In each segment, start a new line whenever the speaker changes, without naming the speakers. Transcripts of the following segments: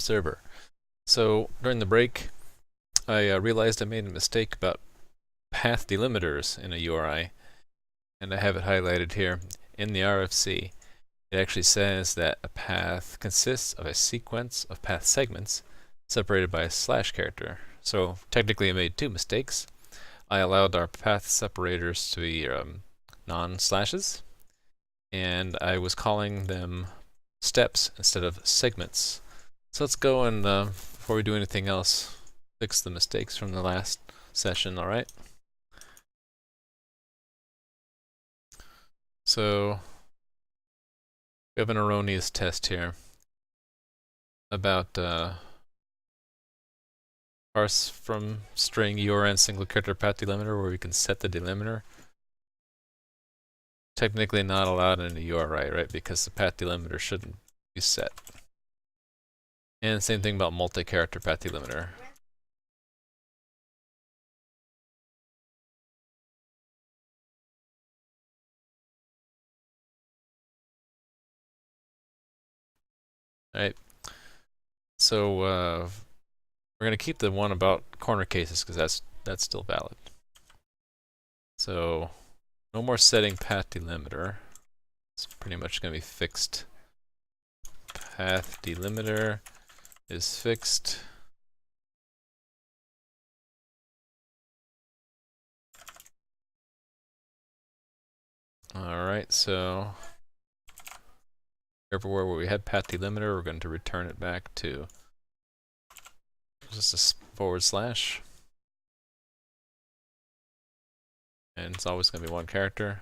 server. So during the break, I realized I made a mistake about path delimiters in a URI, and I have it highlighted here. In the RFC, it actually says that a path consists of a sequence of path segments separated by a slash character. So technically I made two mistakes. I allowed our path separators to be non-slashes, and I was calling them steps instead of segments. So let's go and, before we do anything else, fix the mistakes from the last session, alright? So, we have an erroneous test here about parse from string URN single character path delimiter where we can set the delimiter. Technically not allowed in a URI, right? Because the path delimiter shouldn't be set. And same thing about multi-character path delimiter. Alright. So we're going to keep the one about corner cases because that's still valid. So no more setting path delimiter. It's pretty much going to be fixed. Path delimiter is fixed. Alright, so everywhere where we had path delimiter, we're going to return it back to just a forward slash. And it's always going to be one character.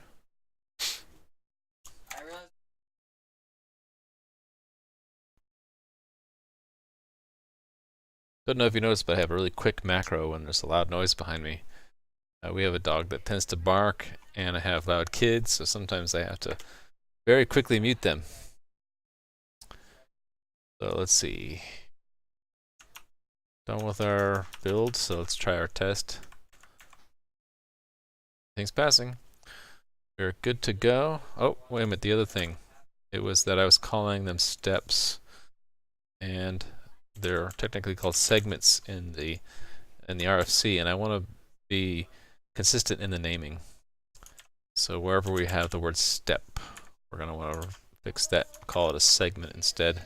Don't know if you noticed, but I have a really quick macro when there's a loud noise behind me. We have a dog that tends to bark, and I have loud kids, so sometimes I have to very quickly mute them. So let's see. Done with our build, so let's try our test. Things passing. We're good to go. Oh, wait a minute, the other thing. It was that I was calling them steps, and they're technically called segments in the RFC, and I want to be consistent in the naming. So wherever we have the word step, we're going to want to fix that, call it a segment instead.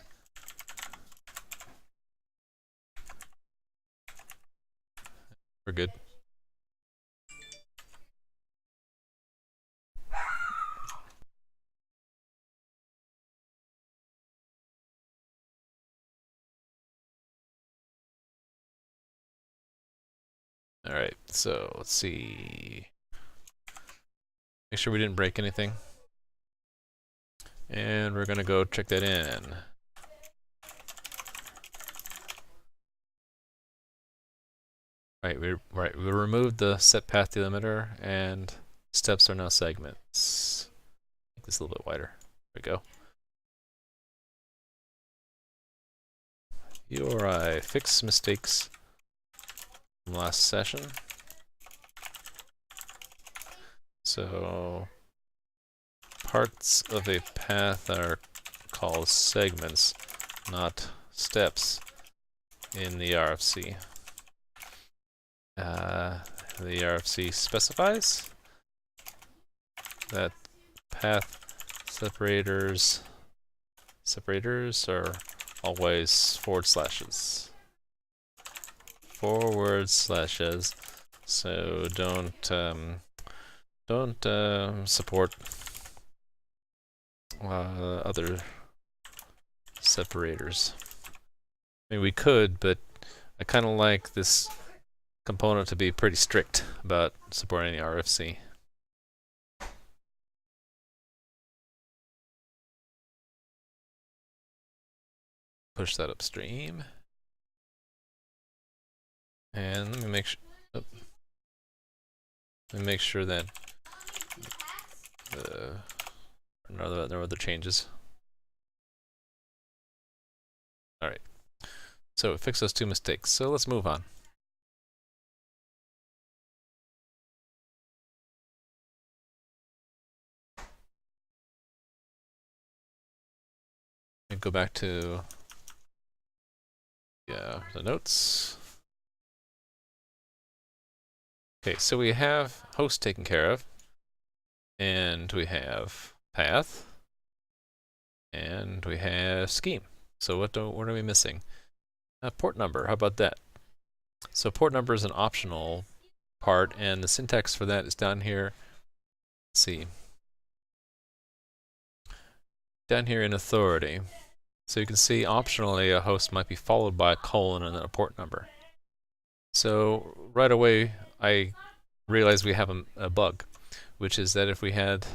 We're good. Alright, so let's see. Make sure we didn't break anything. And we're going to go check that in. Right, we removed the set path delimiter, and steps are now segments. Make this a little bit wider. There we go. URI fix mistakes from last session. So parts of a path are called segments, not steps in the RFC. The RFC specifies that path separators are always forward slashes. Forward slashes. So don't support other separators. I mean, we could, but I kind of like this component to be pretty strict about supporting the RFC. Push that upstream. And let me make sure. Oh, let me make sure that there are other changes. All right. So fix those two mistakes. So let's move on. Go back to the notes. Okay, so we have host taken care of, and we have path, and we have scheme. So what are we missing? Port number, how about that? So port number is an optional part, and the syntax for that is down here. Let's see. Down here in authority. So you can see optionally a host might be followed by a colon and then a port number. So right away I realized we have a bug, which is that if we had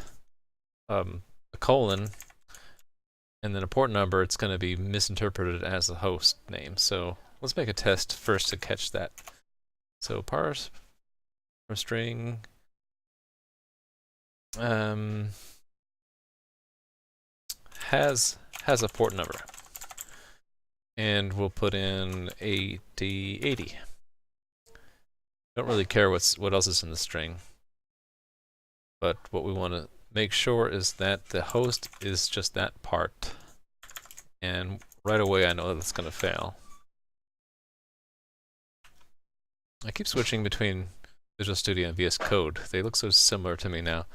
a colon and then a port number, it's going to be misinterpreted as a host name. So let's make a test first to catch that. So parse from string has a port number, and we'll put in 8080. Don't really care what else is in the string, but what we want to make sure is that the host is just that part, and right away I know that's going to fail. I keep switching between Visual Studio and VS Code. They look so similar to me now.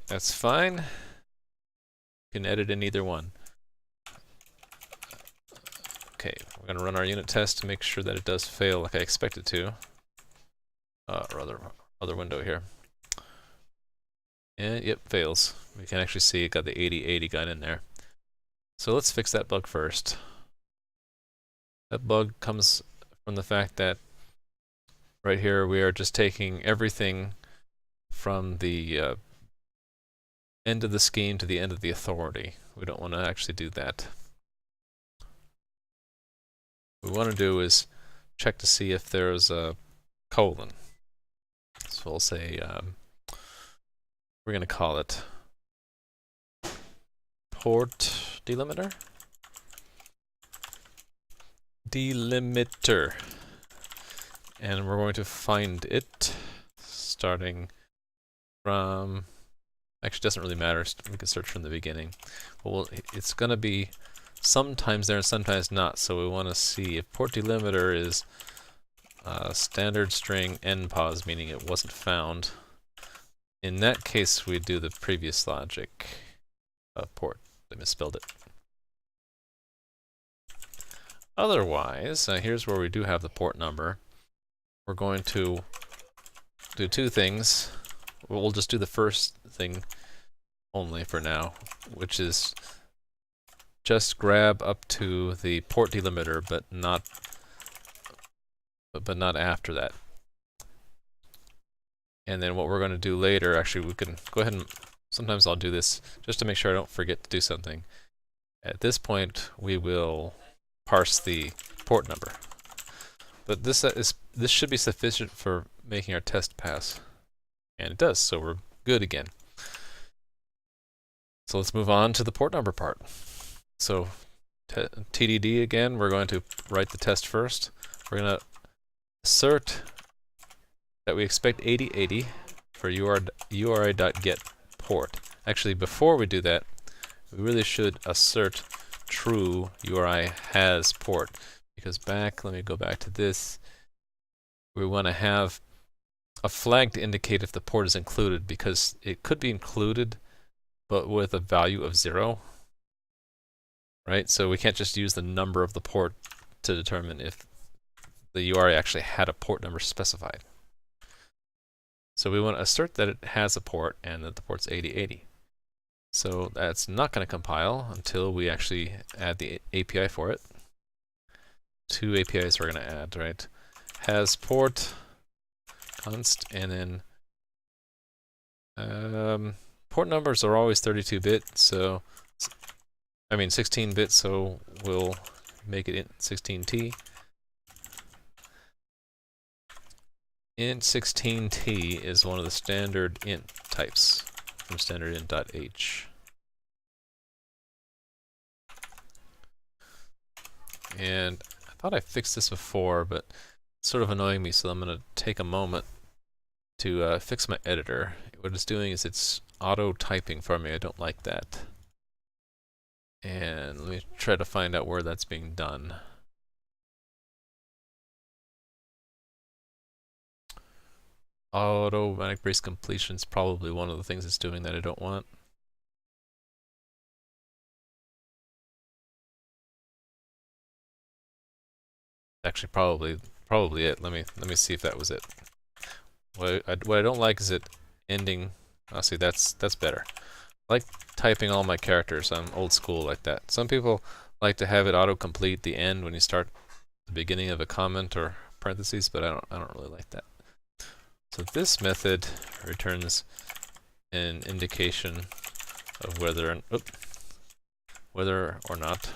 That's fine. You can edit in either one. Okay, we're going to run our unit test to make sure that it does fail like I expect it to. Or other window here. And yep, fails. We can actually see it got the 8080 got in there. So let's fix that bug first. That bug comes from the fact that right here we are just taking everything from the end of the scheme to the end of the authority. We don't want to actually do that. What we want to do is check to see if there's a colon. So we'll say, we're going to call it port delimiter. And we're going to find it starting from, actually doesn't really matter, we can search from the beginning. Well, it's going to be sometimes there and sometimes not, so we want to see if port delimiter is standard string npos, meaning it wasn't found. In that case, we do the previous logic of port. I misspelled it. Otherwise, here's where we do have the port number. We're going to do two things. We'll just do the first thing only for now, which is just grab up to the port delimiter, but not after that. And then what we're going to do later, actually we can go ahead and, sometimes I'll do this just to make sure I don't forget to do something. At this point we will parse the port number. But this should be sufficient for making our test pass. And it does, so we're good again. So let's move on to the port number part. So TDD again, we're going to write the test first. We're going to assert that we expect 8080 for URI.get port. Actually, before we do that, we really should assert true URI has port. Because let me go back to this. We want to have a flag to indicate if the port is included, because it could be included, but with a value of 0. Right? So we can't just use the number of the port to determine if the URI actually had a port number specified. So we want to assert that it has a port and that the port's 8080. So that's not going to compile until we actually add the API for it. 2 APIs we're going to add, right? Has port const, and then port numbers are always 32-bit, so I mean 16-bit, so we'll make it int 16t. Int 16t is one of the standard int types from standardint.h. And I thought I fixed this before, but it's sort of annoying me, so I'm going to take a moment to fix my editor. What it's doing is it's auto-typing for me. I don't like that. And let me try to find out where that's being done. automatic brace completion is probably one of the things it's doing that I don't want. Actually, probably it. Let me see if that was it. What I don't like is it ending. Oh, see, that's better. I like typing all my characters. I'm old school like that. Some people like to have it autocomplete the end when you start the beginning of a comment or parentheses, but I don't really like that. So this method returns an indication of whether or not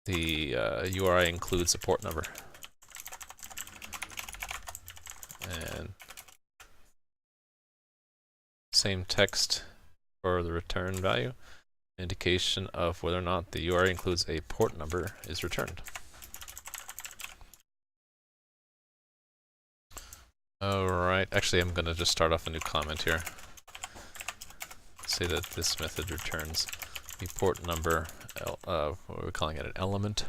the URI includes a port number. And same text for the return value. Indication of whether or not the URI includes a port number is returned. Alright, actually I'm going to just start off a new comment here. Say that this method returns the port number, what are we calling it, an element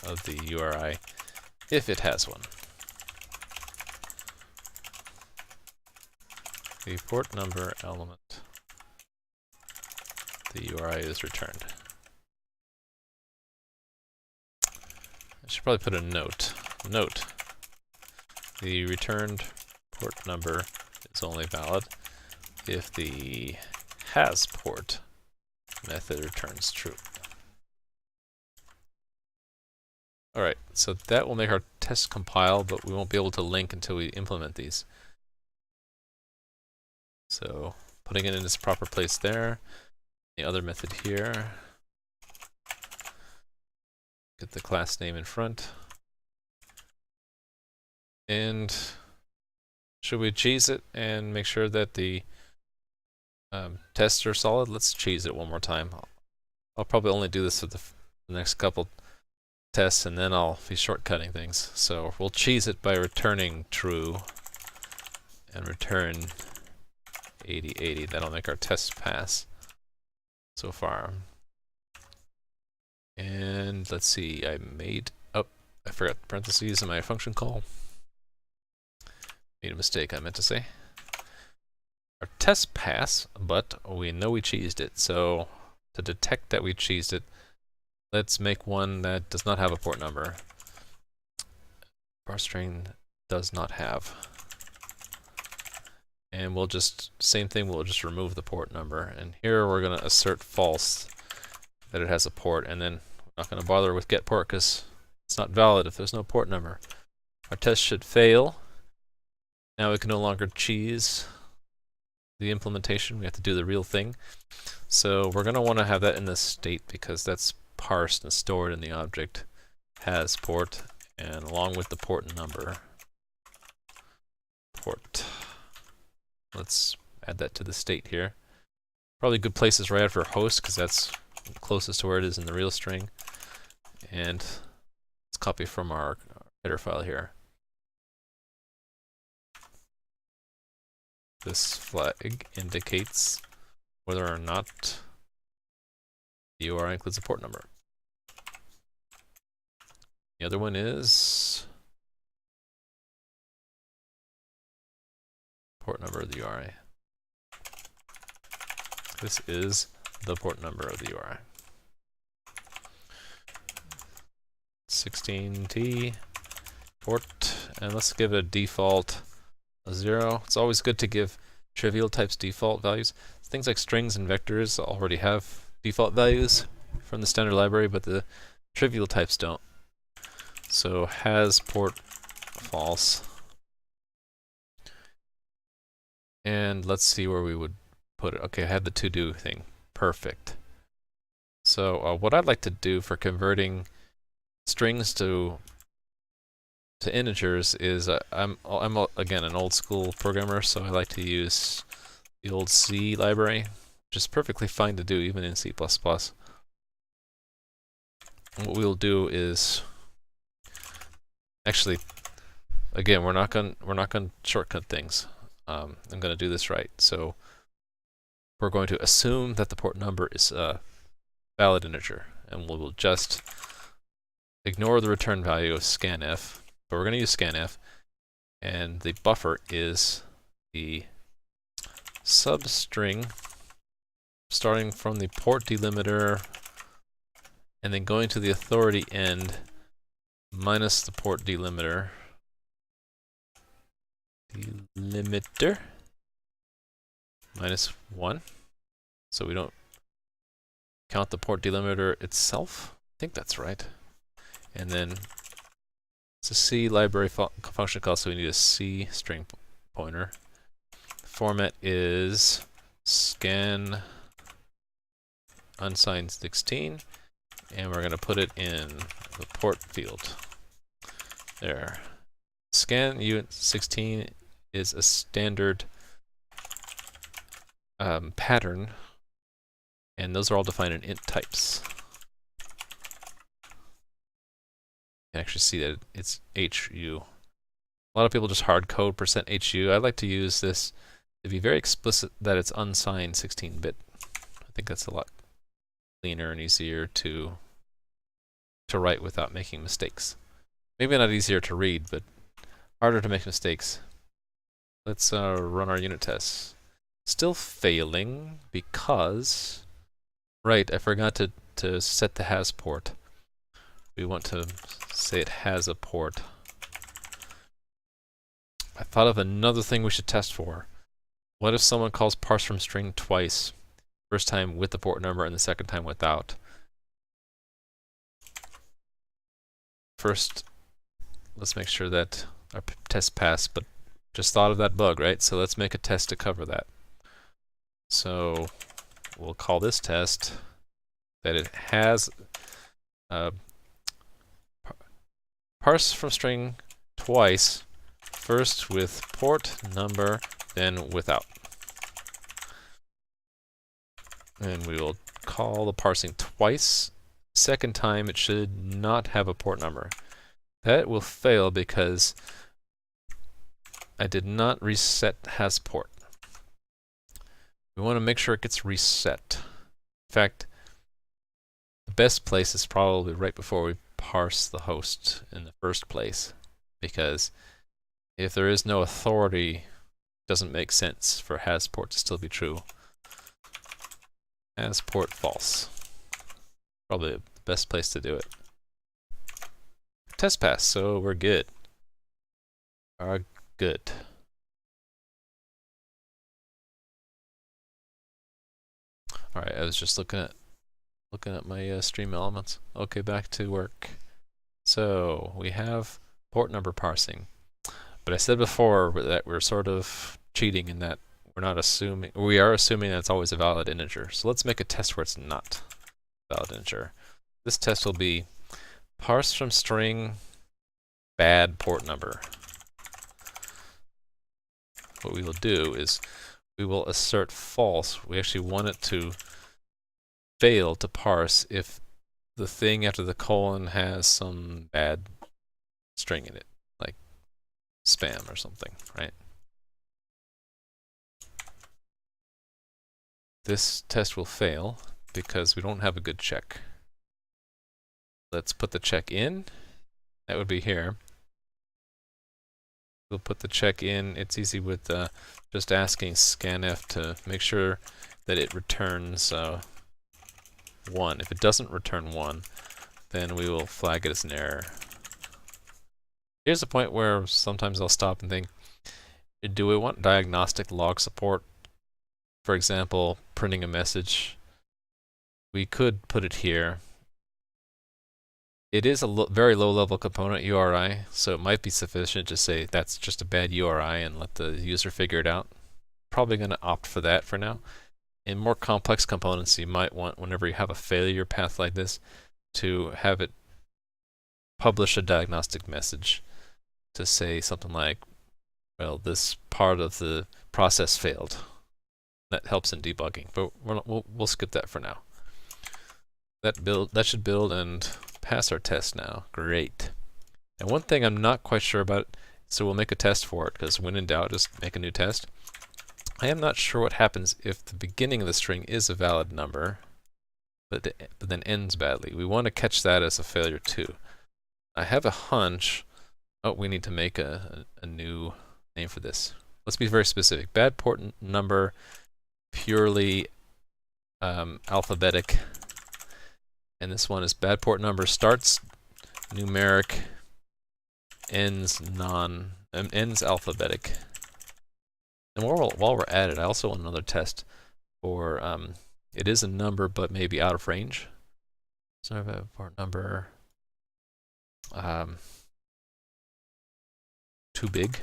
of the URI if it has one. The port number element, the URI is returned. I should probably put a note. Note, the returned port number is only valid if the has port method returns true. Alright, so that will make our test compile, but we won't be able to link until we implement these. So putting it in its proper place there. The other method here. Get the class name in front. And should we cheese it and make sure that the tests are solid? Let's cheese it one more time. I'll probably only do this for the next couple tests, and then I'll be shortcutting things. So we'll cheese it by returning true and return 8080. That'll make our test pass so far. And let's see, I forgot parentheses in my function call. Made a mistake, I meant to say. Our test pass, but we know we cheesed it. So to detect that we cheesed it, let's make one that does not have a port number. Parsing does not have. And we'll just, same thing, we'll just remove the port number. And here we're going to assert false that it has a port, and then we're not going to bother with get port because it's not valid if there's no port number. Our test should fail. Now we can no longer cheese the implementation. We have to do the real thing. So we're going to want to have that in the state because that's parsed and stored in the object has port, and along with the port number. Port. Let's add that to the state here. Probably good place is right after host because that's closest to where it is in the real string. And let's copy from our header file here. This flag indicates whether or not the URI includes a port number. The other one is port number of the URI. This is the port number of the URI. 16T port, and let's give it a default 0. It's always good to give trivial types default values. Things like strings and vectors already have default values from the standard library, but the trivial types don't. So has port false. And let's see where we would put it. Okay, I have the to do thing. Perfect. So what I'd like to do for converting strings to integers is I'm again an old school programmer, so I like to use the old C library, which is perfectly fine to do even in C++. And what we'll do is actually, again, we're not going to shortcut things. I'm going to do this right. So we're going to assume that the port number is a valid integer, and we'll just ignore the return value of scanf but we're going to use scanf, and the buffer is the substring starting from the port delimiter and then going to the authority end minus the port delimiter minus 1, so we don't count the port delimiter itself. I think that's right. And then it's a C library function call, so we need a C string pointer. Format is scan unsigned 16, and we're going to put it in the port field. There. Scan uint16 is a standard pattern, and those are all defined in int types. You can actually see that it's HU. A lot of people just hard code %HU. I like to use this to be very explicit that it's unsigned 16-bit. I think that's a lot cleaner and easier to write without making mistakes. Maybe not easier to read, but harder to make mistakes. Let's run our unit tests. Still failing because, right, I forgot to set the has port. We want to say it has a port. I thought of another thing we should test for. What if someone calls parse from string twice? First time with the port number and the second time without. First, let's make sure that our test passed, but just thought of that bug, right? So let's make a test to cover that. So we'll call this test that it has parse from string twice, first with port number, then without. And we will call the parsing twice. Second time, it should not have a port number. That will fail because I did not reset has port. We want to make sure it gets reset. In fact, the best place is probably right before we parse the host in the first place, because if there is no authority, it doesn't make sense for has port to still be true. Has port false. Probably the best place to do it. Test pass, so we're good. Are good. All right, I was just looking at my stream elements. Okay, back to work. So we have port number parsing, but I said before that we're sort of cheating in that we are assuming that it's always a valid integer. So let's make a test where it's not a valid integer. This test will be parse from string bad port number. What we will do is we will assert false. We actually want it to fail to parse if the thing after the colon has some bad string in it, like spam or something, right? This test will fail because we don't have a good check. Let's put the check in. That would be here. We'll put the check in. It's easy with just asking scanf to make sure that it returns 1. If it doesn't return 1, then we will flag it as an error. Here's a point where sometimes I'll stop and think, do we want diagnostic log support? For example, printing a message. We could put it here. It is a very low-level component URI, so it might be sufficient to say that's just a bad URI and let the user figure it out. Probably going to opt for that for now. In more complex components, you might want, whenever you have a failure path like this, to have it publish a diagnostic message to say something like, well, this part of the process failed. That helps in debugging, but we'll skip that for now. That should build and pass our test now. Great. And one thing I'm not quite sure about, so we'll make a test for it, because when in doubt, just make a new test. I am not sure what happens if the beginning of the string is a valid number, but then ends badly. We want to catch that as a failure too. I have a hunch Oh, we need to make a new name for this. Let's be very specific. Bad port number, purely alphabetic. And this one is bad port number starts numeric, ends alphabetic. And while we're at it, I also want another test for it is a number but maybe out of range. So I have a port number too big.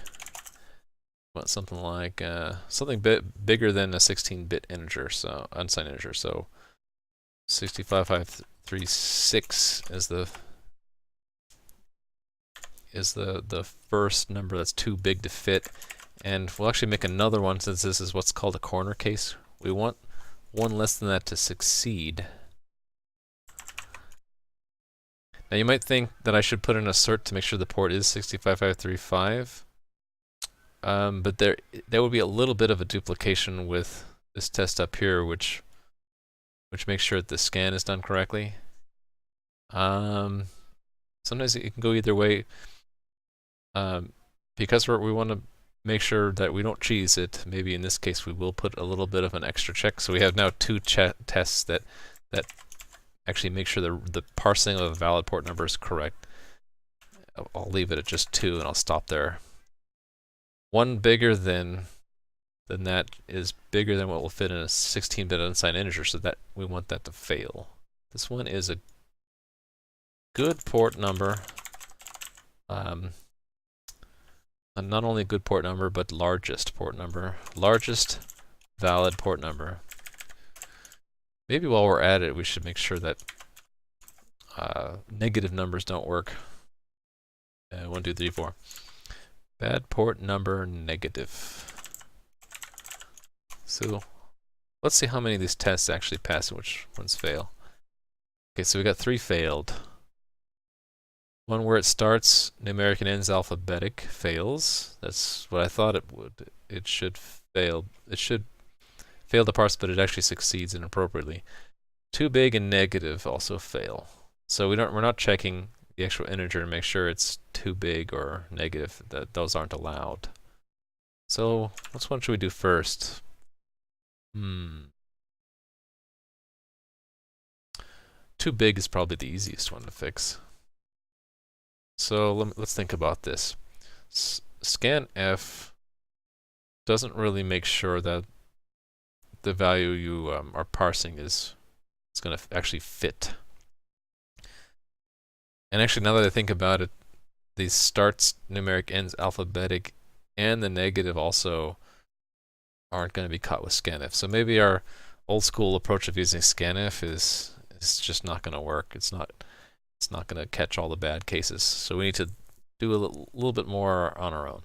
Want something like something bigger than a 16-bit integer, so unsigned integer. So 65536 is the first number that's too big to fit, and we'll actually make another one since this is what's called a corner case. We want one less than that to succeed. Now you might think that I should put an assert to make sure the port is 65535. But there would be a little bit of a duplication with this test up here, which makes sure that the scan is done correctly. Sometimes it can go either way. Because we want to make sure that we don't cheese it, maybe in this case we will put a little bit of an extra check. So we have now two tests that actually make sure the parsing of a valid port number is correct. I'll leave it at just 2 and I'll stop there. One bigger than that is bigger than what will fit in a 16-bit unsigned integer, so that we want that to fail. This one is a good port number. Not only good port number, but largest port number. Largest valid port number. Maybe while we're at it, we should make sure that negative numbers don't work. 1, 2, 3, 4. Bad port number negative. So let's see how many of these tests actually pass and which ones fail. Okay, so we got 3 failed. One where it starts numeric and ends alphabetic fails. That's what I thought it would. It should fail. It should fail to parse, but it actually succeeds inappropriately. Too big and negative also fail. So we're not checking the actual integer to make sure it's too big or negative, that those aren't allowed. So which one should we do first? Too big is probably the easiest one to fix. So let's think about this. Scanf doesn't really make sure that the value you are parsing is going to actually fit. And actually, now that I think about it, these starts numeric, ends alphabetic, and the negative also aren't going to be caught with scanf. So maybe our old school approach of using scanf is just not going to work. It's not going to catch all the bad cases. So we need to do a little bit more on our own.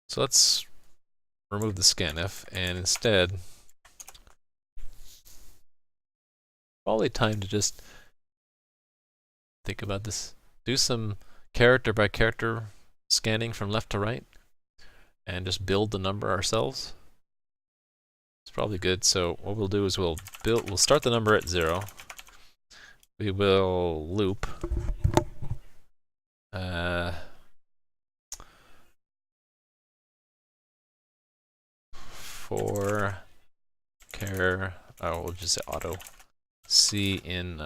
So let's remove the scanf and instead probably time to just think about this. Do some character by character scanning from left to right and just build the number ourselves. It's probably good. So what we'll do is we'll start the number at 0. We will loop for char. Oh, we'll just say auto c in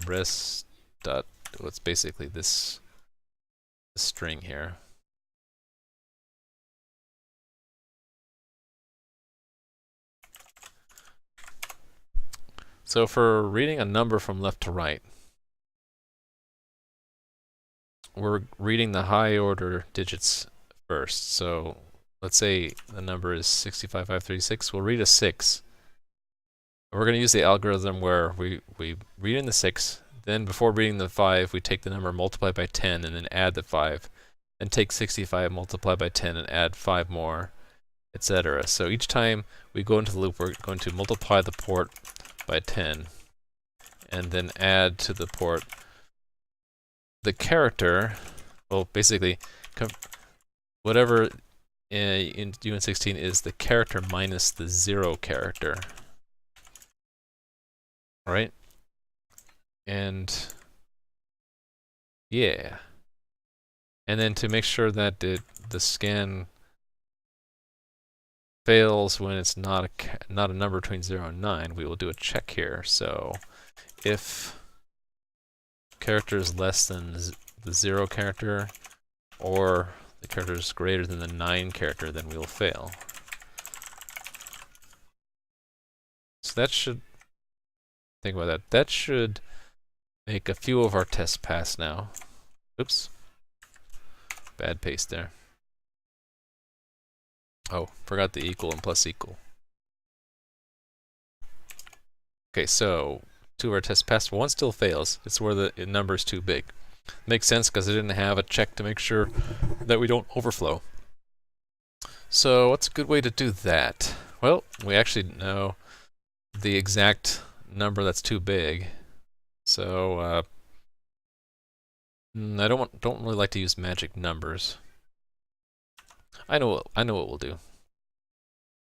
res dot. What's basically this string here. So for reading a number from left to right, we're reading the high order digits first. So let's say the number is 65536. We'll read a 6. We're going to use the algorithm where we read in the 6, then before reading the 5, we take the number, multiply by 10, and then add the 5. Then take 65, multiply by 10, and add 5 more, etc. So each time we go into the loop, we're going to multiply the port by 10, and then add to the port the character. Well, basically, whatever in UN16 is the character minus the 0 character. All right? And Yeah. And then to make sure that the scan fails when it's not a number between 0 and 9, we will do a check here. So if character is less than the 0 character, or the character is greater than the 9 character, then we will fail. So that should, think about that, that should make a few of our tests pass now. Oops. Bad paste there. Oh, forgot the equal and plus equal. Okay, so 2 of our tests passed. One still fails. It's where the number is too big. Makes sense because it didn't have a check to make sure that we don't overflow. So what's a good way to do that? Well, we actually know the exact number that's too big. So I don't really like to use magic numbers. I know what we'll do.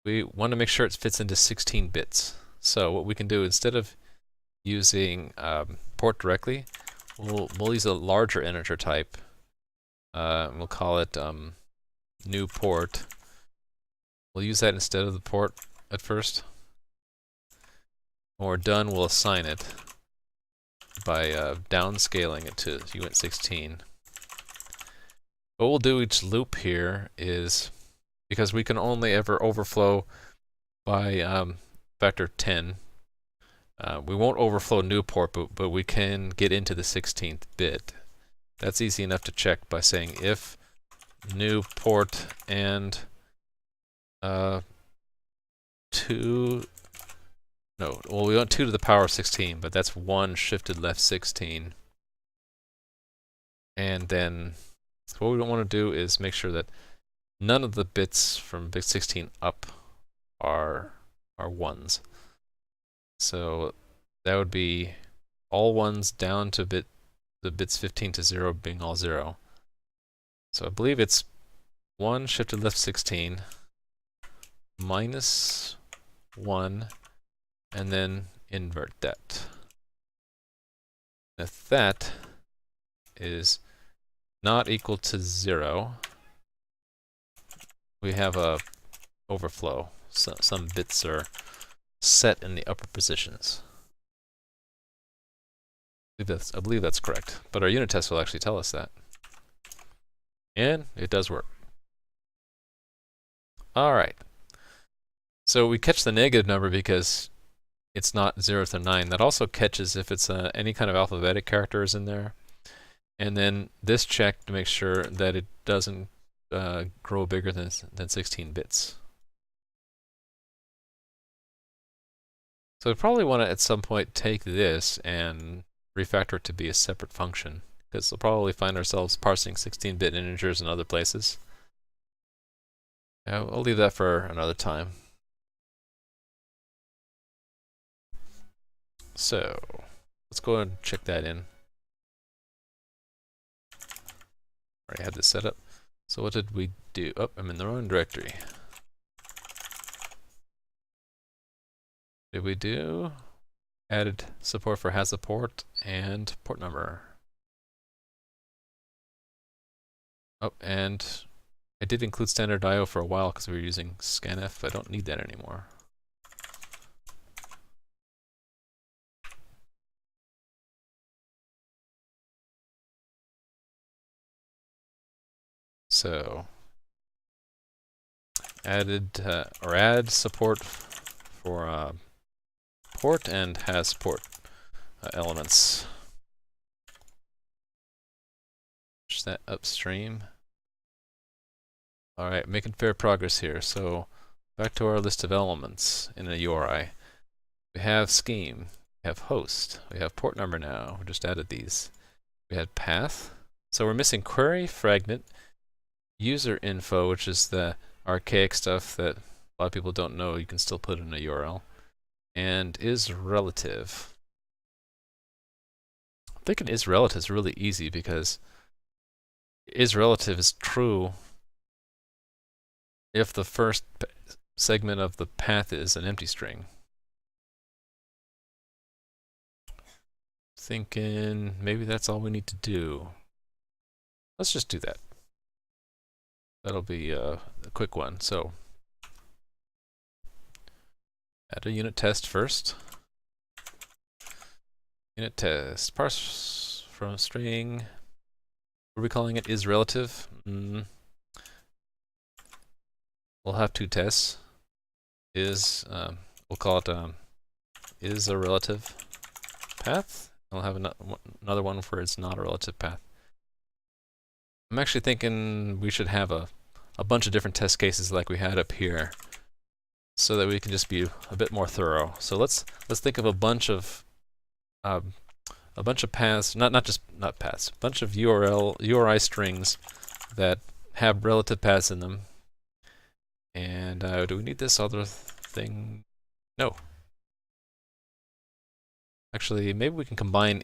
We want to make sure it fits into 16 bits. So what we can do, instead of using port directly, we'll use a larger integer type. We'll call it new port. We'll use that instead of the port at first. When we're done, we'll assign it by downscaling it to uint16. What we'll do each loop here is, because we can only ever overflow by factor 10, we won't overflow new port, but we can get into the 16th bit. That's easy enough to check by saying if new port and 2, no, well, we want 2 to the power of 16, but that's 1 shifted left 16. And then what we don't want to do is make sure that none of the bits from bit 16 up are 1s. So that would be all 1s down to the bits 15 to 0 being all 0. So I believe it's 1 shifted left 16 minus 1, and then invert that. If that is not equal to 0, we have a overflow. So some bits are set in the upper positions. I believe that's correct, but our unit test will actually tell us that. And it does work. All right. So we catch the negative number because it's not 0 to 9. That also catches if it's any kind of alphabetic characters in there. And then this check to make sure that it doesn't grow bigger than 16 bits. So we probably want to at some point take this and refactor it to be a separate function, because we'll probably find ourselves parsing 16-bit integers in other places. I'll leave that for another time. So let's go ahead and check that in. Already had this set up. So what did we do? Oh, I'm in the wrong directory. Did we do? Added support for has a port and port number. Oh, and I did include standard I/O for a while because we were using scanf. I don't need that anymore. So add support for port and has port elements. Push that upstream. All right, making fair progress here. So back to our list of elements in a URI. We have scheme, we have host, we have port number now. We just added these. We had path. So we're missing query, fragment, user info, which is the archaic stuff that a lot of people don't know. You can still put in a URL. And is relative. I'm thinking is relative is really easy because is relative is true if the first segment of the path is an empty string. Thinking maybe that's all we need to do. Let's just do that. That'll be a quick one. So add a unit test first. Unit test, parse from a string. What are we calling it? Is relative. We'll have two tests. Is, we'll call it is a relative path. I'll have another one where it's not a relative path. I'm actually thinking we should have a bunch of different test cases like we had up here, so that we can just be a bit more thorough. So let's think of a bunch of paths, not paths, a bunch of URI strings that have relative paths in them. And do we need this other thing? No. Actually, maybe we can combine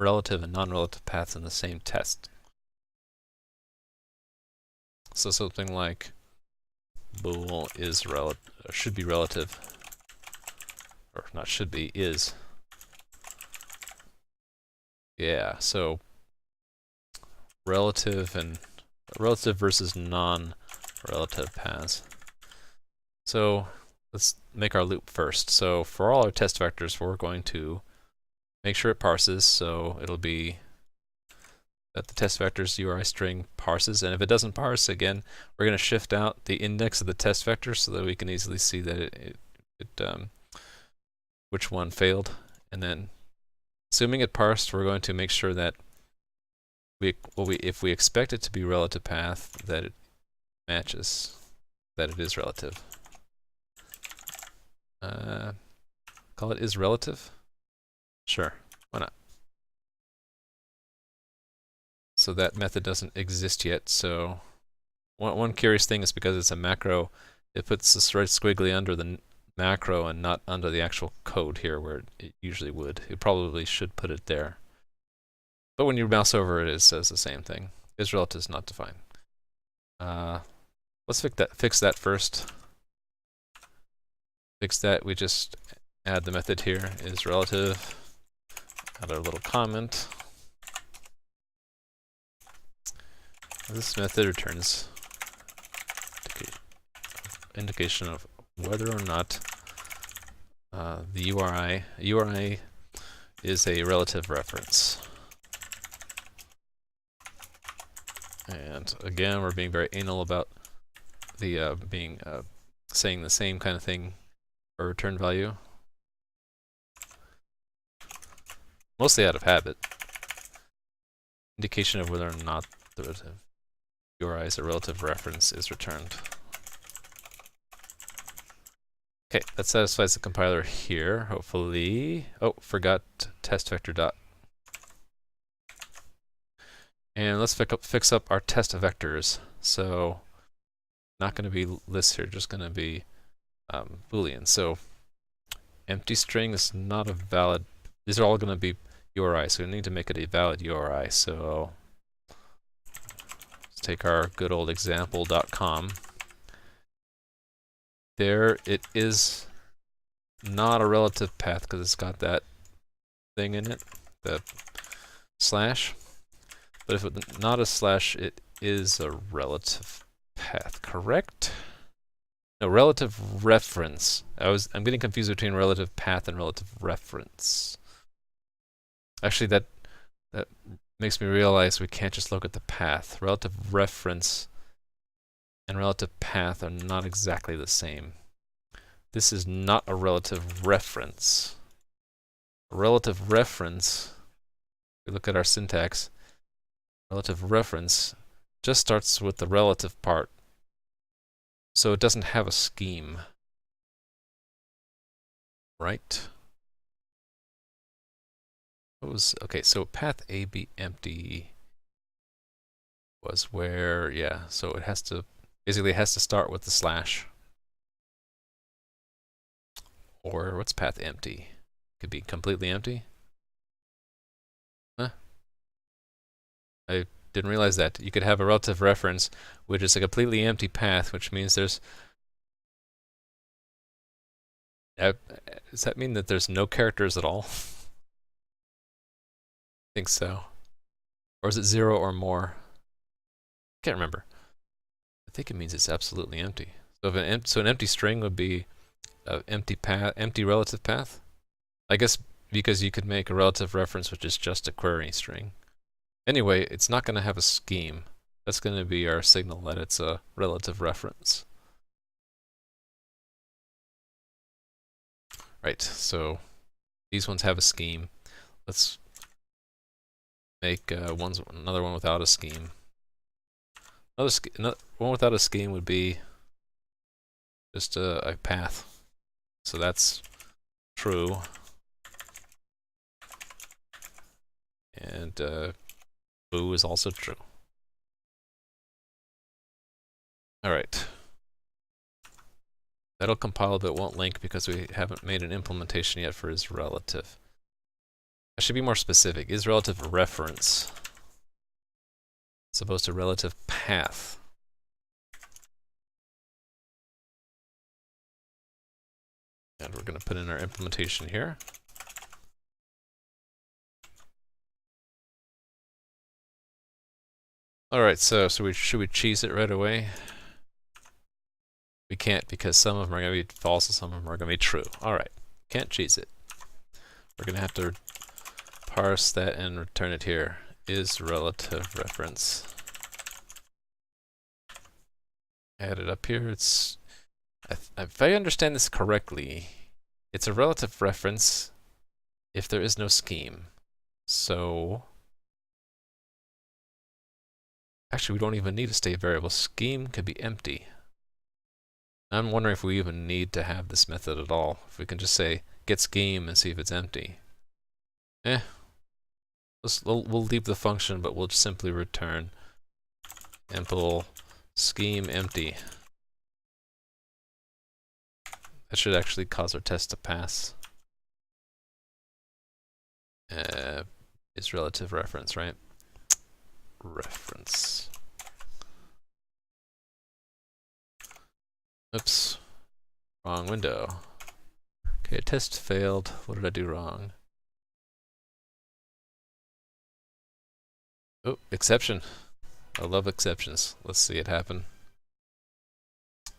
relative and non-relative paths in the same test. So something like bool is should be relative, or not should be, is. Yeah, so relative versus non-relative paths. So let's make our loop first. So for all our test vectors, we're going to make sure it parses, so it'll be that the test vector's URI string parses, and if it doesn't parse, again, we're going to shift out the index of the test vector so that we can easily see that which one failed. And then, assuming it parsed, we're going to make sure that if we expect it to be relative path, that it matches, that it is relative. Call it is relative? Sure, why not? So that method doesn't exist yet. So one curious thing is because it's a macro, it puts the red squiggly under the macro and not under the actual code here where it usually would. It probably should put it there. But when you mouse over it, it says the same thing. Is relative is not defined. Let's fix that first. Fix that. We just add the method here, is relative. Add our little comment. This method returns indication of whether or not the URI is a relative reference. And again, we're being very anal about the saying the same kind of thing for return value. Mostly out of habit. Indication of whether or not the URI is a relative reference is returned. Okay, that satisfies the compiler here, hopefully. Oh, forgot test vector dot. And let's fix up our test vectors. So, not going to be lists here, just going to be Boolean. So, empty string is not a valid. These are all going to be URI, so we need to make it a valid URI. So, let's take our good old example.com. There, it is not a relative path because it's got that thing in it, the slash. But if it's not a slash, it is a relative path, correct? No, relative reference. I'm getting confused between relative path and relative reference. Actually, that makes me realize we can't just look at the path. Relative reference and relative path are not exactly the same. This is not a relative reference. A relative reference, if we look at our syntax, relative reference just starts with the relative part. So it doesn't have a scheme. Right? Okay, so path A be empty was where, yeah, so it has to, basically it has to start with the slash. Or what's path empty? Could be completely empty. Huh? I didn't realize that. You could have a relative reference, which is a completely empty path, which means there's... does that mean that there's no characters at all? I think so. Or is it 0 or more? can't remember. I think it means it's absolutely empty. So if an empty string would be an empty relative path. I guess because you could make a relative reference which is just a query string. Anyway, it's not going to have a scheme. That's going to be our signal that it's a relative reference. Right, so these ones have a scheme. Let's make another one without a scheme. Another one without a scheme would be just a path. So that's true. And boo is also true. Alright. That'll compile, but it won't link because we haven't made an implementation yet for is relative. I should be more specific. Is relative reference as opposed to relative path. And we're going to put in our implementation here. Alright, so should we cheese it right away? We can't because some of them are going to be false and some of them are going to be true. Alright, can't cheese it. We're going to have to parse that and return it here. Is relative reference. Add it up here. It's if I understand this correctly, it's a relative reference if there is no scheme. So actually, we don't even need a state variable. Scheme could be empty. I'm wondering if we even need to have this method at all. If we can just say get scheme and see if it's empty. We'll leave the function, but we'll just simply return impl scheme empty. That should actually cause our test to pass. It's relative reference, right? Reference. Oops. Wrong window. Okay, test failed. What did I do wrong? Oh, exception. I love exceptions. Let's see it happen.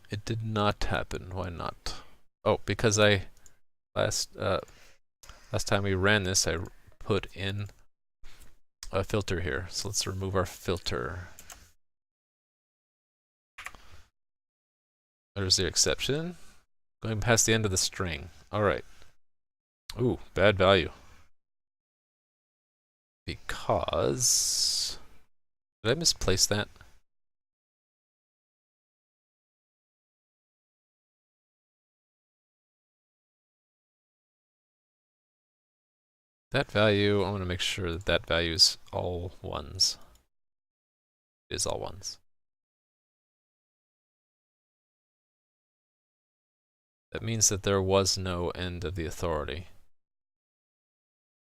It did not happen. Why not? Oh, because last time we ran this, I put in a filter here. So let's remove our filter. There's the exception. Going past the end of the string. Alright. Ooh, bad value. Because... did I misplace that? That value, I want to make sure that that value is all ones. It is all ones. That means that there was no end of the authority.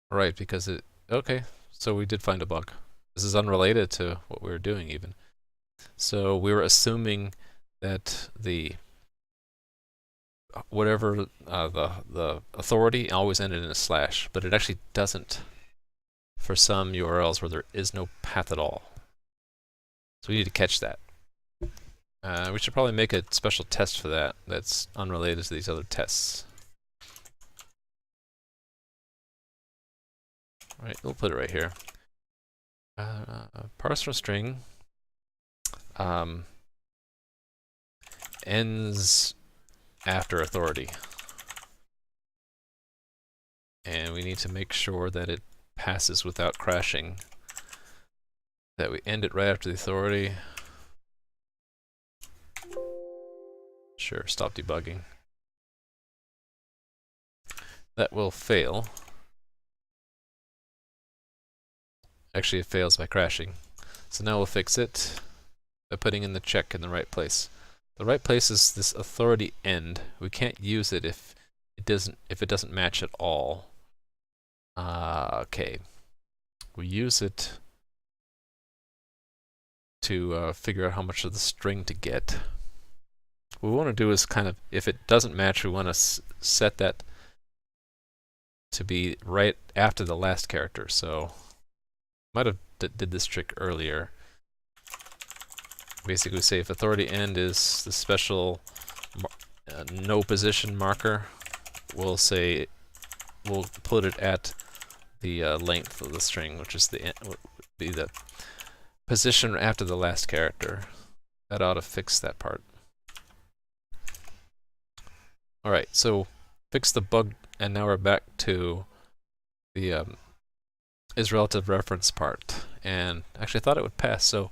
Right, because it... okay, so we did find a bug. This is unrelated to what we were doing even. So we were assuming that the... whatever the authority always ended in a slash, but it actually doesn't for some URLs where there is no path at all. So we need to catch that. We should probably make a special test for that that's unrelated to these other tests. Right, we'll put it right here. Parser string ends after authority. And we need to make sure that it passes without crashing. That we end it right after the authority. Sure, stop debugging. That will fail. Actually, it fails by crashing. So now we'll fix it by putting in the check in the right place. The right place is this authority end. We can't use it if it doesn't match at all. Okay. We use it to figure out how much of the string to get. What we want to do is kind of, if it doesn't match, we want to set that to be right after the last character. So might have did this trick earlier. Basically say if authority end is the special no position marker, we'll put it at the length of the string, which is would be the position after the last character. That ought to fix that part. Alright, so fix the bug, and now we're back to the is relative reference part. And actually I thought it would pass, so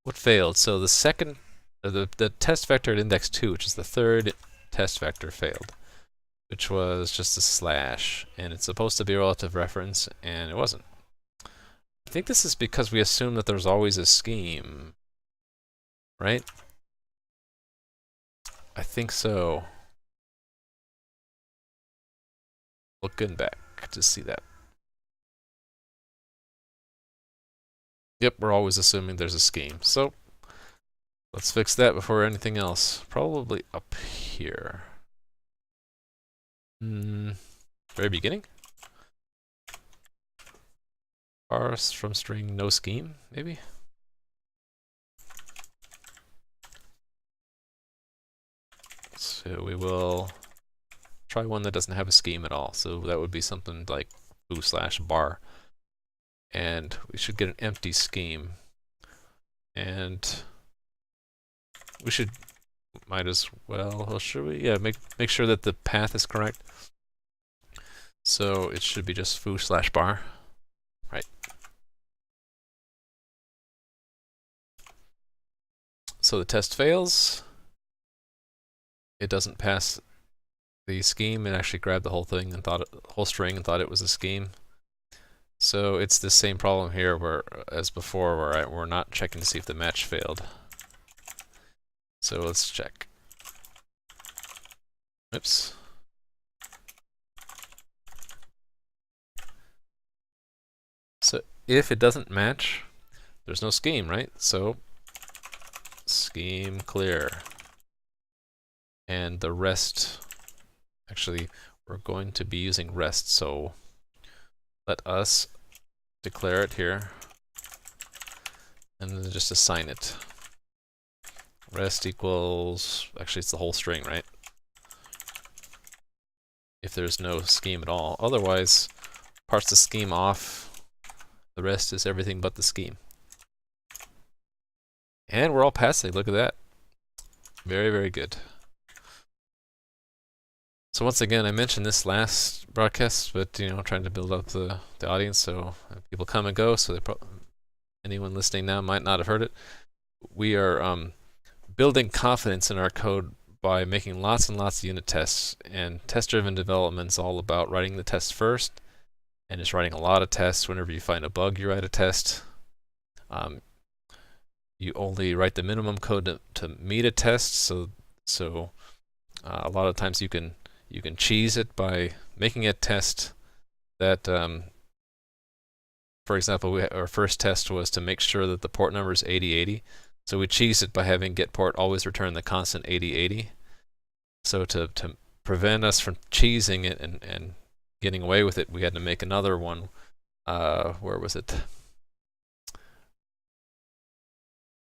what failed? So the second, the test vector at index 2, which is the third test vector, failed, which was just a slash, and it's supposed to be a relative reference, and it wasn't. I think this is because we assume that there's always a scheme, right? I think so. Looking back to see that. Yep, we're always assuming there's a scheme. So let's fix that before anything else. Probably up here. Very beginning? Parse from string no scheme, maybe? So we will try one that doesn't have a scheme at all. So that would be something like foo/bar. And we should get an empty scheme. And we should, might as well, should we? Yeah, make sure that the path is correct. So it should be just foo/bar. Right. So the test fails. It doesn't pass the scheme. It actually grabbed the whole thing and whole string and thought it was a scheme. So it's the same problem here as before, where we're not checking to see if the match failed. So let's check. Oops. So if it doesn't match, there's no scheme, right? So scheme clear. And the rest, actually, we're going to be using rest, so let us declare it here and then just assign it. Rest equals, actually it's the whole string, right? If there's no scheme at all. Otherwise, parse the scheme off. The rest is everything but the scheme. And we're all passing, look at that. Very, very good. So once again, I mentioned this last broadcast, but trying to build up the audience, so people come and go, so anyone listening now might not have heard it. We are building confidence in our code by making lots and lots of unit tests, and test-driven development is all about writing the test first, and just writing a lot of tests. Whenever you find a bug, you write a test. You only write the minimum code to meet a test, so a lot of times you can cheese it by making a test that, for example, our first test was to make sure that the port number is 8080. So we cheese it by having getPort always return the constant 8080. So to prevent us from cheesing it and getting away with it, we had to make another one. Where was it?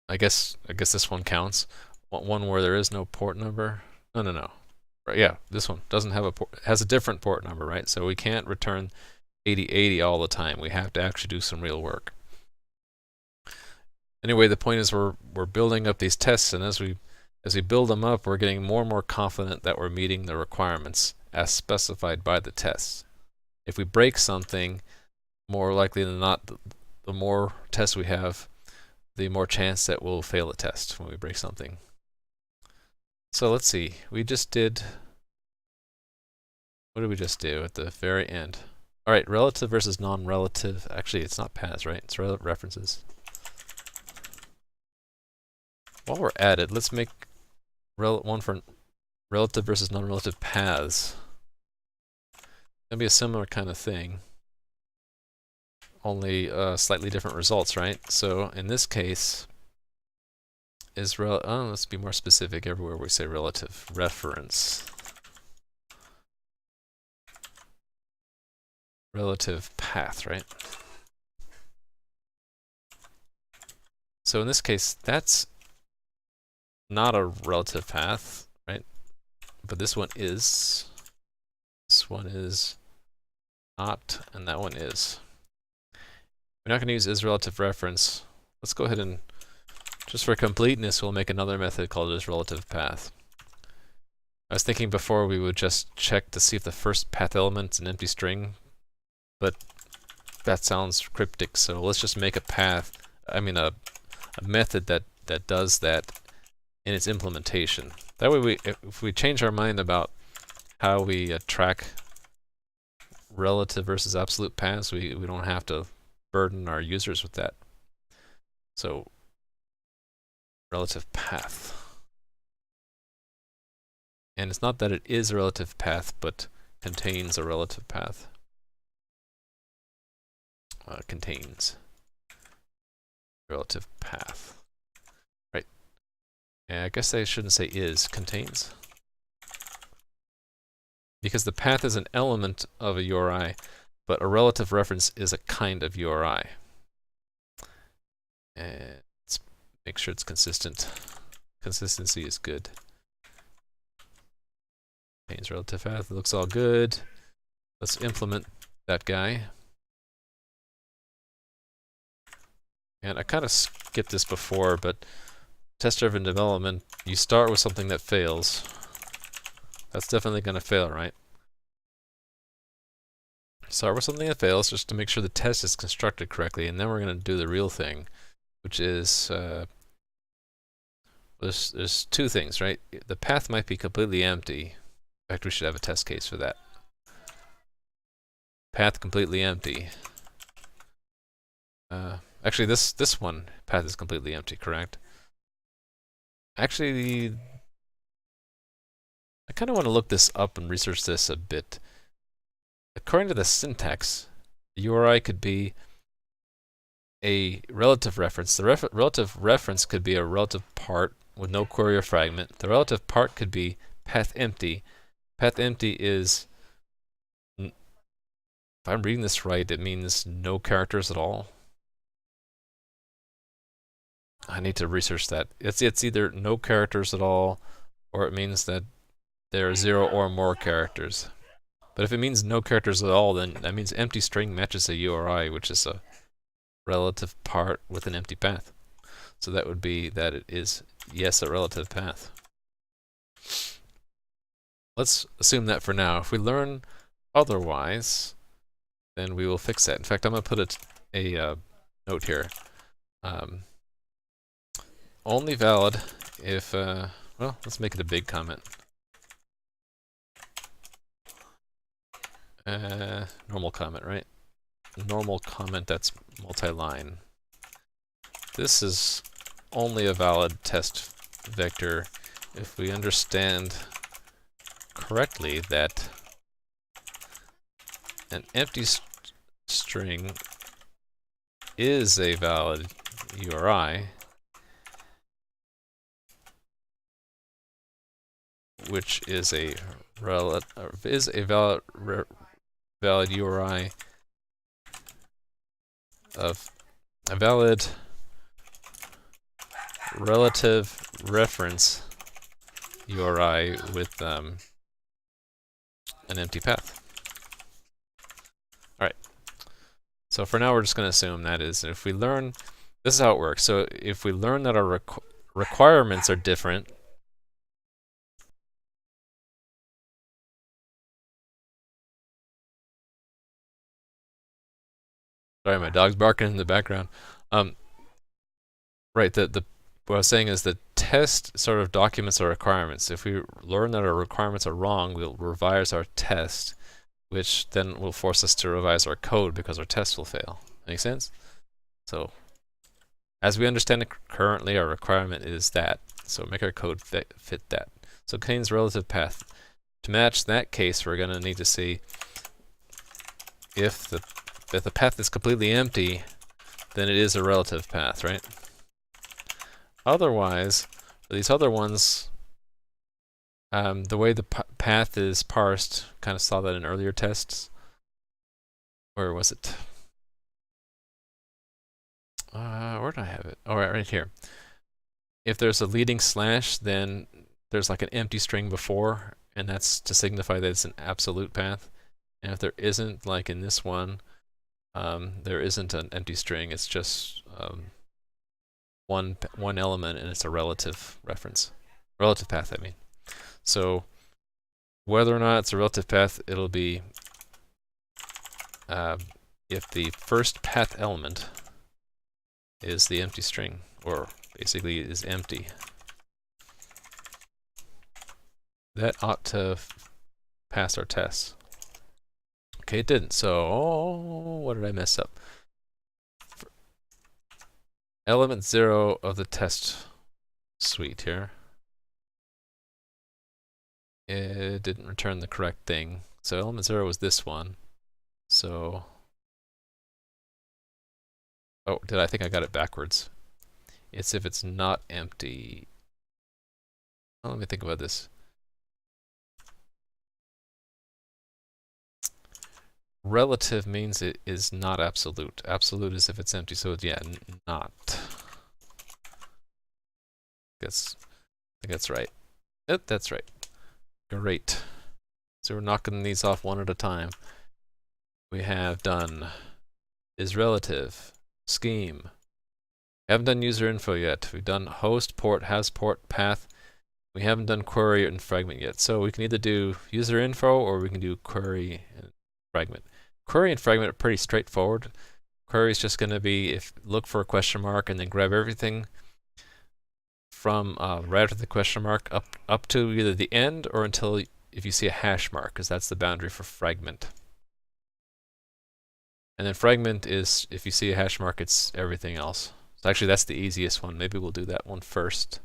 I guess this one counts. One where there is no port number. No. Right, yeah, this one doesn't have has a different port number, right? So we can't return 8080 all the time. We have to actually do some real work. Anyway, the point is we're building up these tests, and as we build them up, we're getting more and more confident that we're meeting the requirements as specified by the tests. If we break something, more likely than not, the more tests we have, the more chance that we'll fail a test when we break something. So let's see, we just did, what did we just do at the very end? All right, relative versus non-relative. Actually, it's not paths, right? It's references. While we're at it, let's make one for relative versus non-relative paths. It'll be a similar kind of thing, only slightly different results, right? So in this case, let's be more specific. Everywhere we say relative reference, relative path, right? So in this case, that's not a relative path, right? But this one is. This one is not, and that one is. We're not going to use isRelativeReference. Let's go ahead and, just for completeness, we'll make another method called isRelativePath. I was thinking before we would just check to see if the first path element's an empty string, but that sounds cryptic, so let's just make a path, a method that does that in its implementation. That way, if we change our mind about how we track relative versus absolute paths, we don't have to burden our users with that. So, relative path. And it's not that it is a relative path, but contains a relative path. Contains relative path. Right. And I guess I shouldn't say is, contains. Because the path is an element of a URI, but a relative reference is a kind of URI. And let's make sure it's consistent. Consistency is good. Contains relative path, it looks all good. Let's implement that guy. And I kind of skipped this before, but test-driven development, you start with something that fails. That's definitely going to fail, right? Start with something that fails just to make sure the test is constructed correctly, and then we're going to do the real thing, which is there's two things, right? The path might be completely empty. In fact, we should have a test case for that. Path completely empty. Actually, this one path is completely empty, correct? Actually, I kind of want to look this up and research this a bit. According to the syntax, the URI could be a relative reference. The relative reference could be a relative part with no query or fragment. The relative part could be path empty. Path empty is, if I'm reading this right, it means no characters at all. I need to research that. It's either no characters at all, or it means that there are 0 or more characters. But if it means no characters at all, then that means empty string matches a URI, which is a relative part with an empty path. So that would be that it is, yes, a relative path. Let's assume that for now. If we learn otherwise, then we will fix that. In fact, I'm going to put a note here. Only valid if, well, let's make it a big comment. Normal comment, right? Normal comment that's multi-line. This is only a valid test vector if we understand correctly that an empty string is a valid URI, which is a valid URI of a valid relative reference URI with an empty path. Alright, so for now we're just going to assume that is, if we learn, this is how it works. So if we learn that our requirements are different, sorry, my dog's barking in the background. Right, what I was saying is the test sort of documents our requirements. If we learn that our requirements are wrong, we'll revise our test, which then will force us to revise our code because our test will fail. Make sense? So, as we understand it currently, our requirement is that. So make our code fit that. So it contains relative path. To match that case, we're going to need to see if the path is completely empty, then it is a relative path, right? Otherwise, for these other ones, the way the path is parsed, kind of saw that in earlier tests. Where was it? Where did I have it? Oh, right here. If there's a leading slash, then there's like an empty string before, and that's to signify that it's an absolute path. And if there isn't, like in this one, there isn't an empty string. It's just one element, and it's a relative reference, relative path, I mean. So whether or not it's a relative path, it'll be if the first path element is the empty string, or basically is empty. That ought to pass our test. Okay, it didn't. So, what did I mess up? Element 0 of the test suite here. It didn't return the correct thing. So element 0 was this one. So, oh, I think I got it backwards. It's if it's not empty. Oh, let me think about this. Relative means it is not absolute. Absolute is if it's empty, so it's, yeah, not. I think that's right. Yep, that's right. Great. So we're knocking these off one at a time. We have done is relative, scheme. We haven't done user info yet. We've done host, port, has port, path. We haven't done query and fragment yet. So we can either do user info or we can do query and fragment. Query and fragment are pretty straightforward. Query is just going to be look for a question mark and then grab everything from right after the question mark up to either the end or until if you see a hash mark, because that's the boundary for fragment. And then fragment is if you see a hash mark, it's everything else. So actually that's the easiest one. Maybe we'll do that one first.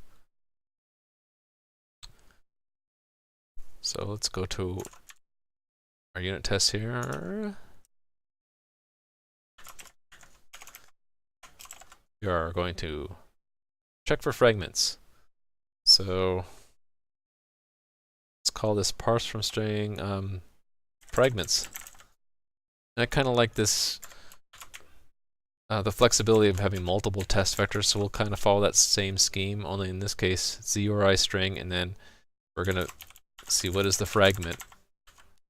So let's go to our unit test here. We are going to check for fragments. So let's call this parse from string fragments. And I kind of like this, the flexibility of having multiple test vectors, so we'll kind of follow that same scheme, only in this case it's the URI string, and then we're going to see what is the fragment,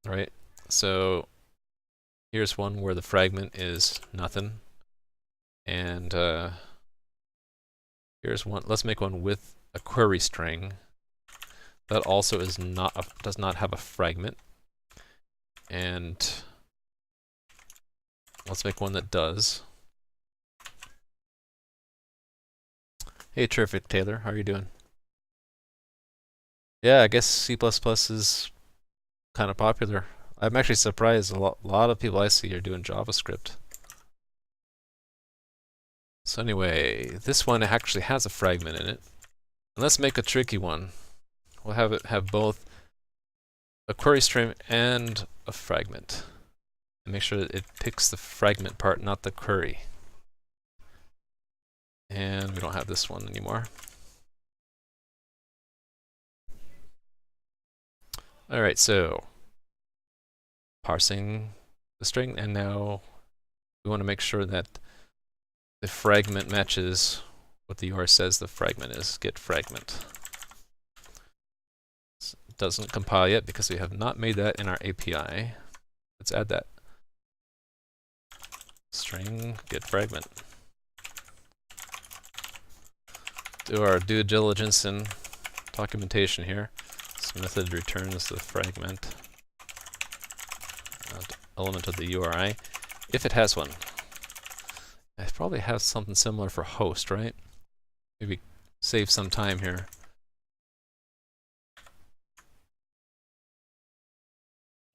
right? So here's one where the fragment is nothing. And here's one. Let's make one with a query string. That also is does not have a fragment. And let's make one that does. Hey, terrific, Taylor. How are you doing? Yeah, I guess C++ is kind of popular. I'm actually surprised a lot of people I see are doing JavaScript. So anyway, this one actually has a fragment in it. And let's make a tricky one. We'll have it have both a query string and a fragment. And make sure that it picks the fragment part, not the query. And we don't have this one anymore. Alright, so parsing the string, and now we want to make sure that the fragment matches what the URI says the fragment is. Get fragment. It doesn't compile yet because we have not made that in our API. Let's add that. String get fragment. Do our due diligence and documentation here. This method returns the fragment element of the URI, if it has one. I probably have something similar for host, right? Maybe save some time here.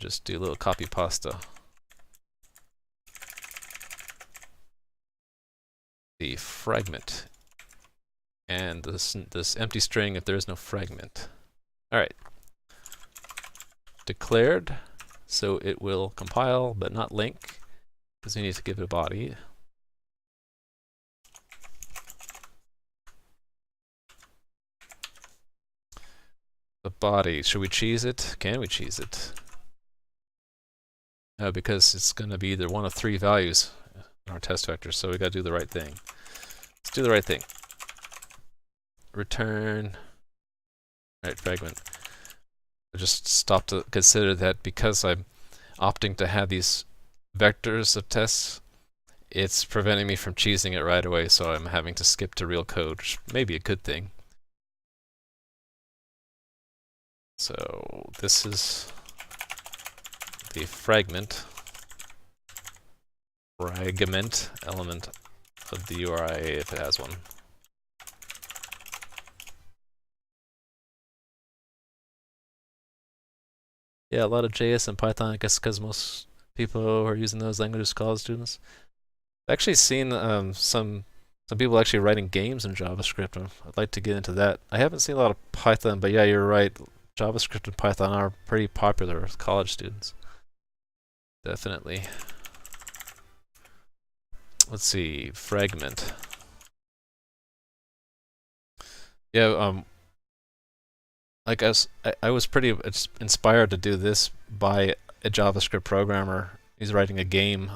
Just do a little copy pasta. The fragment. And this empty string if there is no fragment. Alright. Declared, so it will compile but not link, because we need to give it a body. The body, should we cheese it? Can we cheese it? No, because it's going to be either one of three values in our test vector, so we got to do the right thing. Let's do the right thing. return. Right, fragment. I just stopped to consider that because I'm opting to have these vectors of tests, it's preventing me from cheesing it right away, so I'm having to skip to real code, which may be a good thing. So this is the fragment element of the URI if it has one. Yeah, a lot of JS and Python, I guess because most people who are using those languages, college students. I've actually seen some people actually writing games in JavaScript. I'd like to get into that. I haven't seen a lot of Python, but yeah, you're right. JavaScript and Python are pretty popular with college students. Definitely. Let's see, fragment. Yeah, like I was pretty inspired to do this by a JavaScript programmer. He's writing a game.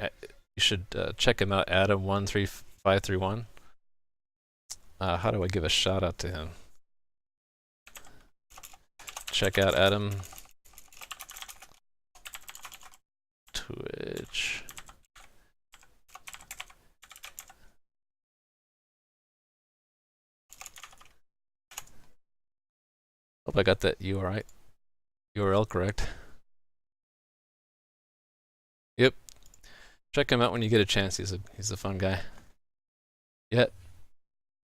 You should check him out, Adam13531. How do I give a shout out to him? Check out Adam. Twitch. Hope I got that URL correct. Yep. Check him out when you get a chance. He's a fun guy. Yeah.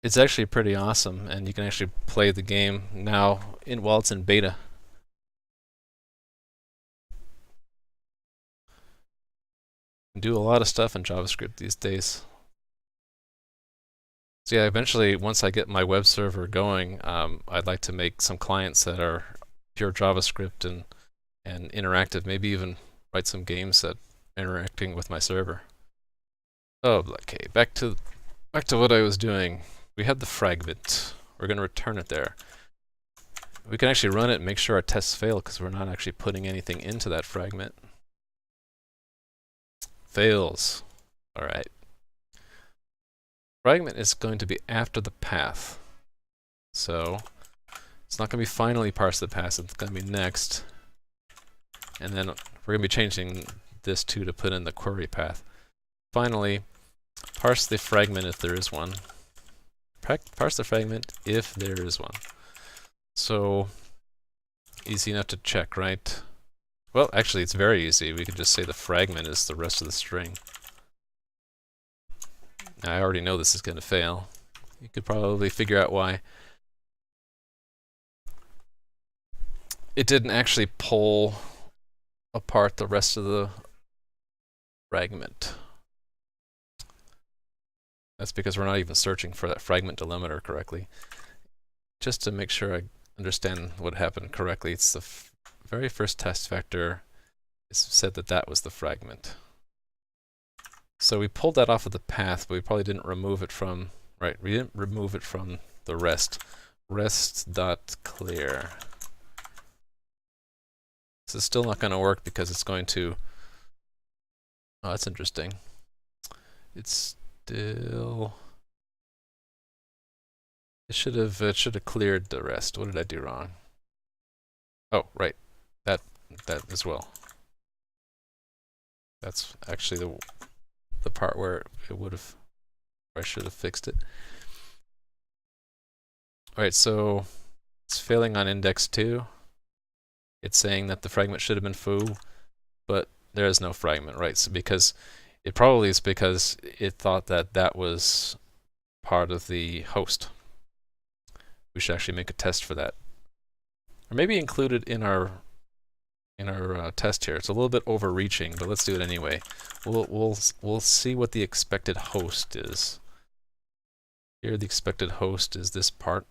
It's actually pretty awesome, and you can actually play the game now while it's in beta. You can do a lot of stuff in JavaScript these days. So yeah, eventually, once I get my web server going, I'd like to make some clients that are pure JavaScript and interactive. Maybe even write some games that are interacting with my server. Oh, okay. Back to what I was doing. We had the fragment. We're going to return it there. We can actually run it and make sure our tests fail because we're not actually putting anything into that fragment. Fails. All right. Fragment is going to be after the path. So it's not going to be finally parse the path, it's going to be next. And then we're going to be changing this to put in the query path. Finally, parse the fragment if there is one. Parse the fragment if there is one. So easy enough to check, right? Well, actually, it's very easy. We could just say the fragment is the rest of the string. Now, I already know this is going to fail. You could probably figure out why. It didn't actually pull apart the rest of the fragment. That's because we're not even searching for that fragment delimiter correctly. Just to make sure I understand what happened correctly, it's the very first test vector said that that was the fragment. So we pulled that off of the path, but we probably didn't remove it from, right, we didn't remove it from the rest. Rest.clear. This is still not going to work because it's going to, oh, that's interesting. It's still, it should have cleared the rest. What did I do wrong? Oh, right, that as well. That's actually the part where it would have, I should have fixed it. All right, so it's failing on index 2. It's saying that the fragment should have been foo, but there is no fragment, right? So because it probably is because it thought that that was part of the host. We should actually make a test for that, or maybe include it in our test here. It's a little bit overreaching, but let's do it anyway. We'll see what the expected host is. Here, the expected host is this part.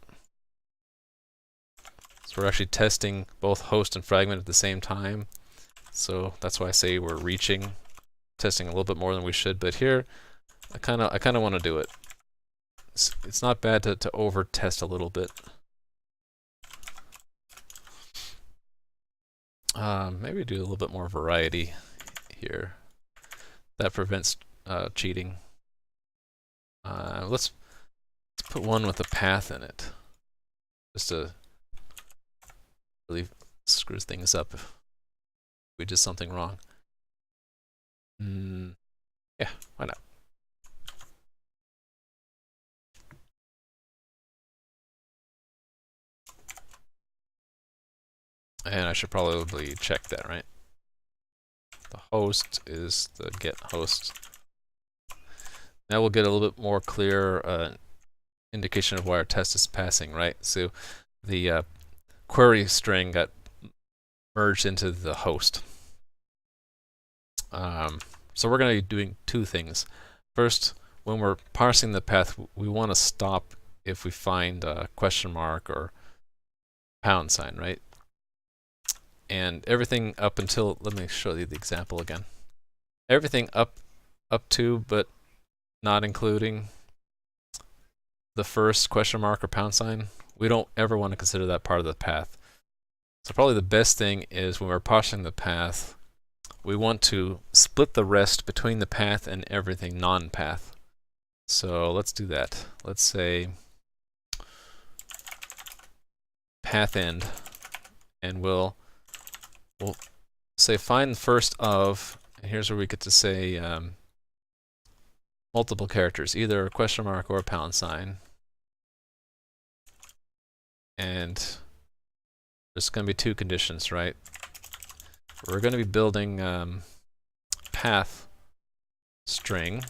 So we're actually testing both host and fragment at the same time. So that's why I say we're reaching, testing a little bit more than we should. But here, I kind of want to do it. It's not bad to over test a little bit. Maybe do a little bit more variety here. That prevents cheating. Let's Let's put one with a path in it, just to really screw things up if we did something wrong. Yeah, why not? And I should probably check that, right? The host is the get host. Now we'll get a little bit more clear indication of why our test is passing, right? So the query string got merged into the host. So we're going to be doing two things. First, when we're parsing the path, we want to stop if we find a question mark or pound sign, right? And everything up until, let me show you the example again. Everything up to, but not including the first question mark or pound sign, we don't ever want to consider that part of the path. So probably the best thing is when we're parsing the path, we want to split the rest between the path and everything non-path. So let's do that. Let's say path end, and we'll say find first of, and here's where we get to say multiple characters, either a question mark or a pound sign. And there's going to be two conditions, right? We're going to be building path string.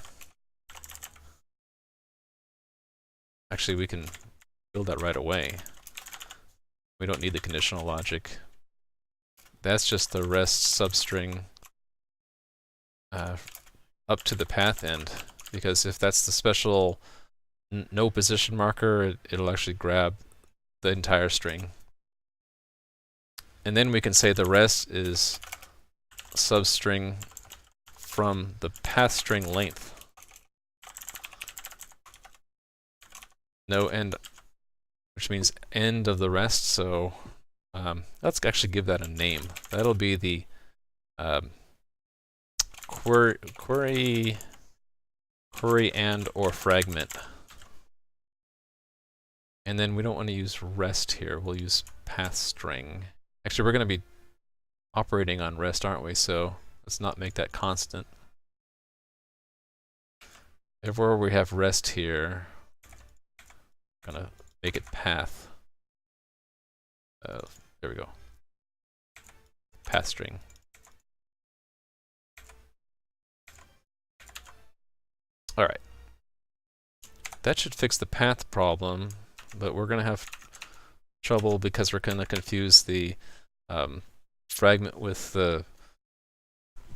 Actually, we can build that right away. We don't need the conditional logic. That's just the rest substring up to the path end, because if that's the special no position marker, it'll actually grab the entire string. And then we can say the rest is substring from the path string length. No end, which means end of the rest. So let's actually give that a name. That'll be the query and or fragment. And then we don't want to use rest here. We'll use path string. Actually, we're going to be operating on rest, aren't we? So let's not make that constant. Everywhere we have rest here, I'm going to make it path. There we go. Path string. All right. That should fix the path problem, but we're going to have trouble because we're going to confuse the fragment with the.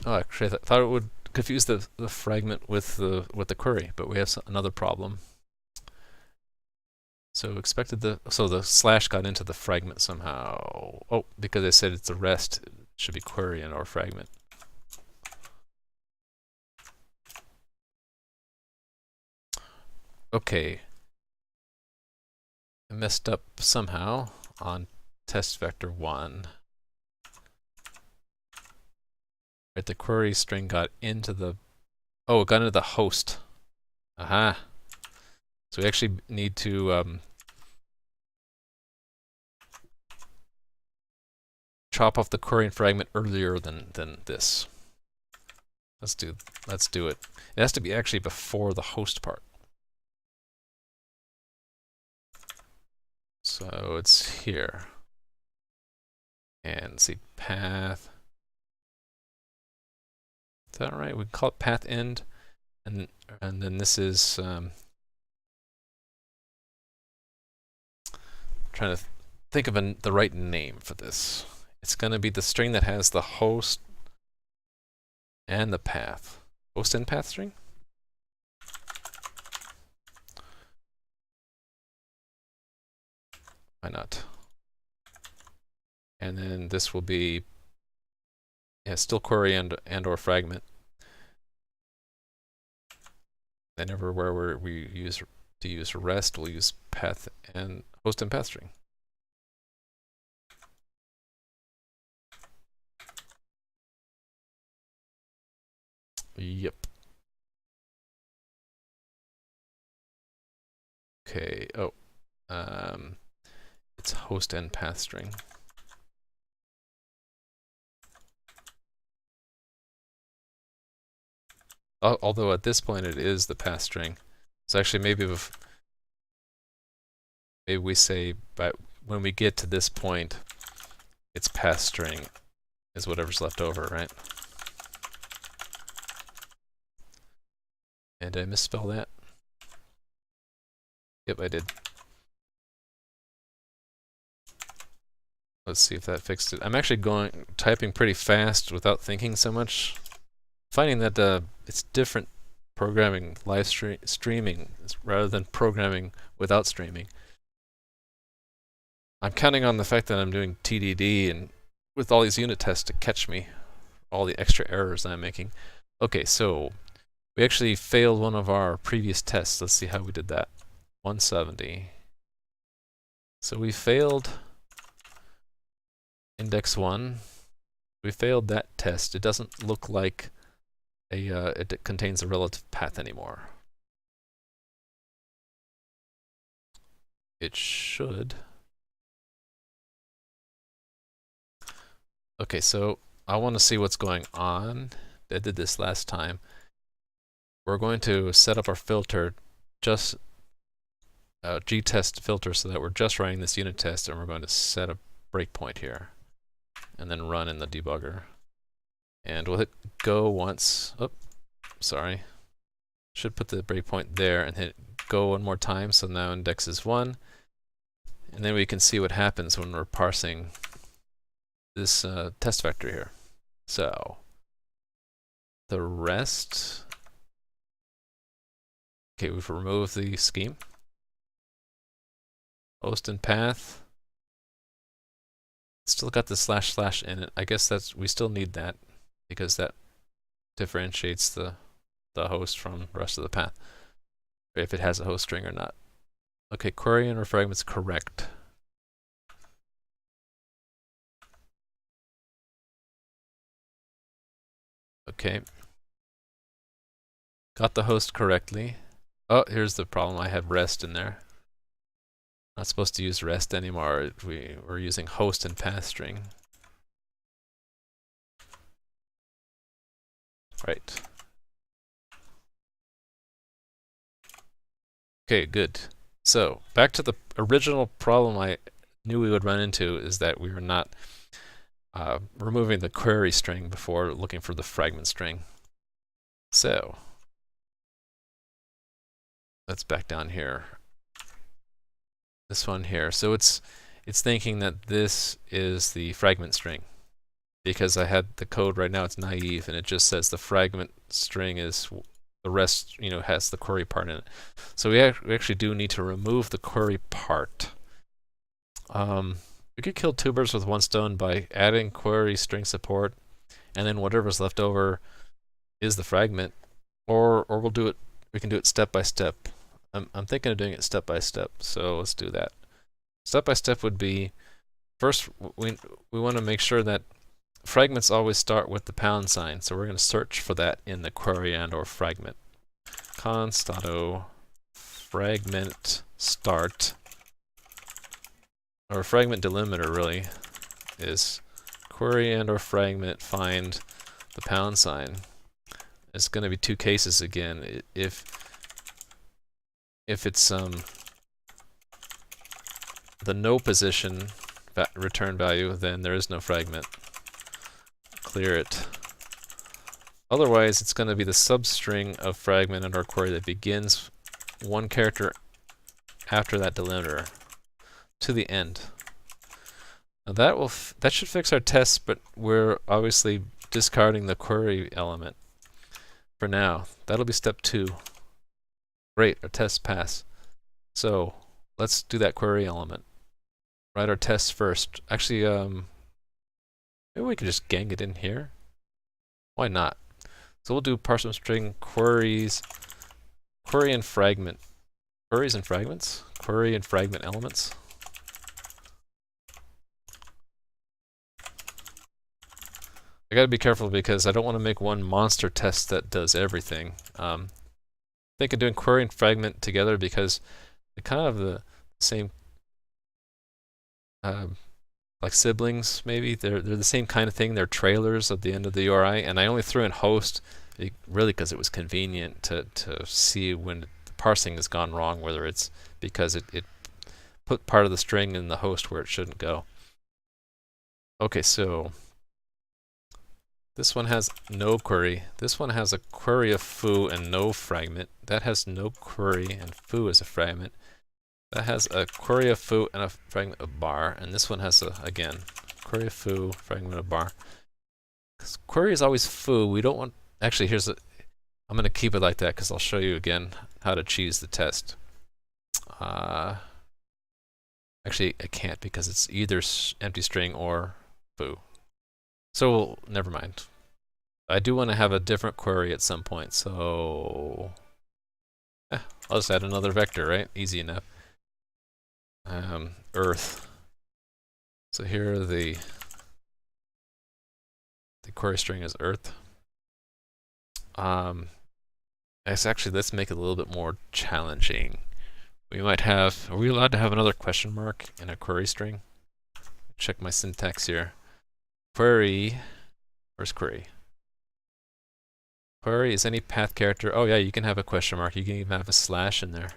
Oh, actually, I thought it would confuse the fragment with the query, but we have another problem. So the slash got into the fragment somehow. Oh, because I said it's a rest, it should be query and or fragment. Okay. I messed up somehow on test vector 1. Right, the query string got into the, it got into the host. Aha. So we actually need to chop off the query and fragment earlier than this. Let's do it. It has to be actually before the host part. So it's here. And see, path. Is that right? We can call it path end, and then this is trying to think of the right name for this. It's going to be the string that has the host and the path. Host and path string? Why not? And then this will be still query and or fragment. Then everywhere where we use rest, we'll use path and host and path string. Yep. Okay, oh, it's host and path string. Although at this point it is the path string. So actually maybe we say when we get to this point, its path string is whatever's left over, right? And did I misspell that? Yep, I did. Let's see if that fixed it. I'm actually typing pretty fast without thinking so much. Finding that it's different programming streaming rather than programming without streaming. I'm counting on the fact that I'm doing TDD and with all these unit tests to catch me, all the extra errors that I'm making. Okay, so we actually failed one of our previous tests. Let's see how we did that. 170. So we failed index 1. We failed that test. It doesn't look like it contains a relative path anymore. It should. Okay, so I want to see what's going on. I did this last time. We're going to set up our filter, just gtest filter, so that we're just running this unit test, and we're going to set a breakpoint here, and then run in the debugger. And we'll hit go once. Oh, sorry. Should put the breakpoint there and hit go one more time. So now index is 1. And then we can see what happens when we're parsing this test vector here. So the rest. Okay, we've removed the scheme. Host and path. Still got the // in it. I guess we still need that, because that differentiates the host from the rest of the path, if it has a host string or not. Okay, query and refragment's correct. Okay. Got the host correctly. Oh, here's the problem. I had rest in there. Not supposed to use rest anymore. We're using host and path string. Right. Okay, good. So back to the original problem I knew we would run into, is that we were not removing the query string before looking for the fragment string. So let's back down here. This one here. So it's thinking that this is the fragment string, because I had the code right now. It's naive, and it just says the fragment string is the rest, has the query part in it. So we actually do need to remove the query part. We could kill two birds with one stone by adding query string support, and then whatever's left over is the fragment, or we'll do it. We can do it step by step. I'm thinking of doing it step by step, so let's do that. Step by step would be, first we want to make sure that fragments always start with the pound sign, so we're going to search for that in the query and or fragment. Const auto fragment start, or fragment delimiter really is query and or fragment find the pound sign. It's going to be two cases again. If it's the no position return value, then there is no fragment. Clear it. Otherwise, it's going to be the substring of fragment and/or query that begins one character after that delimiter to the end. Now that should fix our test, but we're obviously discarding the query element for now. That'll be step 2. Great, our test pass. So let's do that query element. Write our tests first. Actually, maybe we could just gang it in here. Why not? So we'll do parser string queries, query and fragment. Queries and fragments? Query and fragment elements. I gotta be careful because I don't want to make one monster test that does everything. Think of doing query and fragment together, because kind of the same, like siblings maybe. They're the same kind of thing. They're trailers at the end of the URI, and I only threw in host really because it was convenient to see when the parsing has gone wrong, whether it's because it put part of the string in the host where it shouldn't go. Okay, so this one has no query. This one has a query of foo and no fragment. That has no query and foo is a fragment. That has a query of foo and a fragment of bar. And this one has again, query of foo, fragment of bar. Query is always foo. We don't want, actually I'm going to keep it like that because I'll show you again how to cheese the test. Actually, I can't because it's either empty string or foo. So never mind. I do want to have a different query at some point, so I'll just add another vector, right? Easy enough. Earth. So here the query string is earth. Actually, let's make it a little bit more challenging. We might have, are we allowed to have another question mark in a query string? Check my syntax here. Query, where's query? Query is any path character. Oh yeah, you can have a question mark. You can even have a slash in there.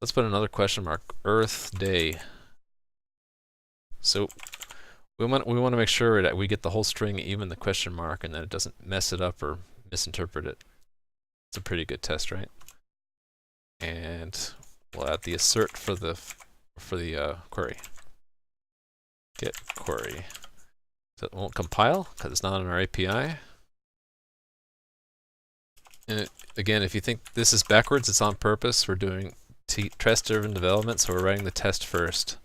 Let's put another question mark. Earth day. So we want to make sure that we get the whole string, even the question mark, and that it doesn't mess it up or misinterpret it. It's a pretty good test, right? And we'll add the assert for the query. Get query. So it won't compile because it's not on our API. And again, if you think this is backwards, it's on purpose. We're doing test-driven development, so we're writing the test first.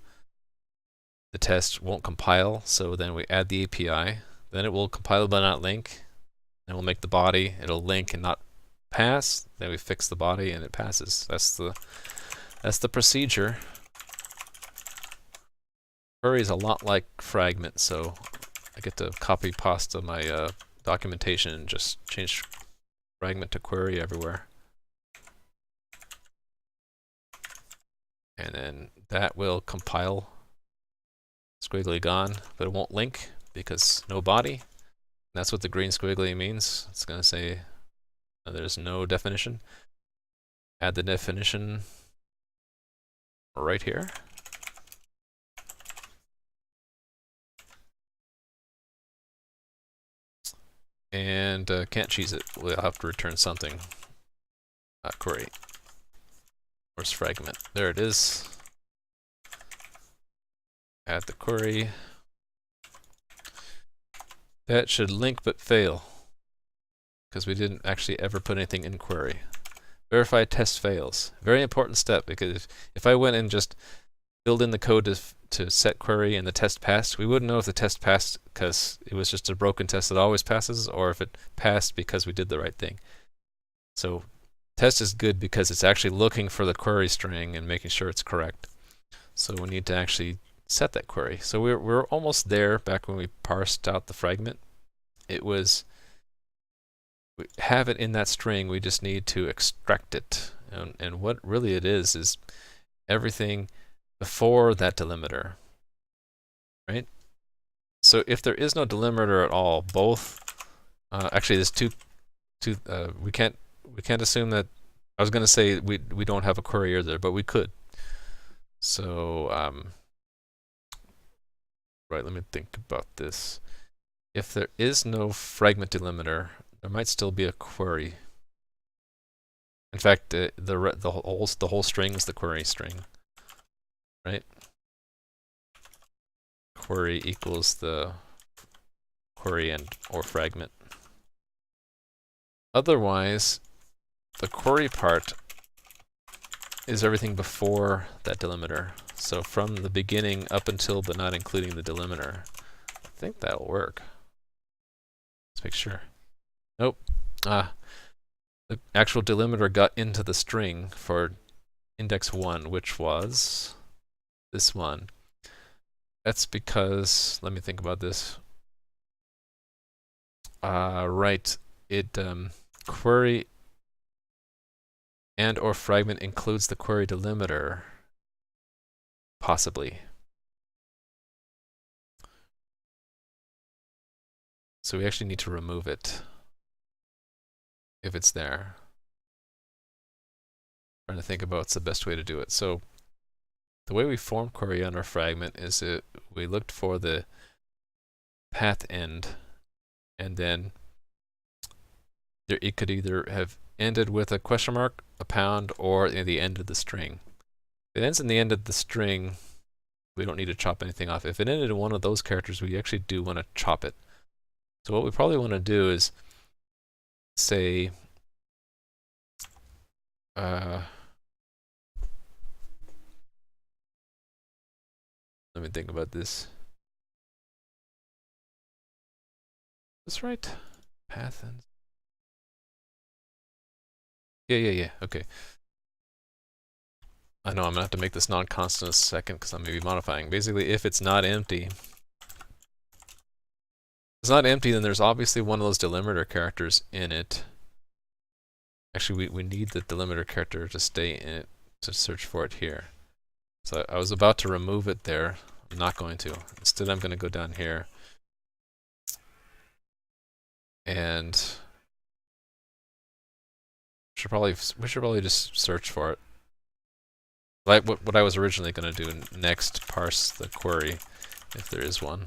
The test won't compile, so then we add the API. Then it will compile but not link. Then we'll make the body. It'll link and not pass. Then we fix the body and it passes. That's the procedure. Query is a lot like fragment, so I get to copy pasta my documentation and just change fragment to query everywhere. And then that will compile. Squiggly gone, but it won't link because no body. And that's what the green squiggly means. It's going to say there's no definition. Add the definition right here. And can't cheese it. We'll have to return something. Query. Where's fragment? There it is. Add the query. That should link but fail because we didn't actually ever put anything in query. Verify test fails. Very important step, because if I went and just filled in the code to set query and the test passed, we wouldn't know if the test passed because it was just a broken test that always passes, or if it passed because we did the right thing. So test is good because it's actually looking for the query string and making sure it's correct. So we need to actually set that query. So we're almost there. Back when we parsed out the fragment, it was, we have it in that string, we just need to extract it. And what really it is everything before that delimiter, right? So if there is no delimiter at all, both actually there's two we can't assume that. I was going to say we don't have a query either, but we could. So right, let me think about this. If there is no fragment delimiter, there might still be a query. In fact, the whole string is the query string, right? Query equals the query and or fragment. Otherwise, the query part is everything before that delimiter. So from the beginning up until but not including the delimiter. I think that'll work. Let's make sure. Nope. The actual delimiter got into the string for index 1, which was this one. That's because, let me think about this. Right, it query and or fragment includes the query delimiter. Possibly. So we actually need to remove it if it's there. Trying to think about what's the best way to do it. So the way we form query on our fragment is we looked for the path end, and then it could either have ended with a question mark, a pound, or the end of the string. If it ends in the end of the string, we don't need to chop anything off. If it ended in one of those characters, we actually do want to chop it. So what we probably want to do is say let me think about this. That's right. Path ends. Yeah. Okay. I know I'm gonna have to make this non-constant in a second because I'm maybe modifying. Basically, if it's not empty, then there's obviously one of those delimiter characters in it. Actually, we need the delimiter character to stay in it to search for it here. So I was about to remove it there. I'm not going to. Instead, I'm going to go down here and we should probably just search for it. Like what I was originally going to do next, parse the query if there is one.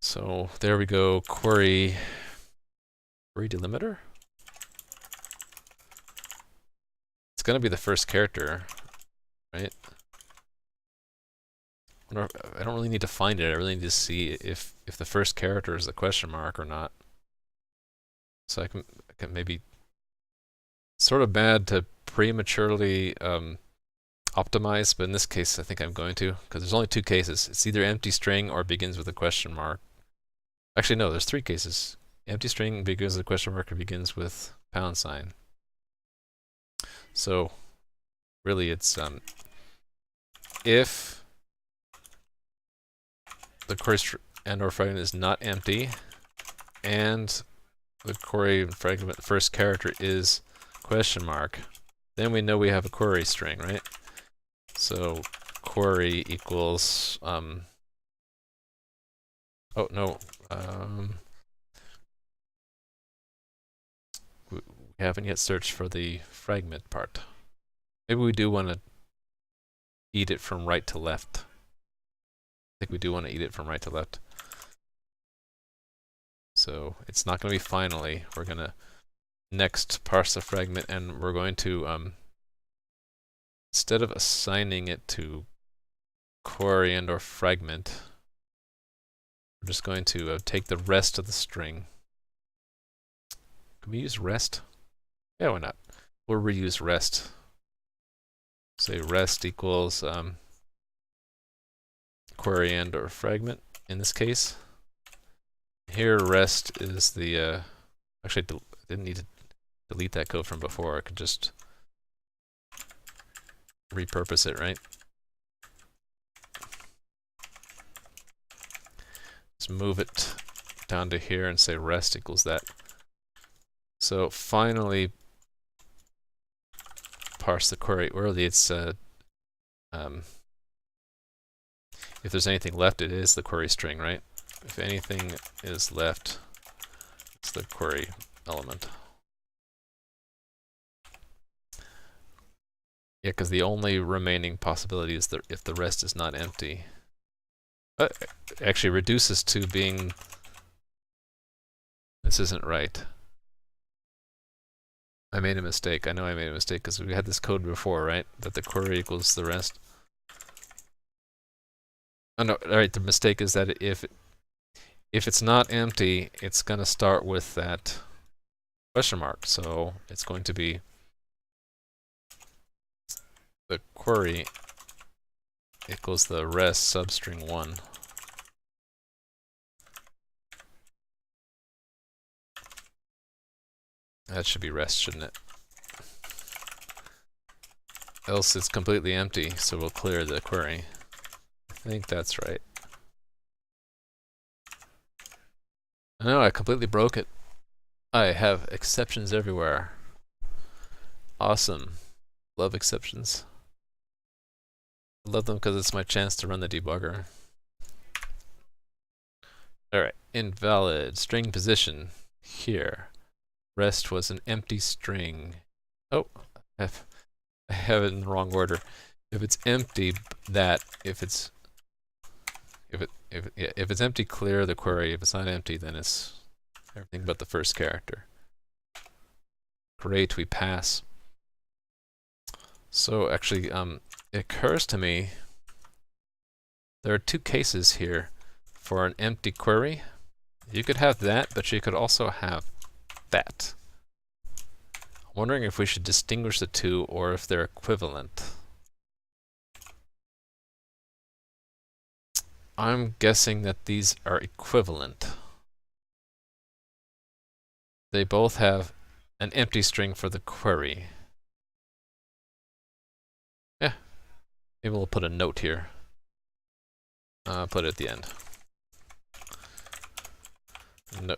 So there we go, query delimiter. It's going to be the first character, right? I don't really need to find it. I really need to see if the first character is the question mark or not. So I can maybe, sort of bad to prematurely optimize, but in this case I think I'm going to, because there's only two cases. It's either empty string or begins with a question mark. Actually no, there's three cases. Empty string begins with a question mark or begins with pound sign. So really it's if the query and or fragment is not empty and the query fragment first character is question mark, then we know we have a query string, right? So query equals oh no, we haven't yet searched for the fragment part. Maybe we do want to eat it from right to left. I think we do want to eat it from right to left. So it's not going to be finally. We're going to next parse the fragment, and we're going to instead of assigning it to query and or fragment, we're just going to take the rest of the string. Can we use rest? Yeah, why not? We'll reuse rest. Say rest equals query and or fragment in this case. Here rest is the actually I didn't need to delete that code from before. I could just repurpose it, right? Just move it down to here and say rest equals that. So finally parse the query. Really it's if there's anything left, it is the query string, right? If anything is left, it's the query element. Yeah, because the only remaining possibility is that if the rest is not empty. Actually reduces to being, this isn't right. I made a mistake. I know I made a mistake because we had this code before, right? That the query equals the rest. Oh no, alright, the mistake is that if it's not empty, it's going to start with that question mark. So it's going to be the query equals the rest substring 1. That should be rest, shouldn't it? Else it's completely empty, so we'll clear the query. I think that's right. No, I completely broke it. I have exceptions everywhere. Awesome. Love exceptions. Love them because it's my chance to run the debugger. Alright, invalid. String position. Here. Rest was an empty string. Oh, I have it in the wrong order. If it's empty, if it's empty, clear the query. If it's not empty, then it's everything but the first character. Great, we pass. So actually, it occurs to me there are two cases here for an empty query. You could have that, but you could also have that. I'm wondering if we should distinguish the two or if they're equivalent. I'm guessing that these are equivalent. They both have an empty string for the query. Yeah, maybe we'll put a note here. Put it at the end. No,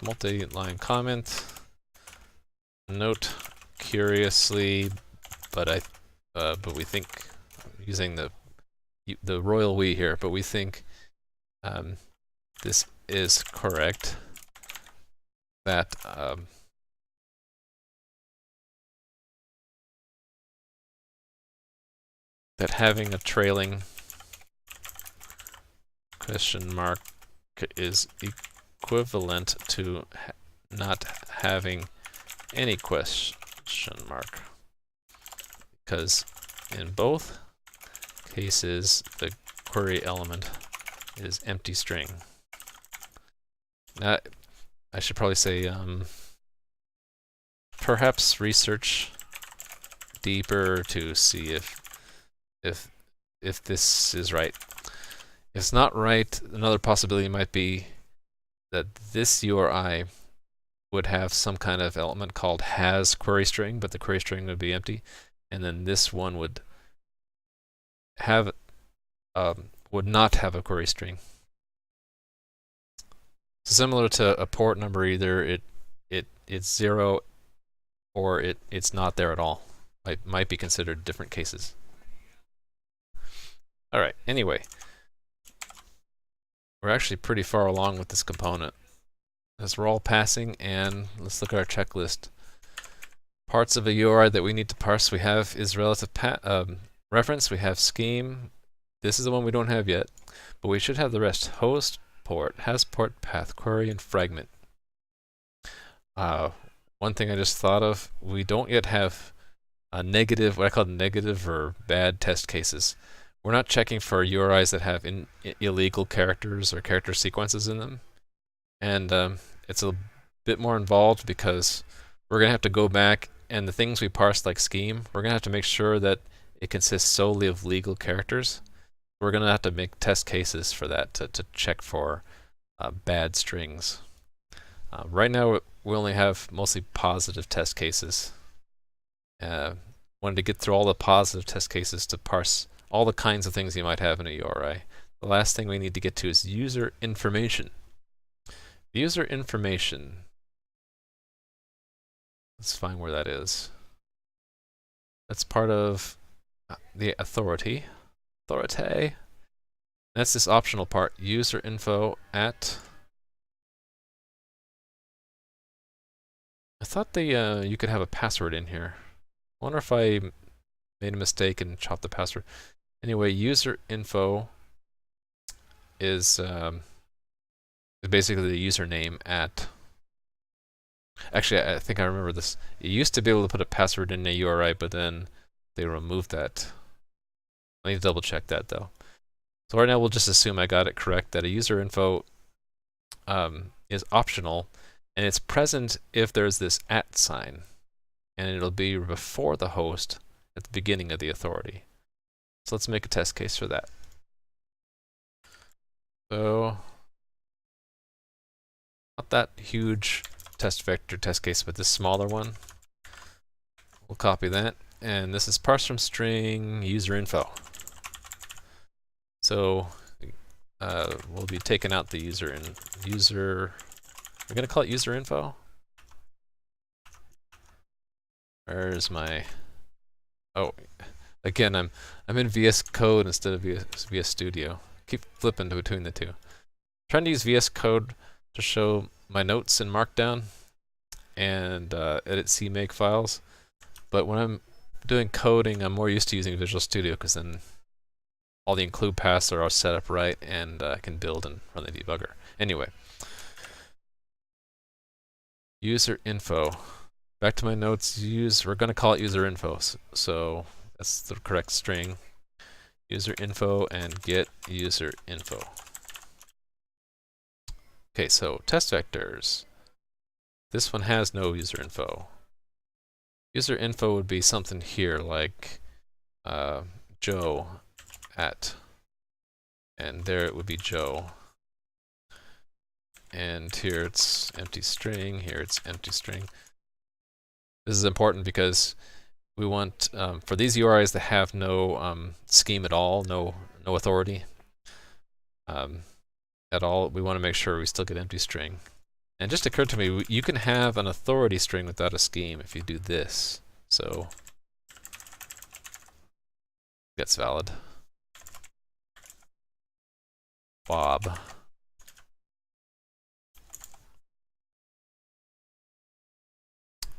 multi-line comment. Note curiously, but we think using the royal we here, but we think this is correct. That that having a trailing question mark is equivalent to not having any question mark, because in both cases the query element is empty string. Now, I should probably say perhaps research deeper to see if this is right. If it's not right, another possibility might be that this URI would have some kind of element called has query string, but the query string would be empty, and then this one would have would not have a query string. So similar to a port number, either it's 0 or it's not there at all. Might be considered different cases. All right. Anyway, we're actually pretty far along with this component. As we're all passing, and let's look at our checklist. Parts of a URI that we need to parse. We have is relative reference. We have scheme. This is the one we don't have yet, but we should have the rest. Host, port, has port, path, query, and fragment. One thing I just thought of, we don't yet have a negative, what I call negative or bad test cases. We're not checking for URIs that have illegal characters or character sequences in them. And it's a bit more involved because we're going to have to go back, and the things we parse like scheme, we're going to have to make sure that it consists solely of legal characters. We're going to have to make test cases for that to check for bad strings. Right now, we only have mostly positive test cases. Wanted to get through all the positive test cases to parse all the kinds of things you might have in a URI. The last thing we need to get to is user information. User information. Let's find where that is. That's part of the authority. Authority. That's this optional part. User info at. I thought you could have a password in here. I wonder if I made a mistake and chopped the password. Anyway, user info is basically the username at. Actually, I think I remember this. You used to be able to put a password in a URI, but then they removed that. I need to double check that though. So right now we'll just assume I got it correct, that a user info is optional, and it's present if there's this @ sign, and it'll be before the host at the beginning of the authority. So let's make a test case for that. So not that huge test vector test case, but this smaller one. We'll copy that, and this is parse from string user info. So we'll be taking out the user. We're going to call it user info. Where's my... Oh, again, I'm in VS Code instead of VS Studio. Keep flipping between the two. Trying to use VS Code to show my notes in Markdown and edit CMake files, but when I'm doing coding, I'm more used to using Visual Studio because then all the include paths are all set up right, and I can build and run the debugger. Anyway, user info. Back to my notes. We're going to call it user info, so that's the correct string. User info and get user info. Okay, so test vectors. This one has no user info. User info would be something here like Joe at, and there it would be Joe. And here it's empty string, here it's empty string. This is important because we want, for these URIs that have no scheme at all, no authority at all, we want to make sure we still get empty string. And just occurred to me, you can have an authority string without a scheme if you do this. So that's valid. Bob.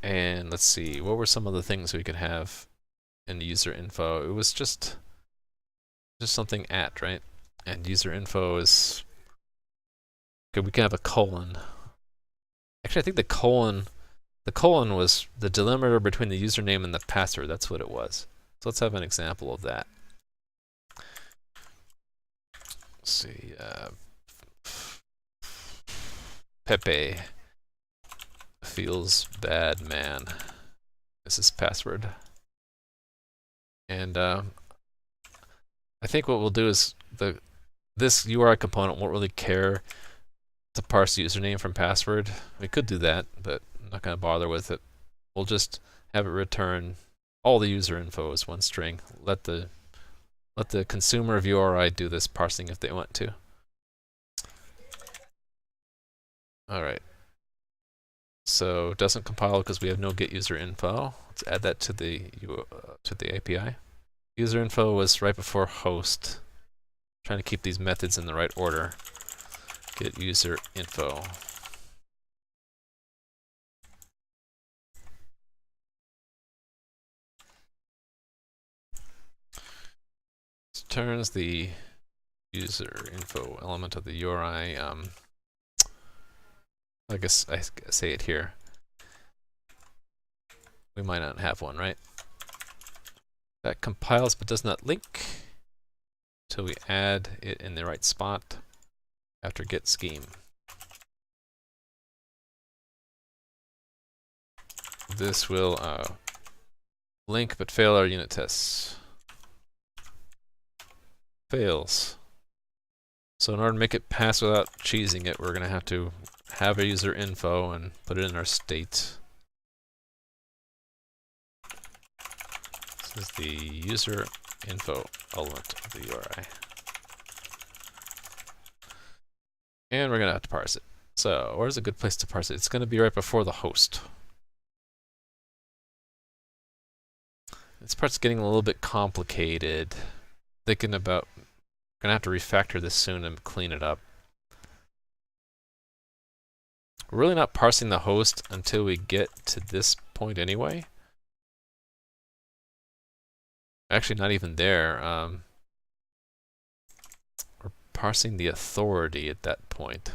And let's see, what were some of the things we could have in user info? It was just something at, right? And user info is, okay, we can have a colon. Actually, I think the colon was the delimiter between the username and the password. That's what it was. So let's have an example of that. Let's see, Pepe feels bad, man. This is password. And I think what we'll do is this URI component won't really care to parse username from password. We could do that, but I'm not going to bother with it. We'll just have it return all the user info as one string. Let the consumer of URI do this parsing if they want to. All right. So it doesn't compile because we have no get user info. Let's add that to the API. User info was right before host. Trying to keep these methods in the right order. Get user info. This turns the user info element of the URI. I guess I say it here. We might not have one, right? That compiles but does not link until we add it in the right spot after get scheme. This will link but fail our unit tests. Fails. So in order to make it pass without cheesing it, we're going to have a user info and put it in our state. This is the user info element of the URI. And we're going to have to parse it. So where's a good place to parse it? It's going to be right before the host. This part's getting a little bit complicated. Thinking about, going to have to refactor this soon and clean it up. We're really not parsing the host until we get to this point anyway. Actually, not even there. We're parsing the authority at that point.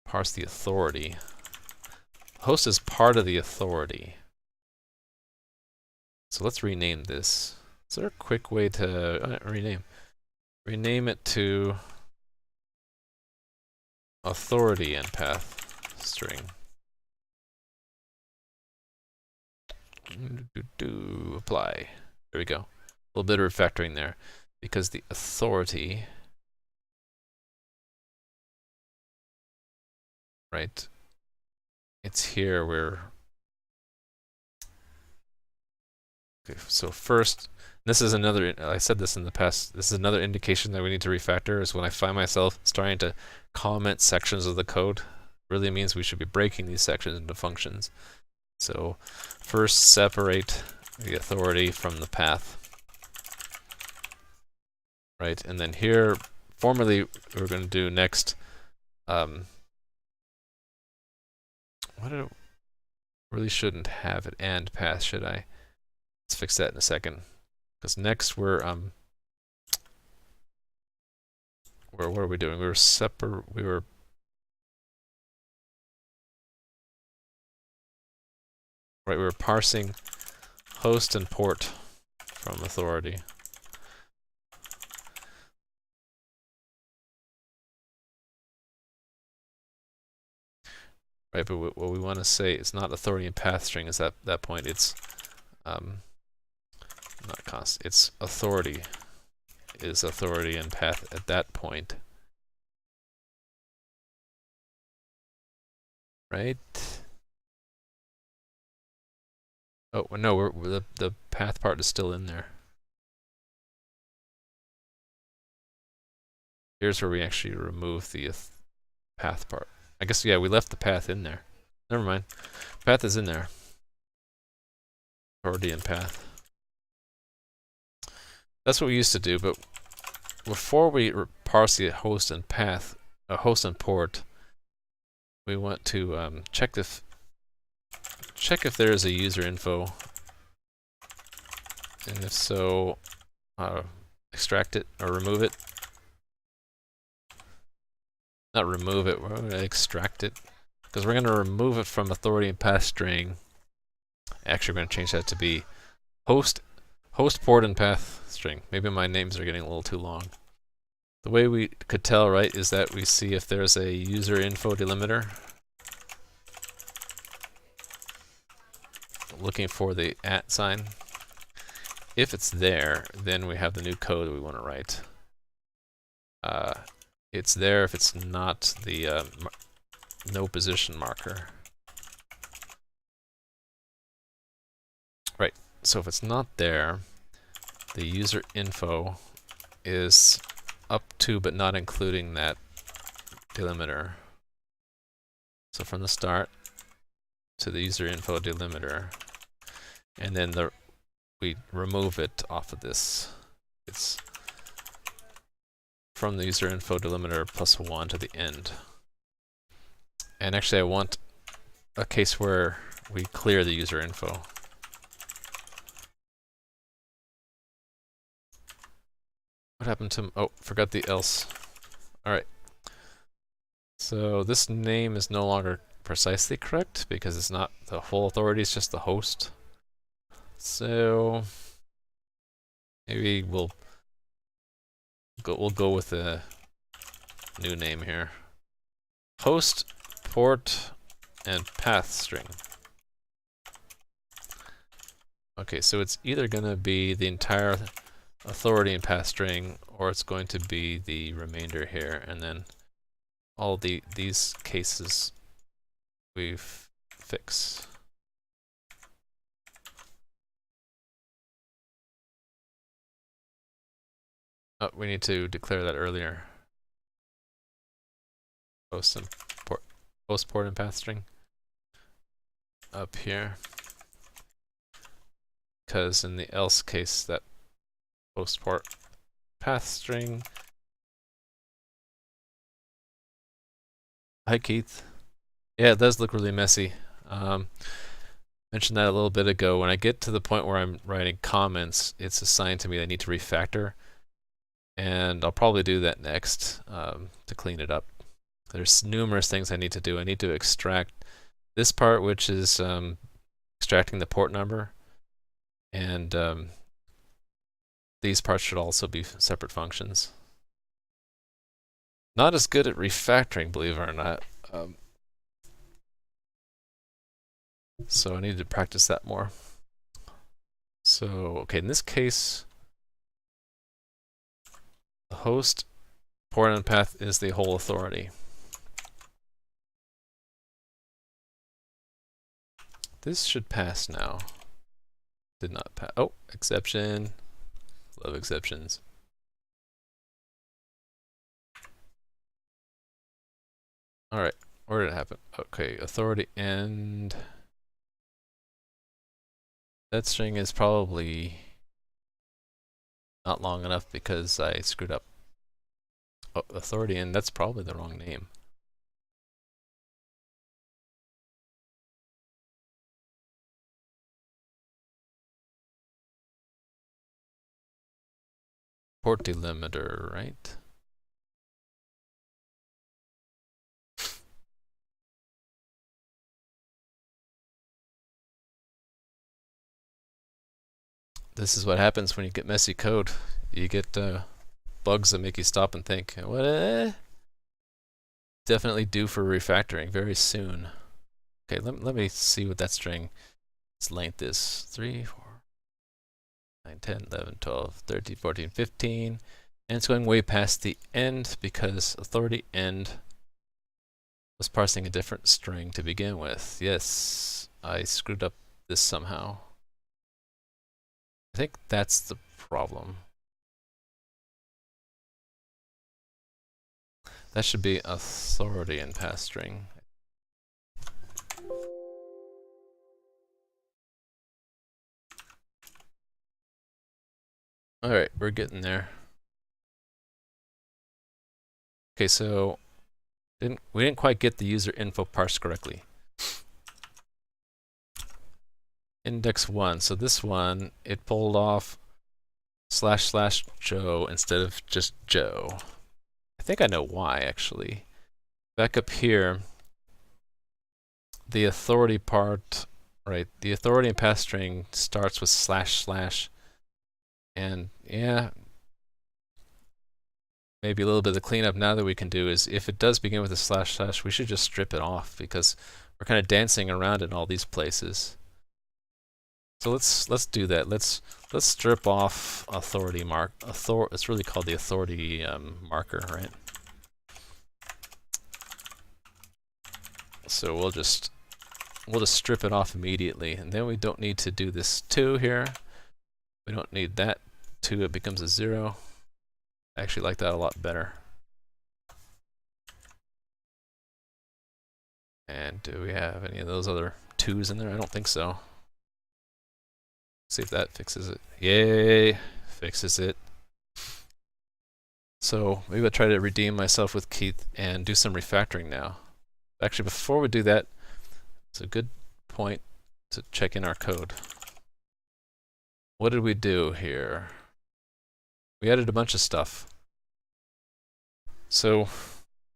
Parse the authority. Host is part of the authority. So let's rename this. Is there a quick way to rename? Rename it to authority and path string. Apply. There we go. A little bit of refactoring there, because the authority, right? It's here where. Okay, so first, this is another. I said this in the past. This is another indication that we need to refactor. Is when I find myself starting to comment sections of the code really means we should be breaking these sections into functions. So first separate the authority from the path. Right, and then here, formerly we're going to do next, really shouldn't have it and path, should I? Let's fix that in a second. Because next we're, what are we doing? We were parsing host and port from authority. Right, but what we want to say is not authority and path string is that point. It's not const. It's authority is authority and path at that point. Right? Oh no, the path part is still in there. Here's where we actually remove the path part. I guess, yeah, we left the path in there. Never mind. Path is in there. Authority and path. That's what we used to do, but before we parse the host and path, host and port, we want to check if there is a user info, and if so, extract it or remove it. Not remove it, we're going to extract it, because we're going to remove it from authority and path string. Actually, we're going to change that to be host, port, and path string. Maybe my names are getting a little too long. The way we could tell, right, is that we see if there's a user info delimiter. Looking for the @ sign. If it's there, then we have the new code we want to write. It's there if it's not the no position marker. Right, so if it's not there, the user info is up to but not including that delimiter. So from the start to the user info delimiter, and then we remove it off of this. It's from the user info delimiter +1 to the end. And actually I want a case where we clear the user info. What happened to, oh, forgot the else. Alright. So this name is no longer precisely correct because it's not the whole authority, it's just the host. So maybe we'll go with a new name here. Host, port, and path string. Okay, so it's either going to be the entire authority and path string, or it's going to be the remainder here, and then all these cases we've fixed. Oh, we need to declare that earlier. Host, port, and path string up here, because in the else case that host, port, path string. Hi Keith. Yeah, it does look really messy. Mentioned that a little bit ago. When I get to the point where I'm writing comments, it's assigned to me that I need to refactor, and I'll probably do that next to clean it up. There's numerous things I need to do. I need to extract this part, which is extracting the port number, and these parts should also be separate functions. Not as good at refactoring, believe it or not. So I need to practice that more. So, okay, in this case, the host, port, and path is the whole authority. This should pass now. Did not pass. Oh, exception. Love exceptions. All right, where did it happen? Okay, authority end. That string is probably not long enough because I screwed up. Oh, authority end, that's probably the wrong name. Port delimiter, right? This is what happens when you get messy code. You get bugs that make you stop and think, what? Definitely due for refactoring very soon. Okay, let me see what that string's length is. 3, 4, 9, 10, 11, 12, 13, 14, 15. And it's going way past the end because authority end was parsing a different string to begin with. Yes, I screwed up this somehow. I think that's the problem. That should be authority in pass string. Alright, we're getting there. Okay, so we didn't quite get the user info parse correctly. Index 1, so this one, it pulled off / Joe instead of just Joe. I think I know why, actually. Back up here, the authority part, right, the authority in pass string starts with // and yeah, maybe a little bit of the cleanup now that we can do is if it does begin with a // we should just strip it off because we're kind of dancing around in all these places. So let's do that. Let's strip off authority mark. It's really called the authority marker, right? So we'll just strip it off immediately, and then we don't need to do this 2 here. We don't need that 2. It becomes a 0. I actually like that a lot better. And do we have any of those other 2's in there? I don't think so. See if that fixes it. Yay! Fixes it. So maybe I'll try to redeem myself with Keith and do some refactoring now. Actually, before we do that, it's a good point to check in our code. What did we do here? We added a bunch of stuff. So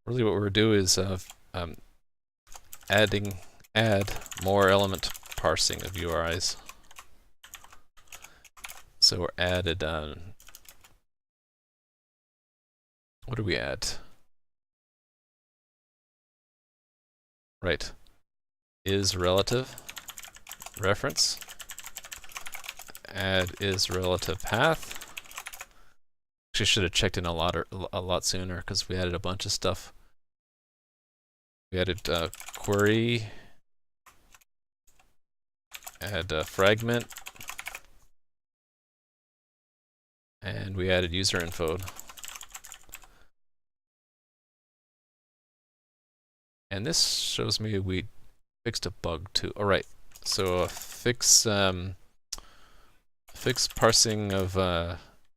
really what we're doing is add more element parsing of URIs. So we're added, what do we add? Right, is relative reference, add is relative path. Actually should have checked in a lot sooner because we added a bunch of stuff. We added query, add fragment, and we added user info. And this shows me we fixed a bug too. All right, so fix parsing of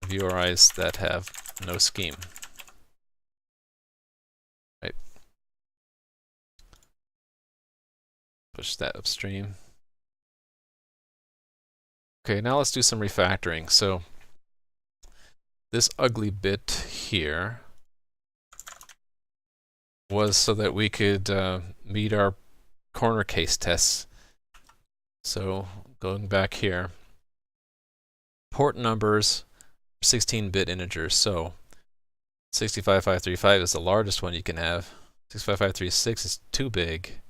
URIs that have no scheme. Right. Push that upstream. Okay, now let's do some refactoring. So this ugly bit here was so that we could meet our corner case tests. So going back here, port numbers, 16-bit integers. So 65535 is the largest one you can have. 65536 is too big.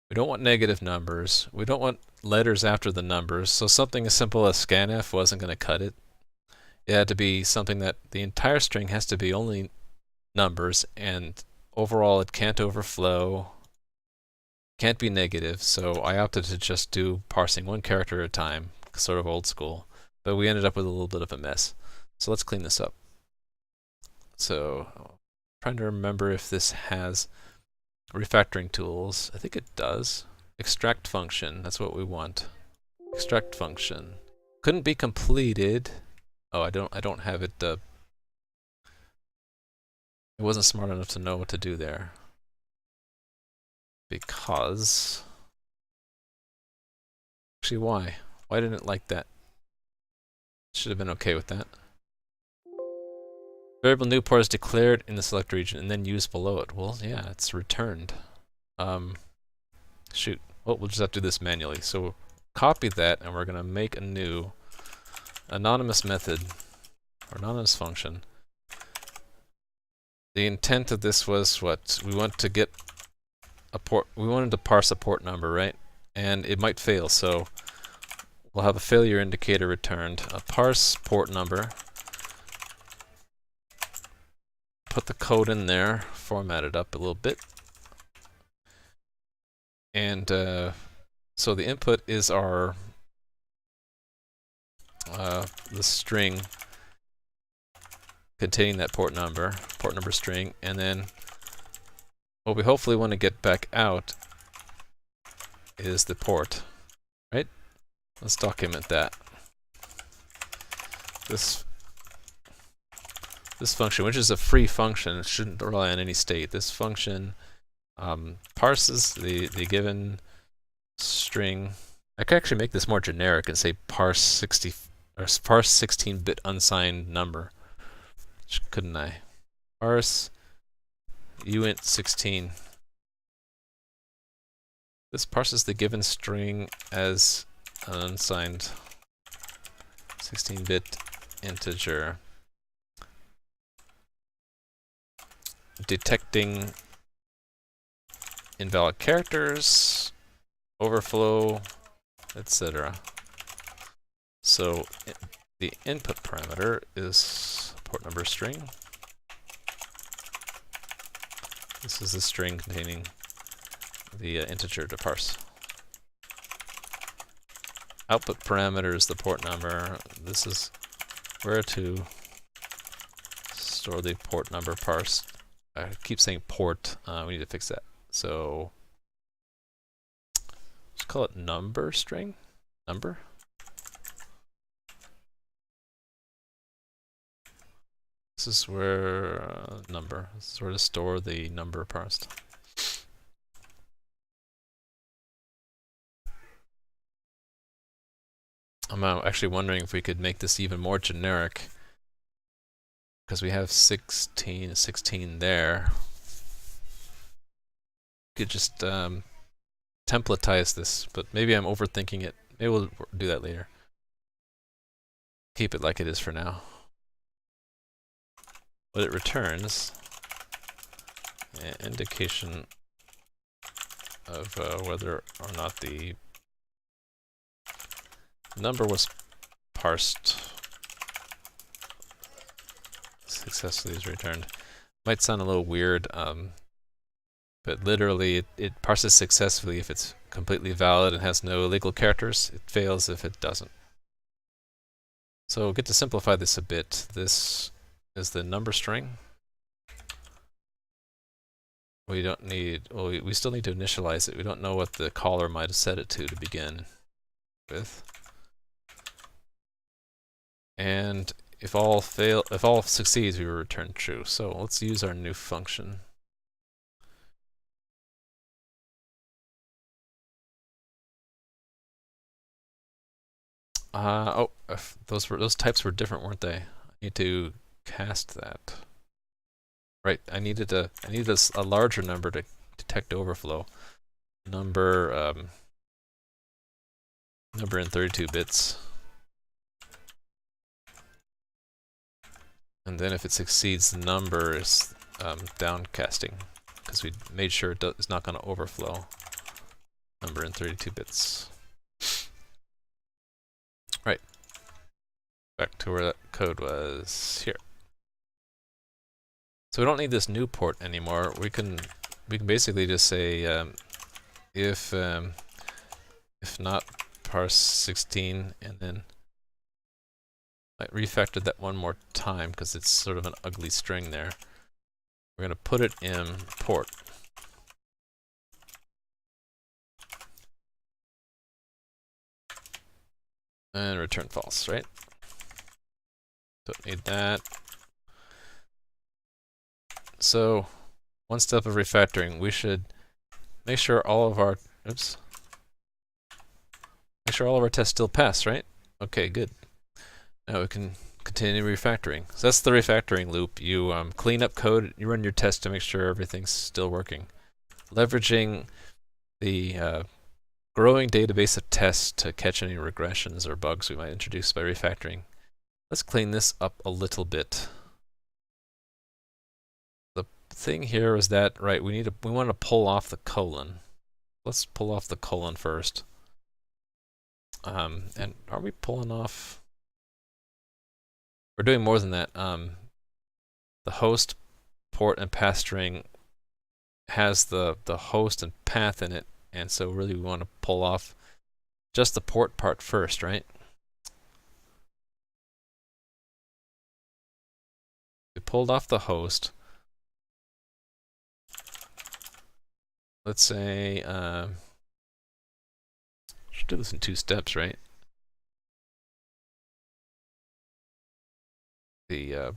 We don't want negative numbers. We don't want letters after the numbers. So something as simple as scanf wasn't going to cut it. It had to be something that the entire string has to be only numbers, and overall it can't overflow, can't be negative. So I opted to just do parsing one character at a time, sort of old school. But we ended up with a little bit of a mess. So let's clean this up. So I'm trying to remember if this has refactoring tools. I think it does. Extract function. That's what we want. Extract function. Couldn't be completed. Oh, I don't have it. It wasn't smart enough to know what to do there. Because. Actually, why? Why didn't it like that? Should have been okay with that. Variable new port is declared in the select region and then used below it. Well, yeah, it's returned. Shoot. Well, we'll just have to do this manually. So copy that, and we're going to make a new anonymous method or anonymous function. The intent of this was what? We want to get a port. We wanted to parse a port number, right? And it might fail, so we'll have a failure indicator returned. A parse port number. Put the code in there, format it up a little bit. And so the input is our the string containing that port number string, and then what we hopefully want to get back out is the port, right? Let's document that. This function, which is a free function, it shouldn't rely on any state. This function parses the given string. I could actually make this more generic and say parse 16-bit unsigned number. Couldn't I? Parse uint 16. This parses the given string as an unsigned 16-bit integer. Detecting invalid characters, overflow, etc. So the input parameter is port number string. This is the string containing the integer to parse. Output parameter is the port number. This is where to store the port number parsed. I keep saying port. We need to fix that. So let's call it number string. Number. This is where number. This is where to store the number parsed. I'm actually wondering if we could make this even more generic, because we have 16 there. We could just templatize this, but maybe I'm overthinking it. Maybe we'll do that later. Keep it like it is for now. What it returns, an indication of whether or not the number was parsed successfully is returned. Might sound a little weird, but literally it parses successfully if it's completely valid and has no illegal characters. It fails if it doesn't. So we'll get to simplify this a bit. This is the number string. We don't need, well, we still need to initialize it. We don't know what the caller might have set it to begin with. And if all succeeds, we will return true. So let's use our new function. Those types were different, weren't they? I need to cast that. Right, I needed a larger number to detect overflow. Number in 32 bits. And then if it succeeds, the number is downcasting, because we made sure it's not going to overflow. Number in 32 bits. Right. Back to where that code was here. So we don't need this new port anymore. We can basically just say if not parse 16, and then I refactored that one more time because it's sort of an ugly string there. We're going to put it in port. And return false, right? Don't need that. So, one step of refactoring, we should make sure all of our, oops, make sure all of our tests still pass, right? Okay, good. Now we can continue refactoring. So that's the refactoring loop. You clean up code, you run your test to make sure everything's still working. Leveraging the growing database of tests to catch any regressions or bugs we might introduce by refactoring. Let's clean this up a little bit. The thing here is that, right, we want to pull off the colon. Let's pull off the colon first. And are we pulling off? We're doing more than that. The host, port, and path string has the host and path in it, and so really we want to pull off just the port part first, right? We pulled off the host. Let's say, should do this in 2 steps, right? The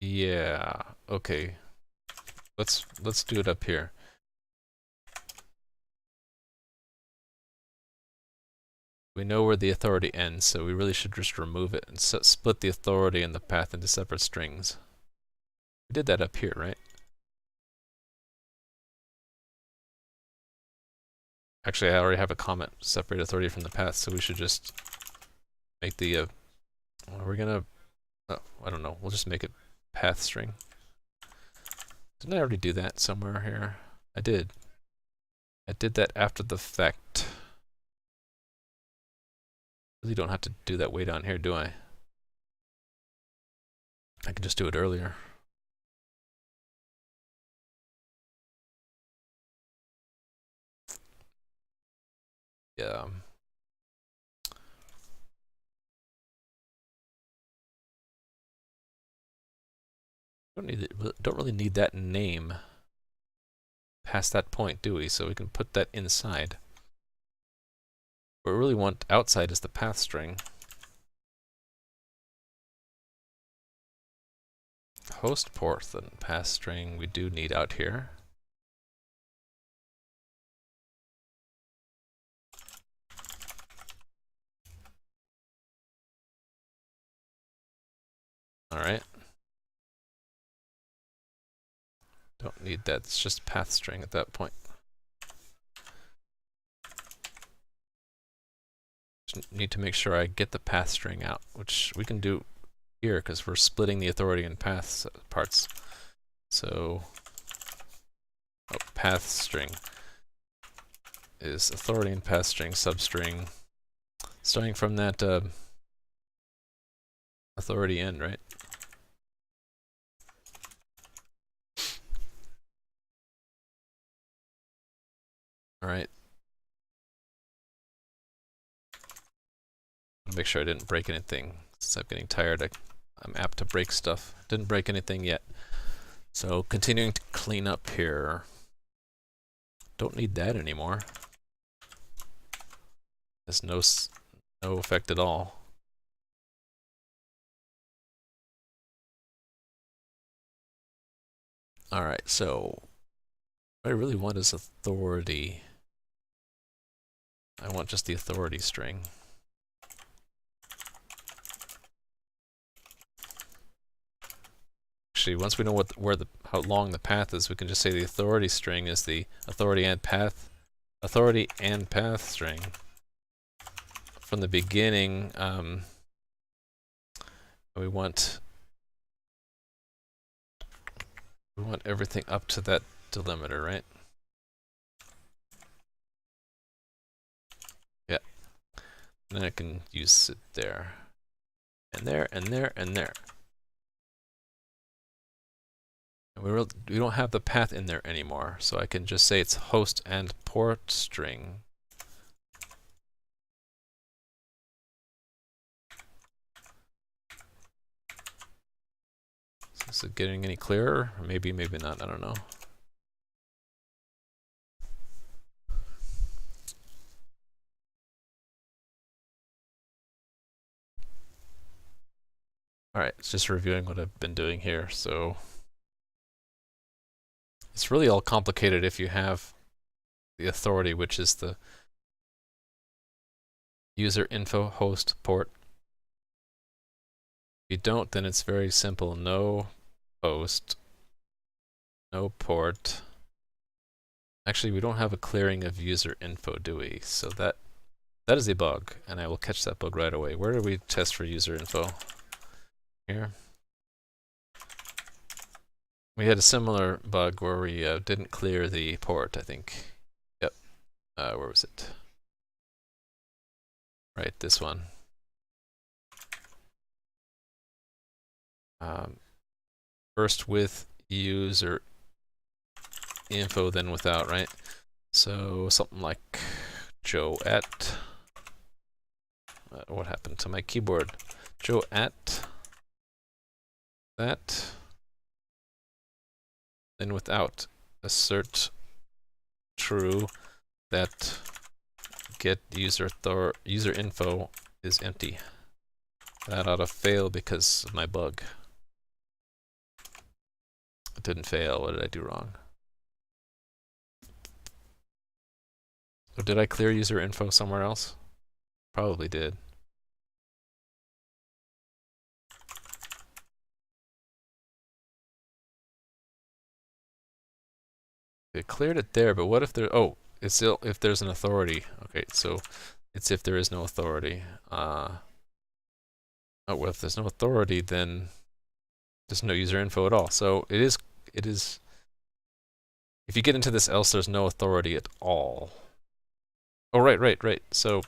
yeah, okay. Let's do it up here. We know where the authority ends, so we really should just remove it and split the authority and the path into separate strings. We did that up here, right? Actually, I already have a comment, separate authority from the path, so we should just make the, we're gonna, oh, I don't know, we'll just make it path string. Didn't I already do that somewhere here? I did. I did that after the fact. Really don't have to do that way down here, do I? I can just do it earlier. Yeah. Don't really need that name past that point, do we? So we can put that inside. What we really want outside is the path string. Host port and path string we do need out here. Alright. Don't need that, it's just path string at that point. Just need to make sure I get the path string out, which we can do here because we're splitting the authority and path parts. So, path string is authority and path string substring, starting from that authority end, right? Alright. Make sure I didn't break anything, since I'm getting tired. I'm apt to break stuff. Didn't break anything yet. So continuing to clean up here. Don't need that anymore. There's no effect at all. Alright, so what I really want is authority. I want just the authority string. Actually, once we know how long the path is, we can just say the authority string is the authority and path string. From the beginning, we want everything up to that delimiter, right? Yeah. And then I can use it there. And there, and there, and there. And we don't have the path in there anymore, so I can just say it's host and port string. Is it getting any clearer? Or maybe, maybe not, I don't know. Alright, it's just reviewing what I've been doing here. So it's really all complicated if you have the authority, which is the user info host port. If you don't, then it's very simple. No host, no port. Actually, we don't have a clearing of user info, do we? So that is a bug, and I will catch that bug right away. Where do we test for user info? Here. We had a similar bug where we didn't clear the port, I think. Yep. Where was it? Right, this one. First with user info, then without, right? So something like Joe at. What happened to my keyboard? Joe at that. Then without, assert true that get user info is empty. That ought to fail because of my bug. It didn't fail. What did I do wrong? Or did I clear user info somewhere else? Probably did. It cleared it there, but what if there? Oh, it's still if there's an authority. Okay, so it's if there is no authority. Oh, well, if there's no authority, then there's no user info at all. So it is. If you get into this else, there's no authority at all. Oh, right. So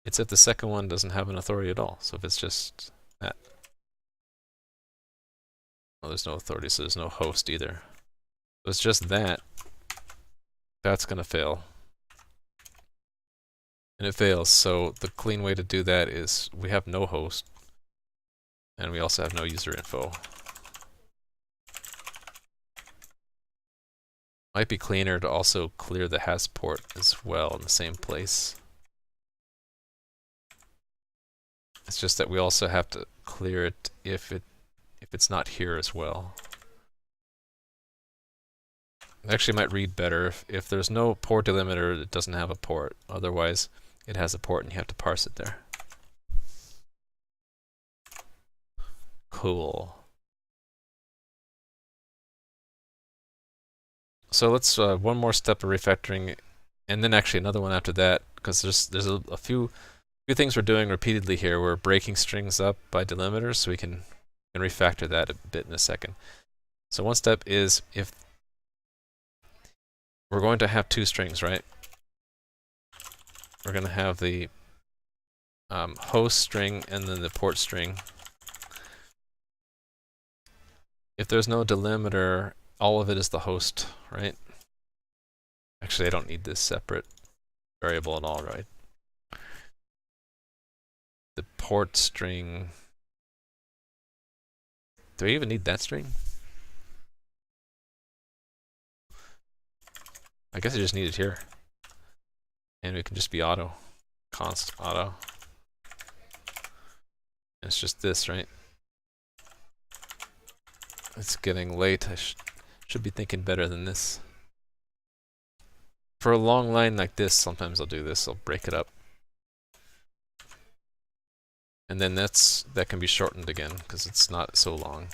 it's if the second one doesn't have an authority at all. So if it's just that. Well, there's no authority, so there's no host either. So it's just that. That's going to fail. And it fails, so the clean way to do that is we have no host, and we also have no user info. Might be cleaner to also clear the has port as well in the same place. It's just that we also have to clear it if it's not here as well. It actually might read better if there's no port delimiter, it doesn't have a port. Otherwise, it has a port and you have to parse it there. Cool. So let's one more step of refactoring, and then actually another one after that, because there's a few things we're doing repeatedly here. We're breaking strings up by delimiters, so we can refactor that a bit in a second. So one step is if we're going to have two strings, right? We're going to have the host string and then the port string. If there's no delimiter, all of it is the host, right? Actually, I don't need this separate variable at all, right? The port string. Do I even need that string? I guess I just need it here. And it can just be auto. Const auto. And it's just this, right? It's getting late. I should be thinking better than this. For a long line like this, sometimes I'll do this. I'll break it up. And then that can be shortened again because it's not so long.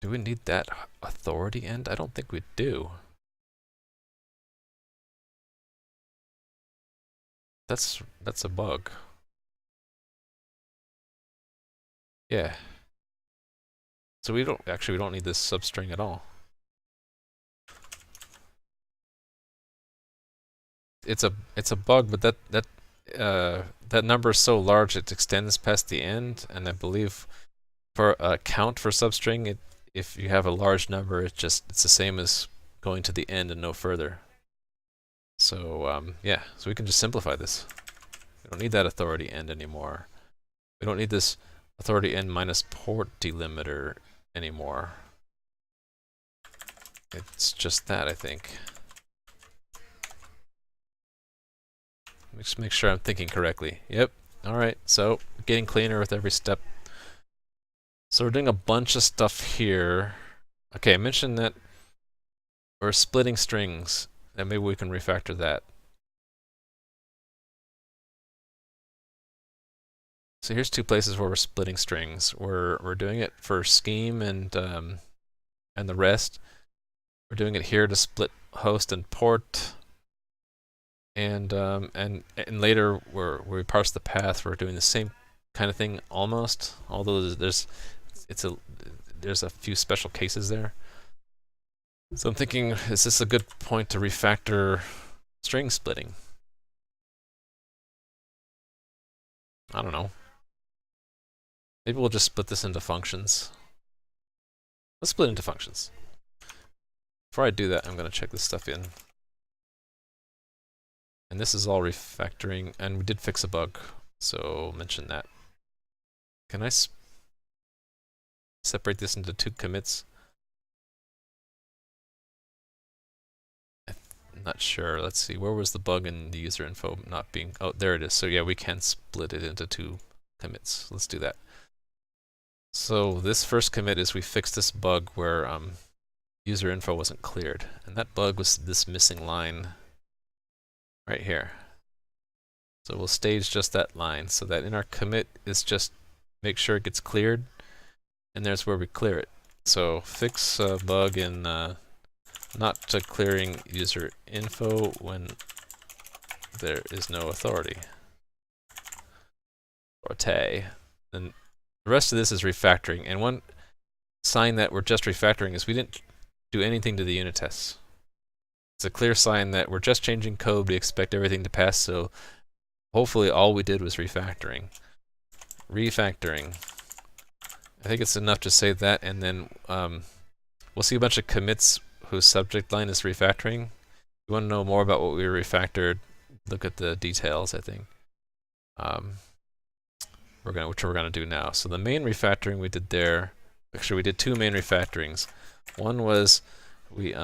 Do we need that authority end? I don't think we do. That's a bug. Yeah. So we don't need this substring at all. It's a bug, but that number is so large it extends past the end, and I believe for a count for substring, if you have a large number, it's the same as going to the end and no further. So yeah, so we can just simplify this. We don't need that authority end anymore. We don't need this authority end minus port delimiter anymore. It's just that, I think. Just make sure I'm thinking correctly. Yep. Alright, so getting cleaner with every step. So we're doing a bunch of stuff here. Okay, I mentioned that we're splitting strings, and maybe we can refactor that. So here's two places where we're splitting strings. We're doing it for scheme and the rest. We're doing it here to split host and port. And later where we parse the path, we're doing the same kind of thing almost. Although there's a few special cases there. So I'm thinking, is this a good point to refactor string splitting? I don't know. Maybe we'll just split this into functions. Let's split into functions. Before I do that, I'm going to check this stuff in. And this is all refactoring, and we did fix a bug, so mention that. Can I separate this into two commits? I'm not sure. Let's see. Where was the bug in the user info not being... Oh, there it is. So yeah, we can split it into two commits. Let's do that. So this first commit is we fixed this bug where user info wasn't cleared. And that bug was this missing line right here. So we'll stage just that line so that in our commit is just make sure it gets cleared, and there's where we clear it. So fix bug in not clearing user info when there is no authority. Then the rest of this is refactoring, and one sign that we're just refactoring is we didn't do anything to the unit tests. It's a clear sign that we're just changing code. We expect everything to pass, so hopefully all we did was refactoring. Refactoring. I think it's enough to say that, and then we'll see a bunch of commits whose subject line is refactoring. If you want to know more about what we refactored, look at the details, I think. Which we're gonna do now. So the main refactoring we did there, actually we did two main refactorings. One was we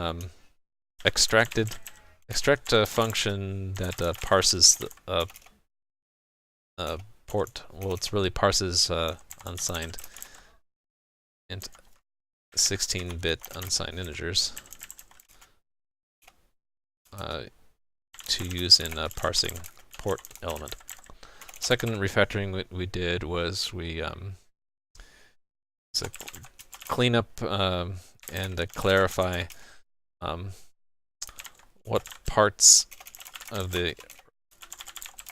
extract a function that parses the port. Well, it's really parses unsigned int 16-bit unsigned integers to use in parsing port element. Second refactoring we did was we clean up and clarify what parts of the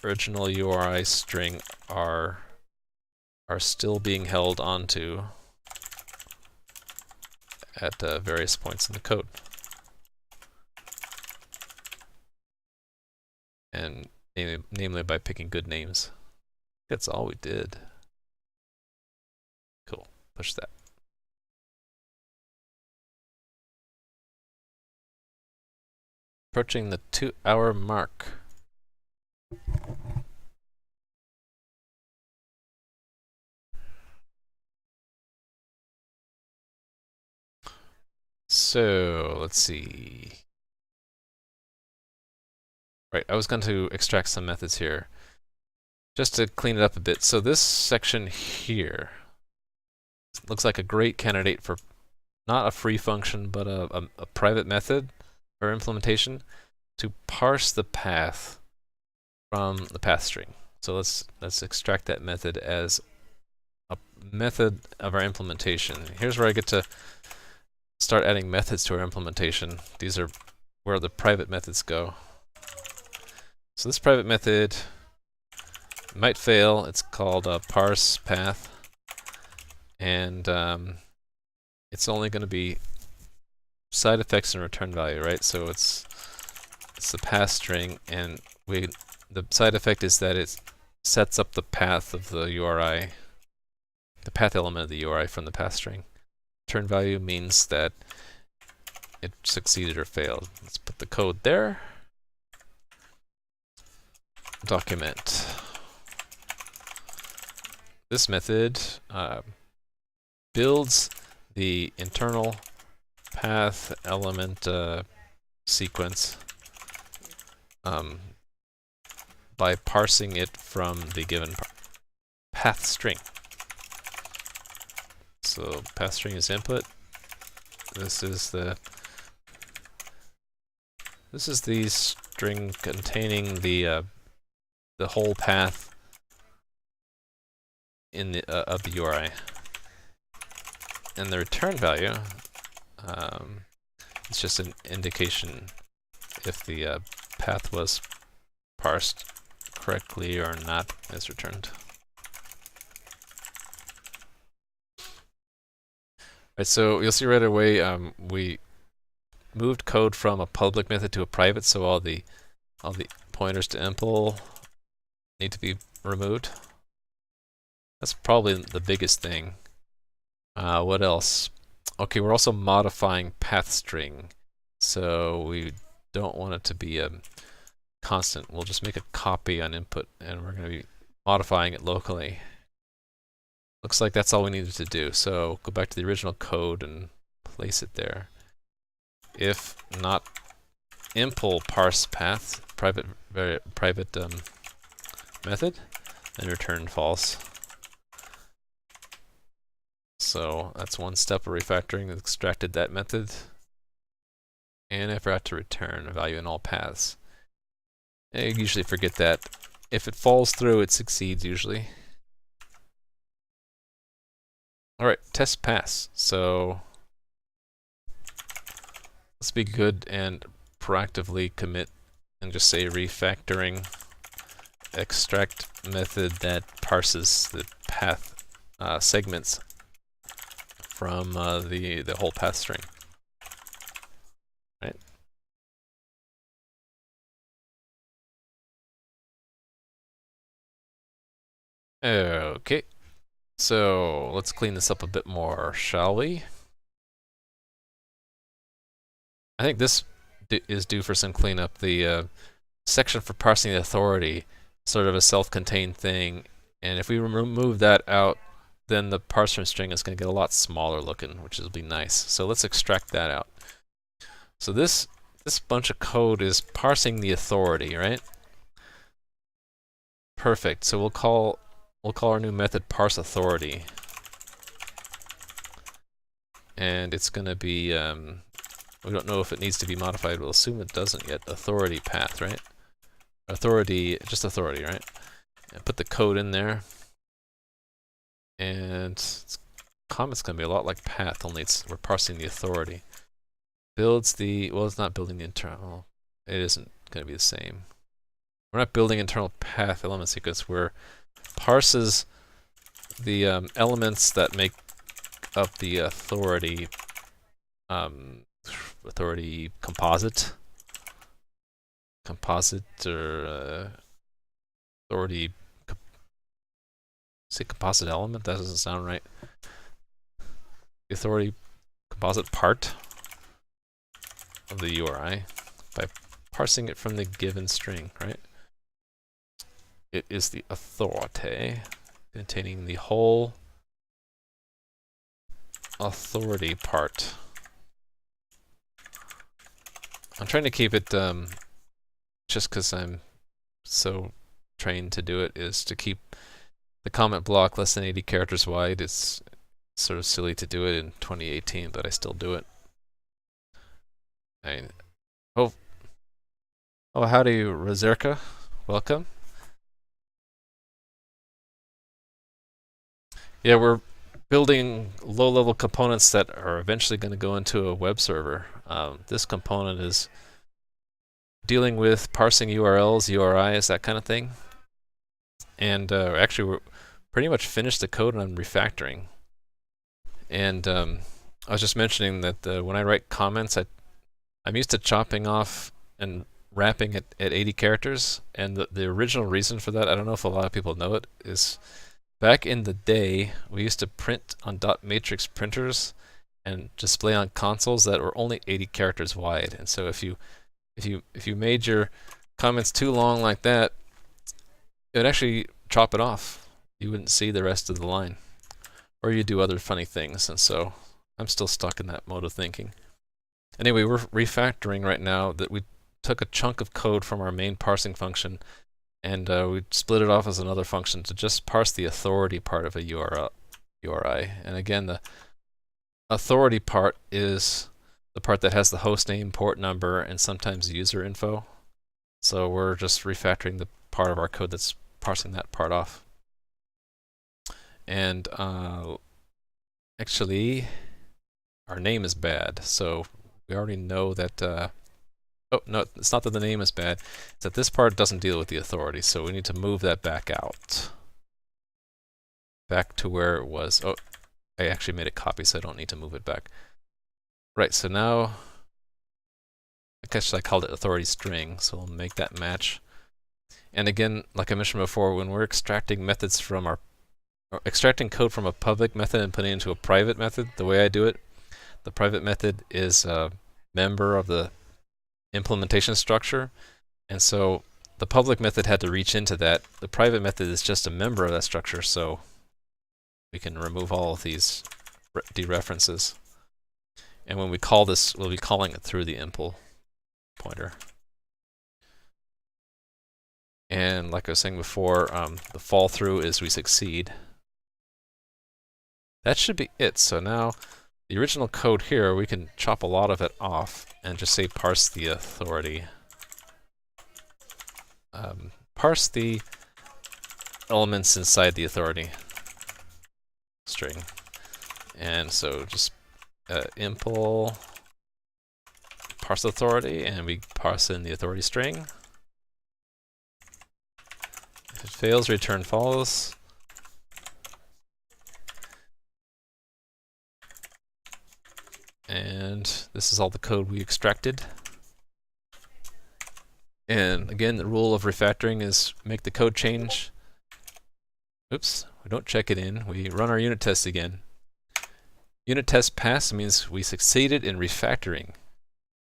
original URI string are still being held onto at various points in the code. And namely by picking good names. That's all we did. Cool. Push that. Approaching the 2-hour mark. So, let's see. Right, I was going to extract some methods here. Just to clean it up a bit. So this section here looks like a great candidate for not a free function, but a private method or implementation to parse the path from the path string. So let's extract that method as a method of our implementation. Here's where I get to start adding methods to our implementation. These are where the private methods go. So this private method might fail. It's called parse path, and it's only going to be side effects and return value, right? So it's the path string, and the side effect is that it sets up the path of the URI, the path element of the URI from the path string. Return value means that it succeeded or failed. Let's put the code there. Document. This method builds the internal path element sequence by parsing it from the given path string. So path string is input. This is the string containing the whole path in the of the URI, and the return value it's just an indication if the path was parsed correctly or not is returned. Right, so you'll see right away we moved code from a public method to a private, so all the pointers to impl need to be removed. That's probably the biggest thing. What else? Okay, we're also modifying path string, so we don't want it to be a constant. We'll just make a copy on input, and we're going to be modifying it locally. Looks like that's all we needed to do. So go back to the original code and place it there. If not impl parse path private method, then return false. So that's one step of refactoring. It extracted that method, and I forgot to return a value in all paths. I usually forget that. If it falls through, it succeeds usually. Alright, test pass. So let's be good and proactively commit and just say refactoring extract method that parses the path segments from the whole path string. Right? Okay. So let's clean this up a bit more, shall we? I think this is due for some cleanup. The section for parsing the authority, sort of a self-contained thing, and if we remove that out, then the parser string is going to get a lot smaller looking, which will be nice. So let's extract that out. So this bunch of code is parsing the authority, right? Perfect. So we'll call our new method parse authority, and it's going to be we don't know if it needs to be modified. We'll assume it doesn't yet. Authority path, right? Authority, just authority, right? And put the code in there, and comment's going to be a lot like path, only we're parsing the authority. Builds the, well, it's not building the internal. It isn't going to be the same. We're not building internal path element sequence. We're parses the elements that make up the authority authority composite or authority say composite element. That doesn't sound right. The authority composite part of the URI by parsing it from the given string, right? It is the authority containing the whole authority part. I'm trying to keep it, just because I'm so trained to do it, is to keep the comment block less than 80 characters wide. It's sort of silly to do it in 2018, but I still do it. Oh, howdy, Razerka. Welcome. Yeah, we're building low-level components that are eventually going to go into a web server. This component is dealing with parsing URLs, URIs, that kind of thing. And actually, we're pretty much finished the code on refactoring. And I was just mentioning that when I write comments, I'm used to chopping off and wrapping it at 80 characters. And the original reason for that, I don't know if a lot of people know it, is back in the day, we used to print on dot matrix printers, and display on consoles that were only 80 characters wide. And so if you made your comments too long like that, it would actually chop it off. You wouldn't see the rest of the line, or you do other funny things. And so I'm still stuck in that mode of thinking. Anyway, we're refactoring right now. That we took a chunk of code from our main parsing function, and we split it off as another function to just parse the authority part of a URI. And again, the authority part is the part that has the host name, port number, and sometimes user info. So we're just refactoring the part of our code that's parsing that part off. And actually, our name is bad, so we already know that. Oh, no, it's not that the name is bad. It's that this part doesn't deal with the authority, so we need to move that back out. Back to where it was. Oh, I actually made a copy, so I don't need to move it back. Right, so now, I guess I called it authority string, so we'll make that match. And again, like I mentioned before, when we're extracting methods from or extracting code from a public method and putting it into a private method, the way I do it, the private method is a member of the implementation structure, and so the public method had to reach into that. The private method is just a member of that structure, so we can remove all of these dereferences. And when we call this, we'll be calling it through the impl pointer. And like I was saying before, the fall through is we succeed. That should be it. So now the original code here, we can chop a lot of it off and just say parse the authority. Parse the elements inside the authority string. And so just impl parse authority, and we parse in the authority string. If it fails, return false. And this is all the code we extracted. And again, the rule of refactoring is make the code change. Oops, we don't check it in. We run our unit test again. Unit test pass means we succeeded in refactoring.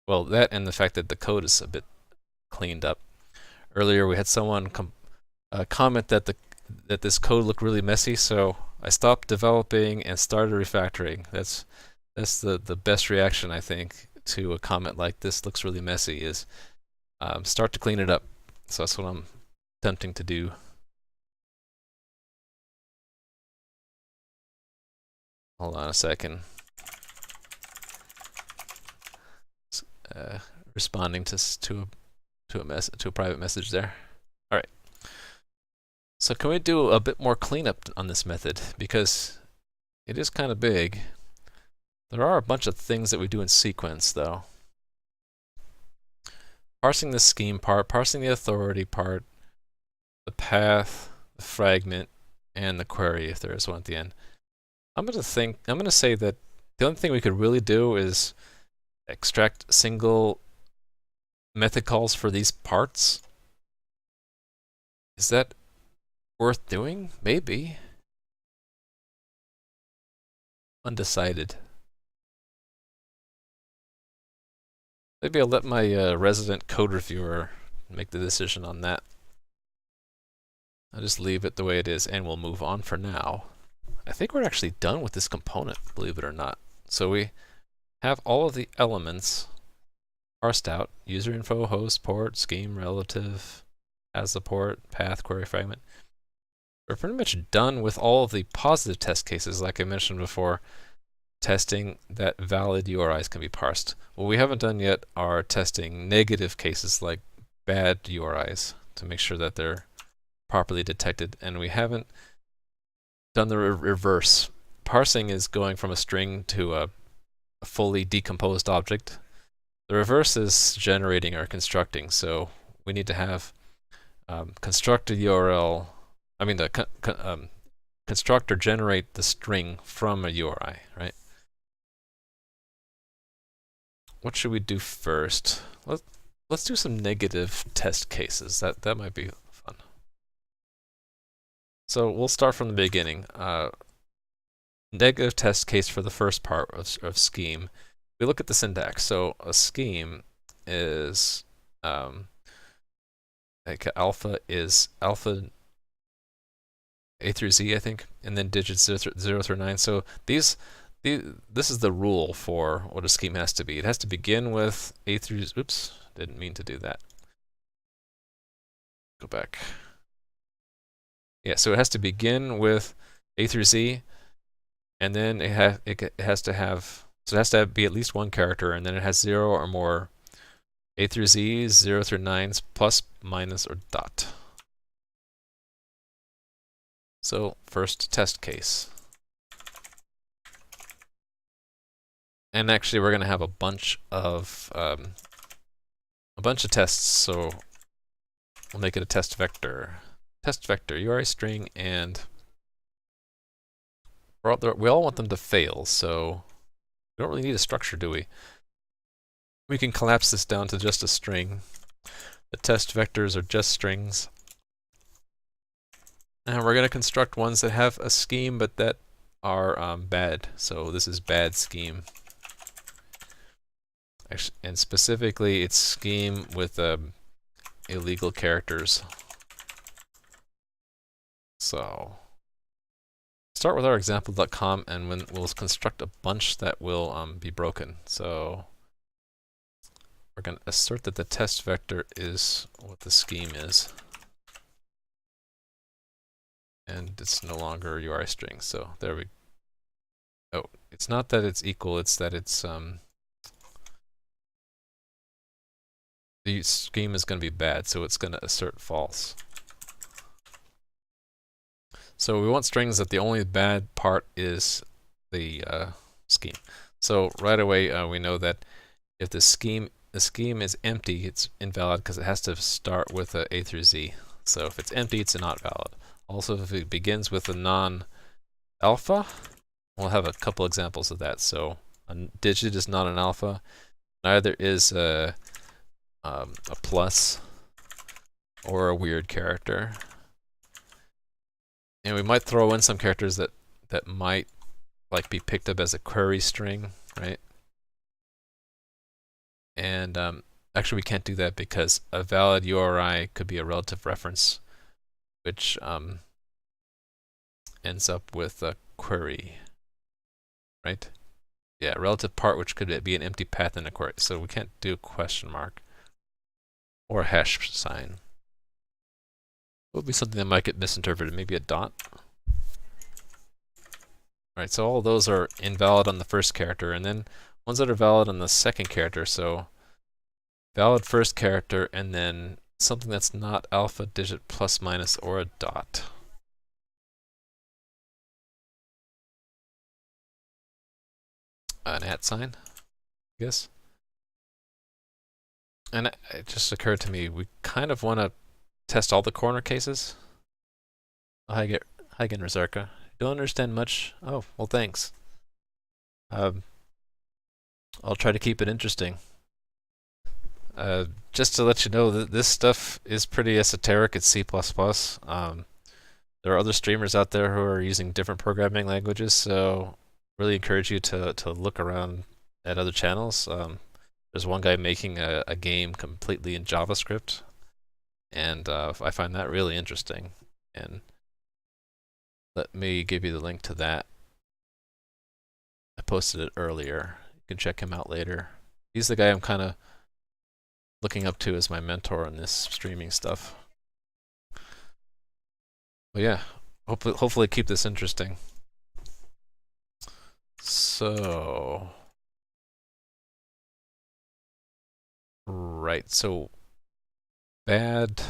Well, that and the fact that the code is a bit cleaned up. Earlier, we had someone comment that that this code looked really messy, so I stopped developing and started refactoring. That's the best reaction, I think, to a comment like this looks really messy, is start to clean it up. So that's what I'm attempting to do. Hold on a second. Responding to a private message there. All right. So can we do a bit more cleanup on this method, because it is kind of big. There are a bunch of things that we do in sequence, though. Parsing the scheme part, parsing the authority part, the path, the fragment, and the query if there is one at the end. I'm going to say that the only thing we could really do is extract single method calls for these parts. Is that worth doing? Maybe. Undecided. Maybe I'll let my resident code reviewer make the decision on that. I'll just leave it the way it is, and we'll move on for now. I think we're actually done with this component, believe it or not. So we have all of the elements parsed out: user info, host, port, scheme, relative, as the port, path, query, fragment. We're pretty much done with all of the positive test cases, like I mentioned before, testing that valid URIs can be parsed. What we haven't done yet are testing negative cases, like bad URIs, to make sure that they're properly detected. And we haven't done the reverse. Parsing is going from a string to a fully decomposed object. The reverse is generating or constructing. So we need to have constructed URL. I mean, the constructor generate the string from a URI, right? What should we do first? Let's do some negative test cases. That might be fun. So we'll start from the beginning. negative test case for the first part of scheme. We look at the syntax. So a scheme is like alpha is alpha A through Z, I think, and then digits 0 through 9. So this is the rule for what a scheme has to be. It has to begin with A through, oops, didn't mean to do that. Go back. Yeah, so it has to begin with A through Z, and then it has to have, so it has to be at least one character, and then it has 0 or more A through Z's, 0 through 9's, plus, minus, or dot. So first test case. And actually we're going to have a bunch of tests, so we'll make it a test vector. Test vector, URI string, and we all want them to fail, so we don't really need a structure, do we? We can collapse this down to just a string. The test vectors are just strings. And we're going to construct ones that have a scheme, but that are bad. So this is bad scheme. Actually, and specifically, it's scheme with illegal characters. So start with our example.com, and we'll construct a bunch that will be broken. So we're going to assert that the test vector is what the scheme is. And it's no longer URI string. So there we go. Oh, it's not that it's equal, it's that it's the scheme is going to be bad, so it's going to assert false. So we want strings that the only bad part is the scheme. So right away we know that if the scheme is empty, it's invalid because it has to start with A through Z. So if it's empty, it's not valid. Also, if it begins with a non-alpha, we'll have a couple examples of that. So a digit is not an alpha. Neither is a plus or a weird character. And we might throw in some characters that might like be picked up as a query string, right? And actually we can't do that because a valid URI could be a relative reference, which ends up with a query, right? Yeah, relative part, which could be an empty path in a query. So we can't do a question mark or a hash sign. What would be something that might get misinterpreted? Maybe a dot? Right, so all of those are invalid on the first character, and then ones that are valid on the second character. So valid first character, and then something that's not alpha, digit, plus, minus, or a dot. An @ sign, I guess. And it just occurred to me, we kind of want to test all the corner cases. Hi again, Razarka. Don't understand much. Oh, well, thanks. I'll try to keep it interesting. Just to let you know, this stuff is pretty esoteric. It's C++. There are other streamers out there who are using different programming languages, so really encourage you to look around at other channels. There's one guy making a game completely in JavaScript, and I find that really interesting. And let me give you the link to that. I posted it earlier. You can check him out later. He's the guy I'm kind of looking up to as my mentor in this streaming stuff. But yeah, hopefully keep this interesting. So, right, so bad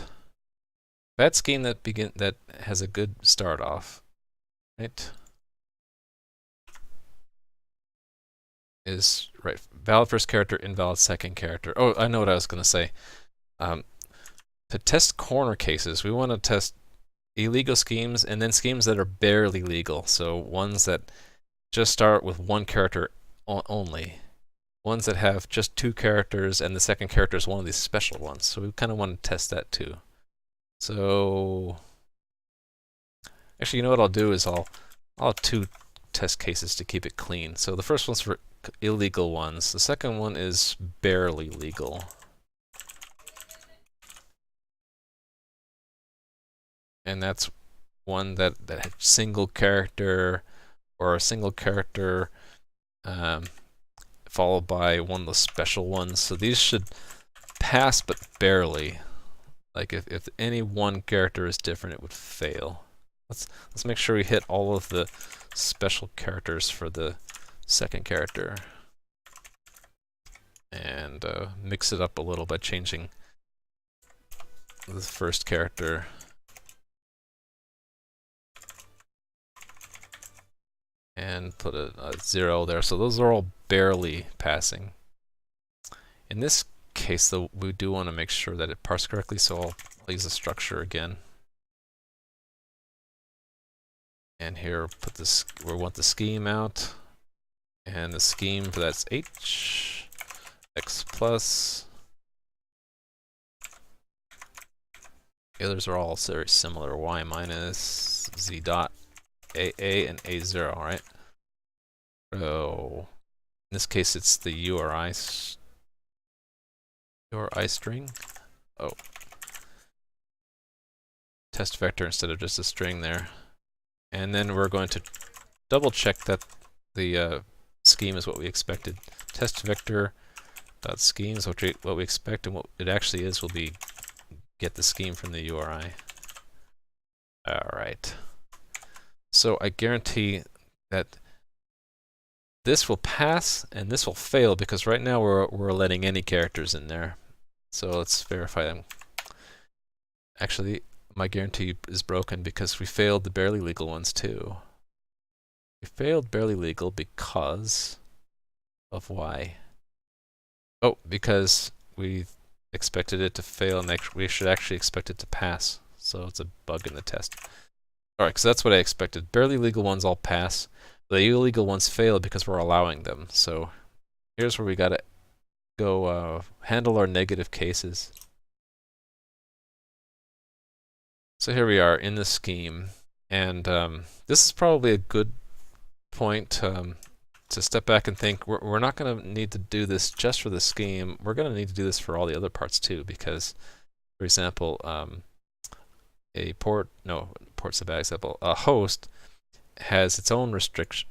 scheme that has a good start off, right? Is right, valid first character, invalid second character. Oh, I know what I was going to say. To test corner cases, we want to test illegal schemes and then schemes that are barely legal. So ones that just start with one character only. Ones that have just two characters and the second character is one of these special ones. So we kind of want to test that too. So actually, you know what I'll do is I'll have two test cases to keep it clean. So the first one's for illegal ones. The second one is barely legal. And that's one that had single character, or a single character followed by one of the special ones. So these should pass, but barely. Like if any one character is different, it would fail. Let's make sure we hit all of the special characters for the second character, and mix it up a little by changing the first character. And put a 0 there. So those are all barely passing. In this case, though, we do want to make sure that it parsed correctly, so I'll use the structure again. And here, put this. We want the scheme out, and the scheme for that's h, x plus. The others are all very similar. Y minus, z dot, a and a0, right? So in this case, it's the URI string. Oh, test vector instead of just a string there. And then we're going to double check that the scheme is what we expected. Test vector dot scheme is what we expect, and what it actually is will be get the scheme from the URI. All right. So I guarantee that this will pass and this will fail, because right now we're letting any characters in there. So let's verify them. Actually, my guarantee is broken because we failed the barely legal ones too. We failed barely legal because of why? Oh, because we expected it to fail, and we should actually expect it to pass. So it's a bug in the test. Alright, so that's what I expected. Barely legal ones all pass. The illegal ones fail because we're allowing them. So here's where we gotta go handle our negative cases. So here we are in the scheme, and this is probably a good point to step back and think we're not going to need to do this just for the scheme. We're going to need to do this for all the other parts too, because, for example, port's a bad example. A host has its own restrictions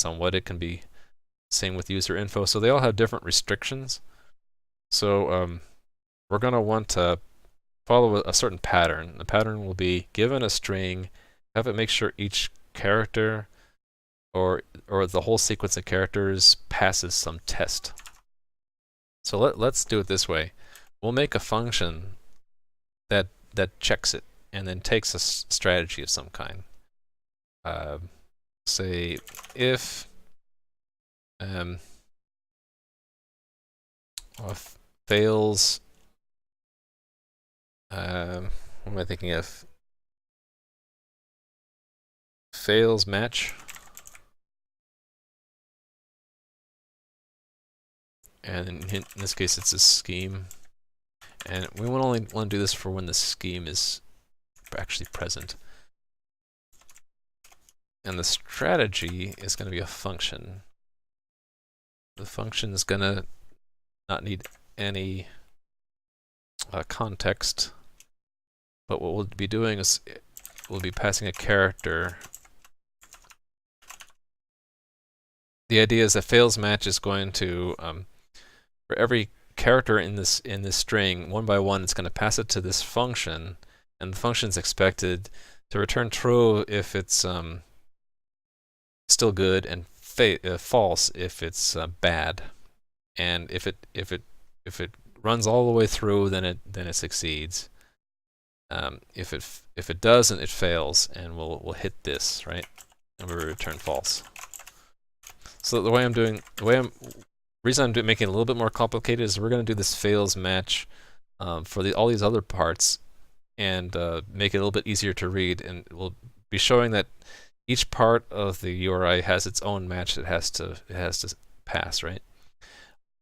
on what it can be. Same with user info. So they all have different restrictions. So we're going to want to follow a certain pattern. The pattern will be given a string, have it make sure each character or the whole sequence of characters passes some test. So let's do it this way. We'll make a function that checks it and then takes a strategy of some kind. Say if fails. What am I thinking of? Fails match. And in this case, it's a scheme. And we only want to do this for when the scheme is actually present. And the strategy is going to be a function. The function is going to not need any context. But what we'll be doing is we'll be passing a character. The idea is that fails match is going to, for every character in this string, one by one, it's going to pass it to this function, and the function is expected to return true if it's still good, and false if it's bad. And if it runs all the way through, then it succeeds. If it doesn't, it fails, and we'll hit this, right, and we'll return false. So the reason I'm making it a little bit more complicated is we're going to do this fails match for all these other parts, and make it a little bit easier to read, and we'll be showing that each part of the URI has its own match that it has to pass, right?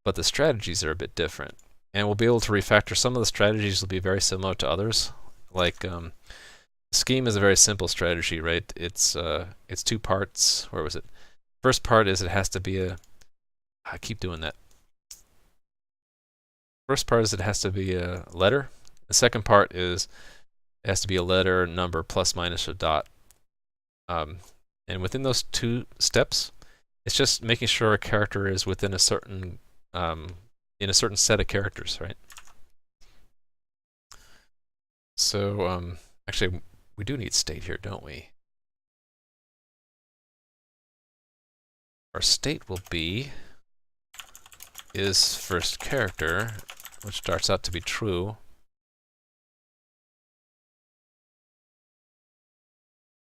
But the strategies are a bit different, and we'll be able to refactor. Some of the strategies will be very similar to others, like Scheme is a very simple strategy, right? It's two parts. Where was it? First part is it has to be a. I keep doing that. First part is it has to be a letter. The second part is it has to be a letter, number, plus, minus, or dot. And within those two steps, it's just making sure a character is within a certain in a certain set of characters, right? So actually, we do need state here, don't we? Our state will be is first character, which starts out to be true.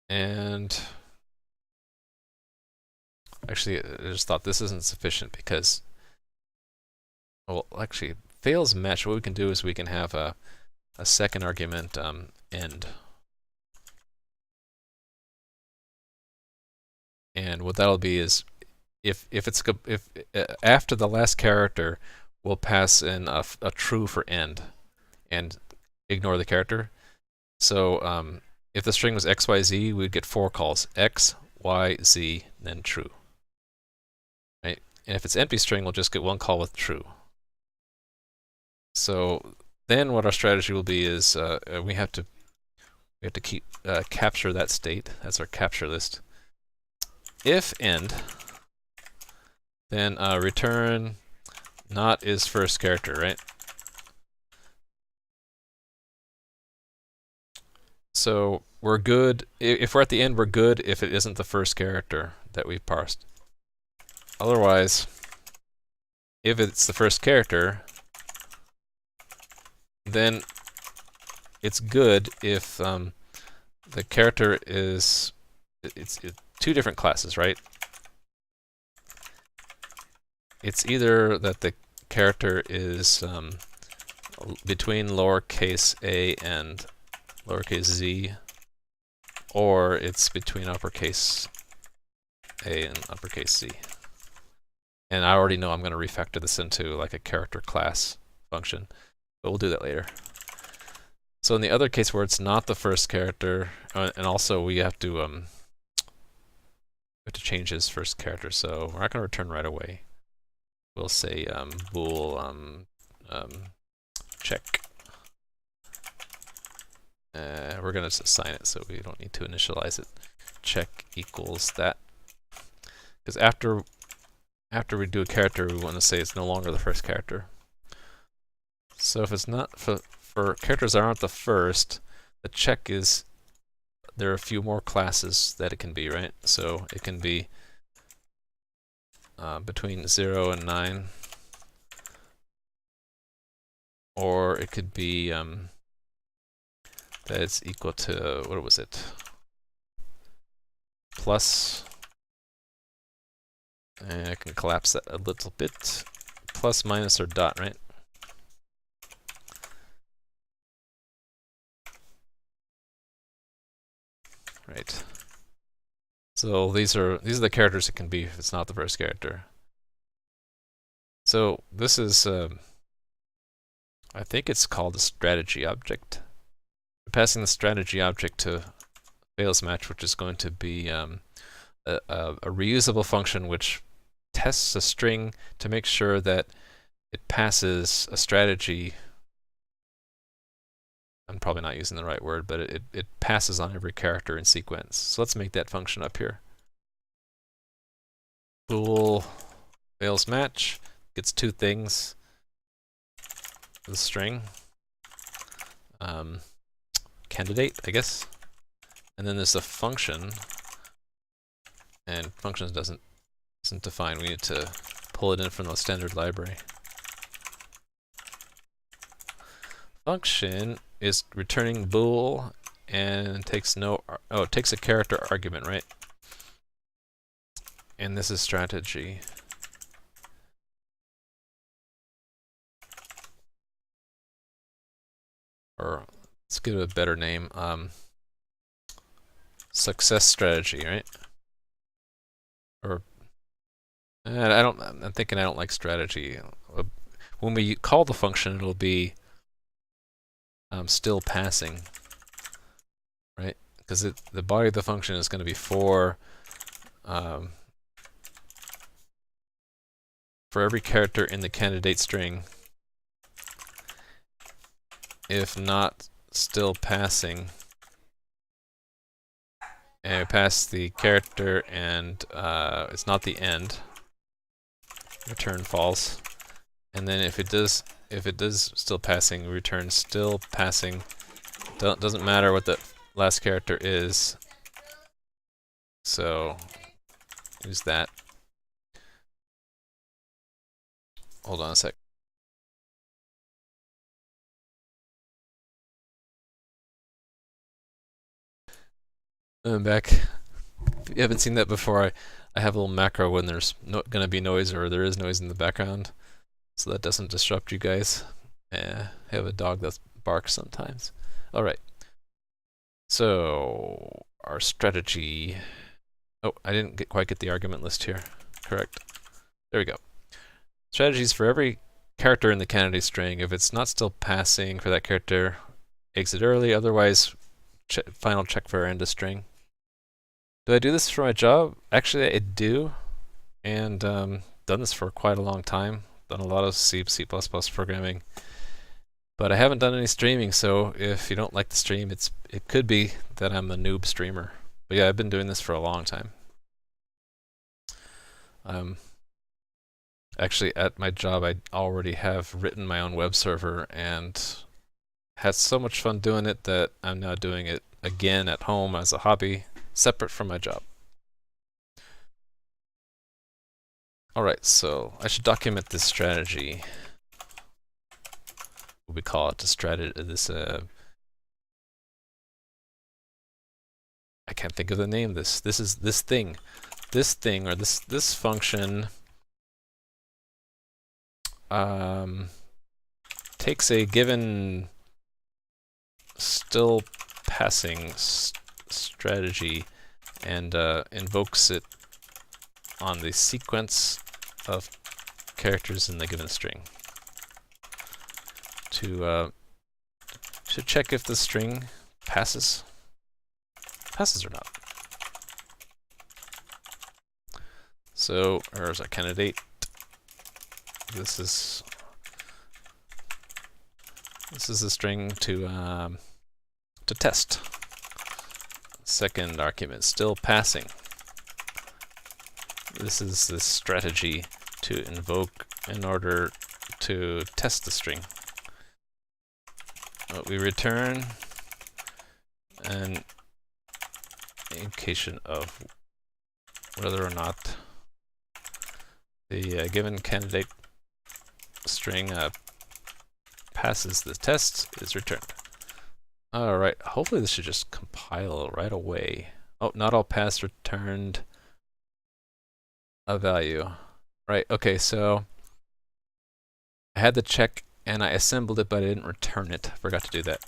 And actually, I just thought this isn't sufficient because, well, actually, fails match. What we can do is we can have a second argument end. And what that'll be is if after the last character, we'll pass in a true for end and ignore the character. So if the string was XYZ, we'd get 4 calls: X, Y, Z, then true. Right? And if it's empty string, we'll just get 1 call with true. So then what our strategy will be is we have to keep capture that state. That's our capture list. If end, then return not is first character, right? So we're good. If we're at the end, we're good if it isn't the first character that we've parsed. Otherwise, if it's the first character, then it's good if the character is it's 2 different classes, right? It's either that the character is between lowercase a and lowercase z, or it's between uppercase a and uppercase z. And I already know I'm going to refactor this into like a character class function, but we'll do that later. So in the other case where it's not the first character, and also we have to change his first character, so we're not going to return right away. We'll say bool check. We're going to assign it, so we don't need to initialize it. Check equals that. Because after we do a character, we want to say it's no longer the first character. So if it's not for characters that aren't the first, the check is there are a few more classes that it can be, right? So it can be between 0 and 9, or it could be that it's equal to, what was it? Plus, and I can collapse that a little bit. Plus, minus, or dot, right? Right. So these are the characters it can be if it's not the first character. So this is I think it's called a strategy object. We're passing the strategy object to fails match, which is going to be a reusable function which tests a string to make sure that it passes a strategy. I'm probably not using the right word, but it passes on every character in sequence. So let's make that function up here. Bool fails match gets 2 things. The string candidate, I guess, and then there's a function, and functions isn't defined. We need to pull it in from the standard library. Function is returning bool and takes it takes a character argument, right? And this is strategy. Or let's give it a better name. Success strategy, right? Or I'm thinking I don't like strategy. When we call the function, it'll be still passing. right? Because the body of the function is going to be for every character in the candidate string, if not still passing, and pass the character and it's not the end, return false. And then if it does still passing, return still passing. Doesn't matter what the last character is. So use that. Hold on a sec. I'm back. If you haven't seen that before, I have a little macro when there's gonna be noise or there is noise in the background, so that doesn't disrupt you guys. I have a dog that barks sometimes. All right. So our strategy. Oh, I didn't quite get the argument list here. Correct. There we go. Strategies for every character in the candidate string. If it's not still passing for that character, exit early. Otherwise, final check for end of string. Do I do this for my job? Actually, I do, and done this for quite a long time. Done a lot of C++ programming, but I haven't done any streaming. So if you don't like the stream, it could be that I'm a noob streamer. But yeah, I've been doing this for a long time. Actually, at my job, I already have written my own web server and had so much fun doing it that I'm now doing it again at home as a hobby, separate from my job. Alright, so I should document this strategy. What we call it, I can't think of the name of this. This is this thing. This thing, or this function takes a given still passing strategy and invokes it on the sequence of characters in the given string to check if the string passes or not. So there's our candidate. This is a string to test. Second argument, still passing. This is the strategy to invoke in order to test the string. We return an indication of whether or not the given candidate string passes the test is returned. Alright, hopefully this should just compile right away. Oh, not all pass returned a value. Right, okay, so I had the check and I assembled it, but I didn't return it. Forgot to do that.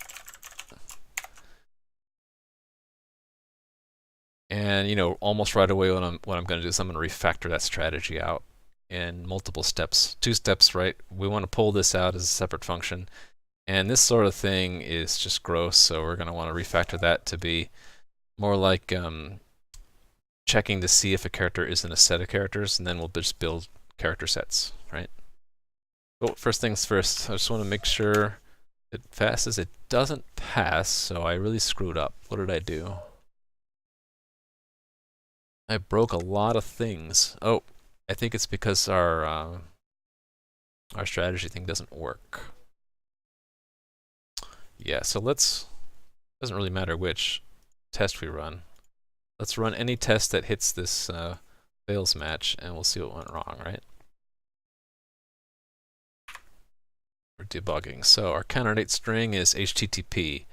And you know, almost right away what I'm going to do is I'm going to refactor that strategy out in multiple steps. 2 steps, right? We want to pull this out as a separate function. And this sort of thing is just gross, so we're going to want to refactor that to be more like checking to see if a character is in a set of characters, and then we'll just build character sets, right? But first things first, I just want to make sure it passes. It doesn't pass, so I really screwed up. What did I do? I broke a lot of things. Oh, I think it's because our strategy thing doesn't work. Yeah, so doesn't really matter which test we run. Let's run any test that hits this fails match, and we'll see what went wrong, right? We're debugging. So our candidate string is HTTP.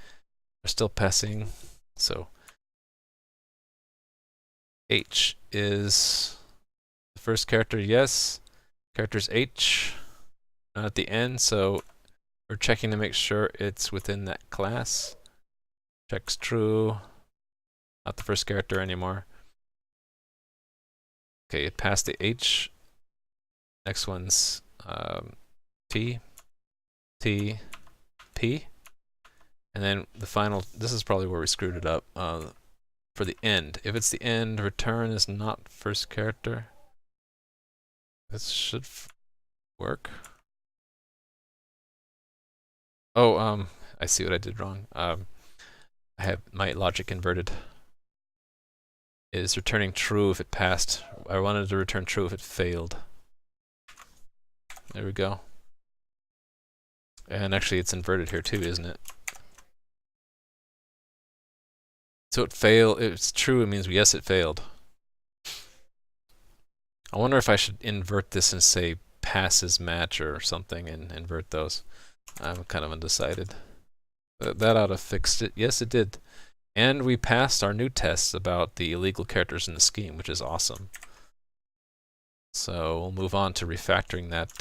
We're still passing, so H is the first character, yes. Character's H, not at the end, so we're checking to make sure it's within that class. Checks true. Not the first character anymore. Okay, it passed the H. Next one's T, T, P. And then the final, this is probably where we screwed it up. For the end, if it's the end, return is not first character. This should work. Oh, I see what I did wrong. I have my logic inverted. It is returning true if it passed. I wanted to return true if it failed. There we go. And actually it's inverted here too, isn't it? So it failed. If it's true, it means yes, it failed. I wonder if I should invert this and say passes match or something and invert those. I'm kind of undecided. That ought to fix it. Yes, it did. And we passed our new tests about the illegal characters in the scheme, which is awesome. So we'll move on to refactoring that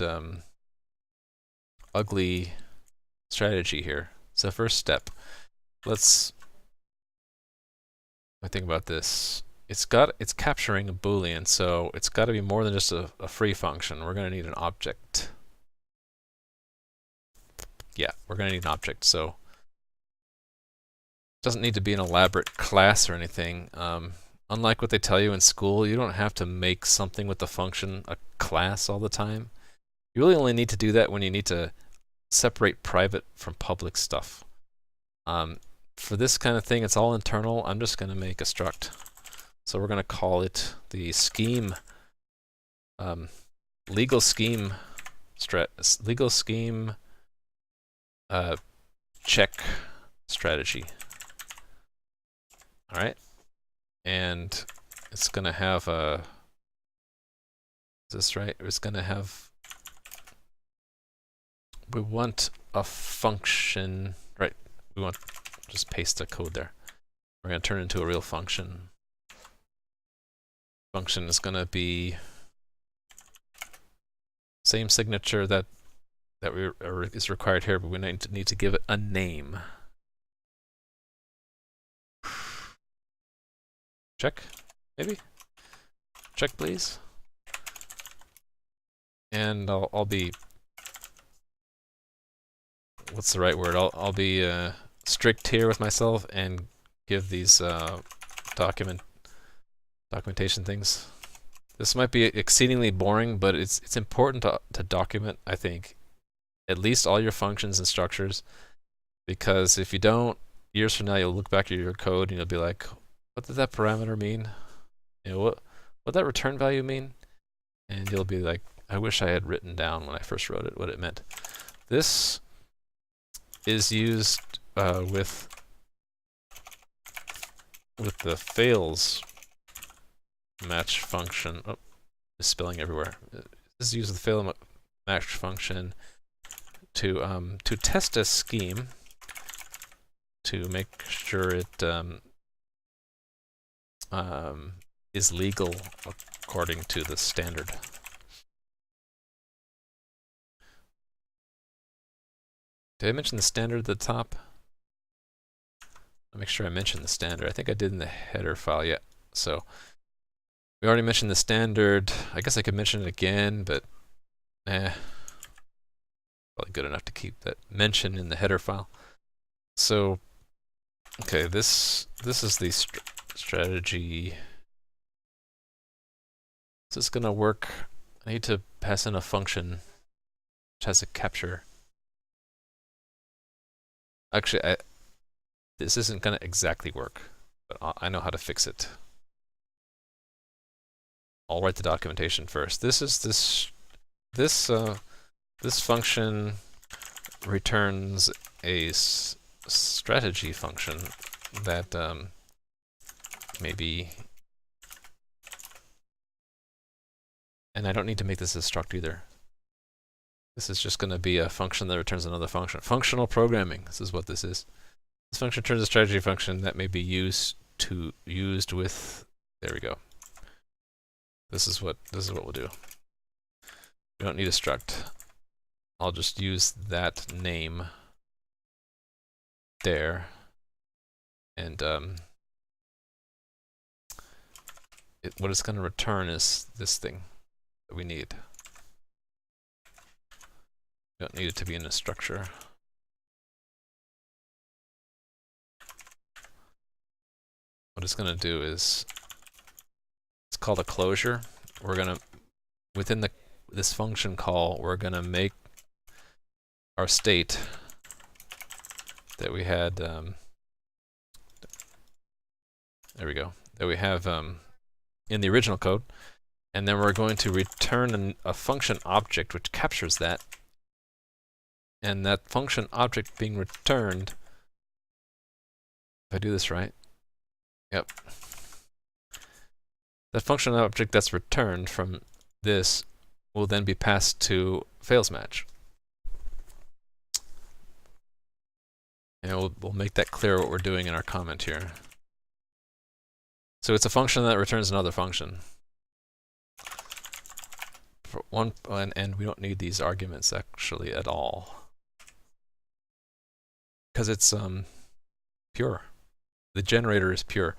ugly strategy here. So first step, let's think about this. It's capturing a Boolean, so it's got to be more than just a free function. We're going to need an object. Yeah, we're going to need an object. So it doesn't need to be an elaborate class or anything. Unlike what they tell you in school, you don't have to make something with the function a class all the time. You really only need to do that when you need to separate private from public stuff. For this kind of thing, it's all internal. I'm just going to make a struct. So we're going to call it the scheme, legal scheme check strategy. All right, and it's going to have a. Is this right? It's going to have. We want a function, right? We want just paste the code there. We're going to turn it into a real function. Function is going to be same signature that is required here, but we need to give it a name. Check, maybe. Check, please. And I'll be. What's the right word? I'll be strict here with myself and give these documentation things. This might be exceedingly boring, but it's important to document, I think, at least all your functions and structures, because if you don't, years from now you'll look back at your code and you'll be like, what did that parameter mean? You know, what that return value mean? And you'll be like, I wish I had written down when I first wrote it what it meant. This is used with the fails match function. Oh, it's spelling everywhere. This is used with the fail match function to test a scheme to make sure it is legal according to the standard. Did I mention the standard at the top? I'll make sure I mention the standard. I think I did in the header file yet. So we already mentioned the standard. I guess I could mention it again, but probably good enough to keep that mention in the header file. So, okay, this is the strategy. Is this gonna work? I need to pass in a function which has a capture. Actually, this isn't gonna exactly work, but I know how to fix it. I'll write the documentation first. This function returns a strategy function that maybe, and I don't need to make this a struct either. This is just going to be a function that returns another function. Functional programming. This is what this is. This function returns a strategy function that may be used with. There we go. This is what we'll do. We don't need a struct. I'll just use that name there, and what it's going to return is this thing that we need. We don't need it to be in a structure. what it's going to do is, it's called a closure. We're going to, within this function call, we're going to make our state that we had, there we go, that we have in the original code, and then we're going to return a function object which captures that, and that function object being returned, if I do this right, yep, that function object that's returned from this will then be passed to fails match. And we'll make that clear what we're doing in our comment here. So it's a function that returns another function. For one, and we don't need these arguments actually at all, because it's pure. The generator is pure.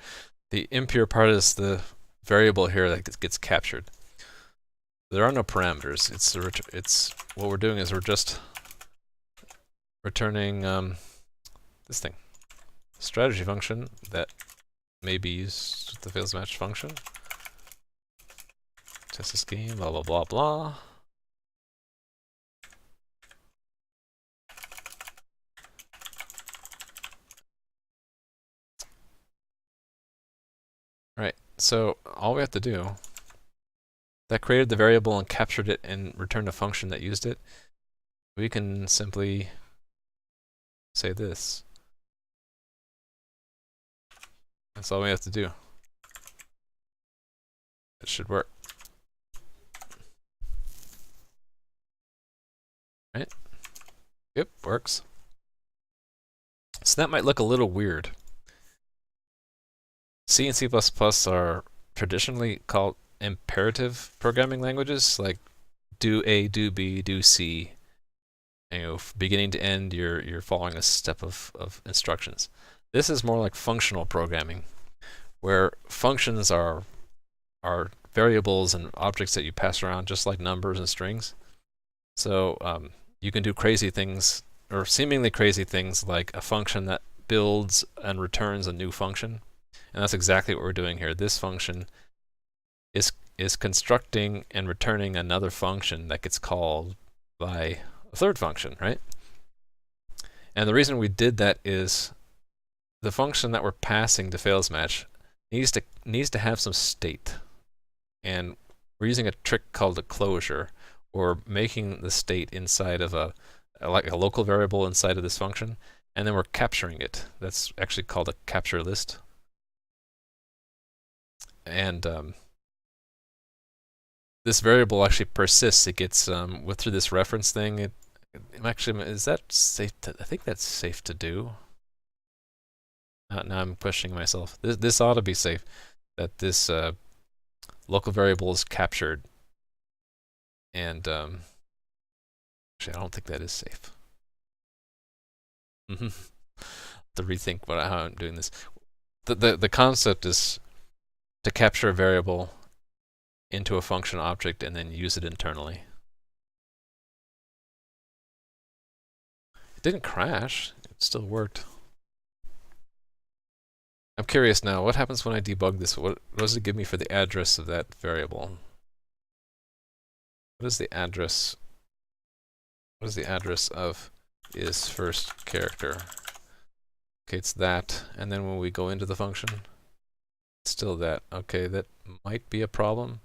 The impure part is the variable here that gets captured. There are no parameters. It's what we're doing is we're just returning this thing, strategy function that may be used with the fails match function. Test the scheme, blah blah blah blah. Right. So all we have to do, that created the variable and captured it and returned a function that used it. We can simply say this. That's all we have to do. It should work. Right? Yep, works. So that might look a little weird. C and C++ are traditionally called imperative programming languages, like do A, do B, do C. You know, beginning to end, you're following a step of instructions. This is more like functional programming, where functions are variables and objects that you pass around, just like numbers and strings. So you can do crazy things, or seemingly crazy things, like a function that builds and returns a new function. And that's exactly what we're doing here. This function is constructing and returning another function that gets called by a third function, right? And the reason we did that is the function that we're passing to fails match needs to have some state. And we're using a trick called a closure, or making the state inside of like a local variable inside of this function, and then we're capturing it. That's actually called a capture list. And this variable actually persists. It gets through this reference thing. Actually, is that safe? I think that's safe to do. Now I'm questioning myself. This ought to be safe. That this local variable is captured. And actually, I don't think that is safe. To rethink how I'm doing this. The concept is to capture a variable into a function object and then use it internally. It didn't crash. It still worked. I'm curious now, what happens when I debug this? What does it give me for the address of that variable? What is the address? What is the address of is first character? Okay, it's that. And then when we go into the function, it's still that. Okay, that might be a problem,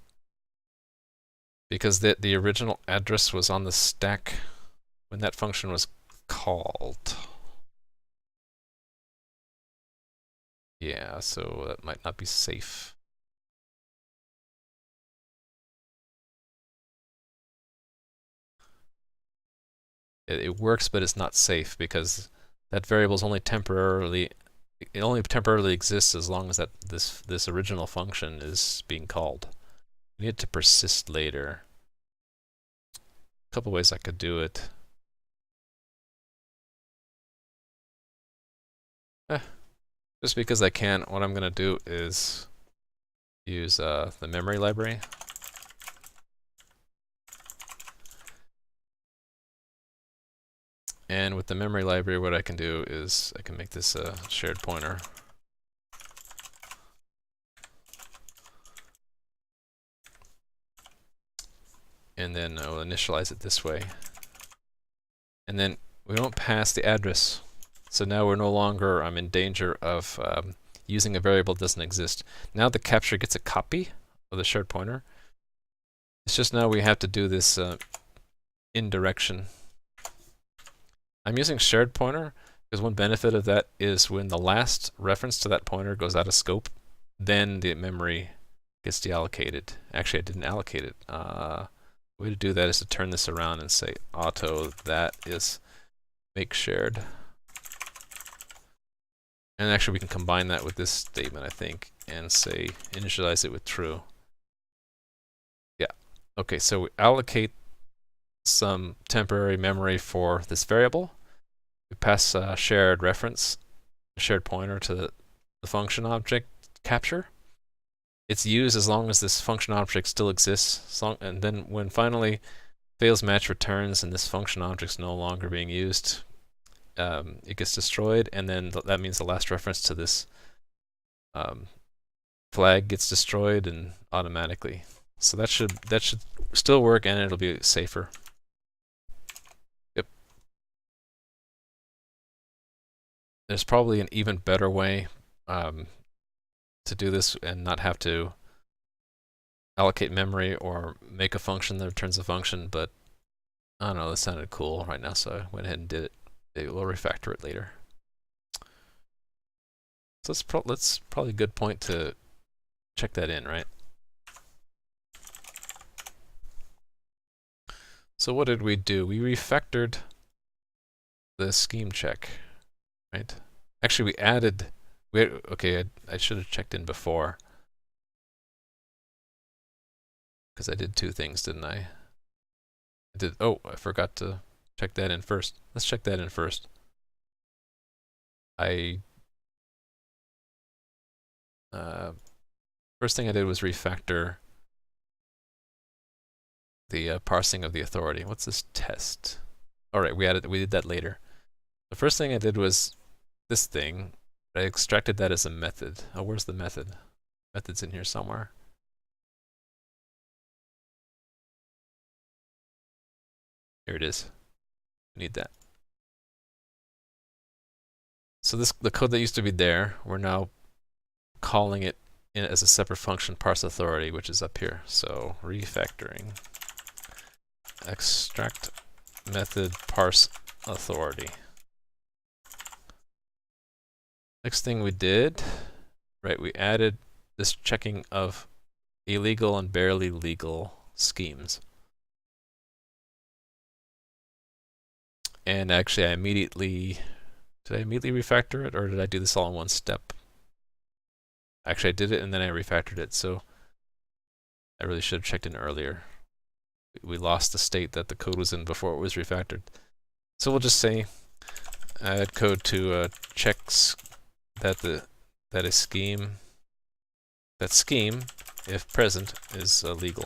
because the original address was on the stack when that function was called. Yeah, so that might not be safe. It works, but it's not safe, because that variable is only temporarily, it only temporarily exists as long as that this original function is being called. We need it to persist later. A couple ways I could do it. Just because I can, what I'm going to do is use the memory library. And with the memory library, what I can do is I can make this a shared pointer. and then I'll initialize it this way. And then we won't pass the address. So now we're no longer in danger of using a variable that doesn't exist. Now the capture gets a copy of the shared pointer. It's just now we have to do this indirection. I'm using shared pointer because one benefit of that is when the last reference to that pointer goes out of scope, then the memory gets deallocated. Actually, I didn't allocate it. The way to do that is to turn this around and say auto, that is make shared. And actually we can combine that with this statement, I think, and say initialize it with true. Yeah. Okay, so we allocate some temporary memory for this variable. We pass a shared reference, a shared pointer to the function object capture. It's used as long as this function object still exists, and then when finally fails match returns and this function object is no longer being used, it gets destroyed, and then that means the last reference to this flag gets destroyed and automatically. So that should still work, and it'll be safer. Yep. There's probably an even better way to do this and not have to allocate memory or make a function that returns a function, but I don't know, this sounded cool right now, so I went ahead and did it. Maybe we'll refactor it later. So that's probably a good point to check that in, right? So what did we do? We refactored the scheme check, right? Actually, we added. Okay, I should have checked in before, because I did two things, didn't I? Oh, I forgot to check that in first. Let's check that in first. First thing I did was refactor the parsing of the authority. What's this test? All right, we did that later. The first thing I did was this thing. I extracted that as a method. Oh, where's the method? Method's in here somewhere. Here it is. We need that. So the code that used to be there, we're now calling it in as a separate function, parse authority, which is up here. So refactoring, extract method parse authority. Next thing we did, right, we added this checking of illegal and barely legal schemes. And actually, did I immediately refactor it, or did I do this all in one step? Actually, I did it and then I refactored it, so I really should have checked in earlier. We lost the state that the code was in before it was refactored. So we'll just say add code to checks that scheme, if present, is legal.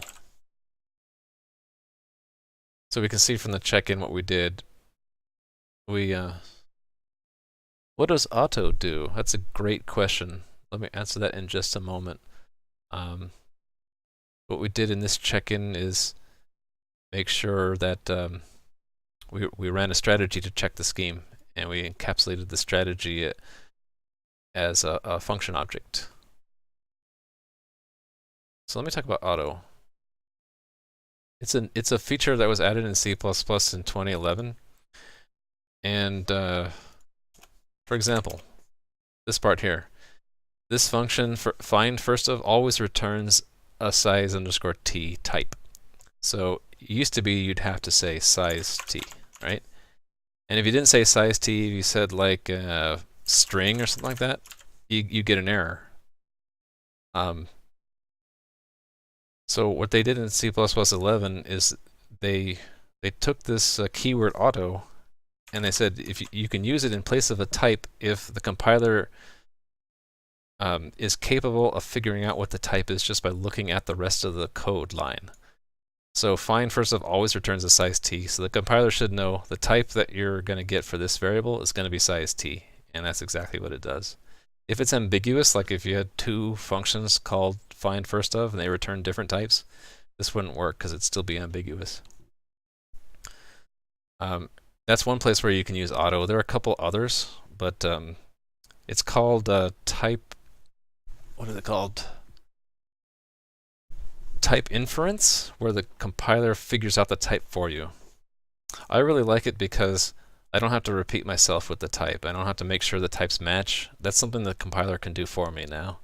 So we can see from the check-in what we did. What does auto do? That's a great question. Let me answer that in just a moment. What we did in this check-in is make sure that we ran a strategy to check the scheme, and we encapsulated the strategy as a function object. So let me talk about auto. It's a feature that was added in C++ in 2011. And for example, this part here, this function for find first of always returns a size underscore t type. So it used to be you'd have to say size t, right? And if you didn't say size t, if you said like string or something like that, you get an error. So what they did in C++ 11 is they took this keyword auto, and they said if you can use it in place of a type if the compiler is capable of figuring out what the type is just by looking at the rest of the code line. So find first of always returns a size t, so the compiler should know the type that you're going to get for this variable is going to be size t, and that's exactly what it does. If it's ambiguous, like if you had two functions called find first of and they return different types, this wouldn't work because it'd still be ambiguous. That's one place where you can use auto. There are a couple others, but it's called type. What is it called? Type inference, where the compiler figures out the type for you. I really like it because I don't have to repeat myself with the type. I don't have to make sure the types match. That's something the compiler can do for me now.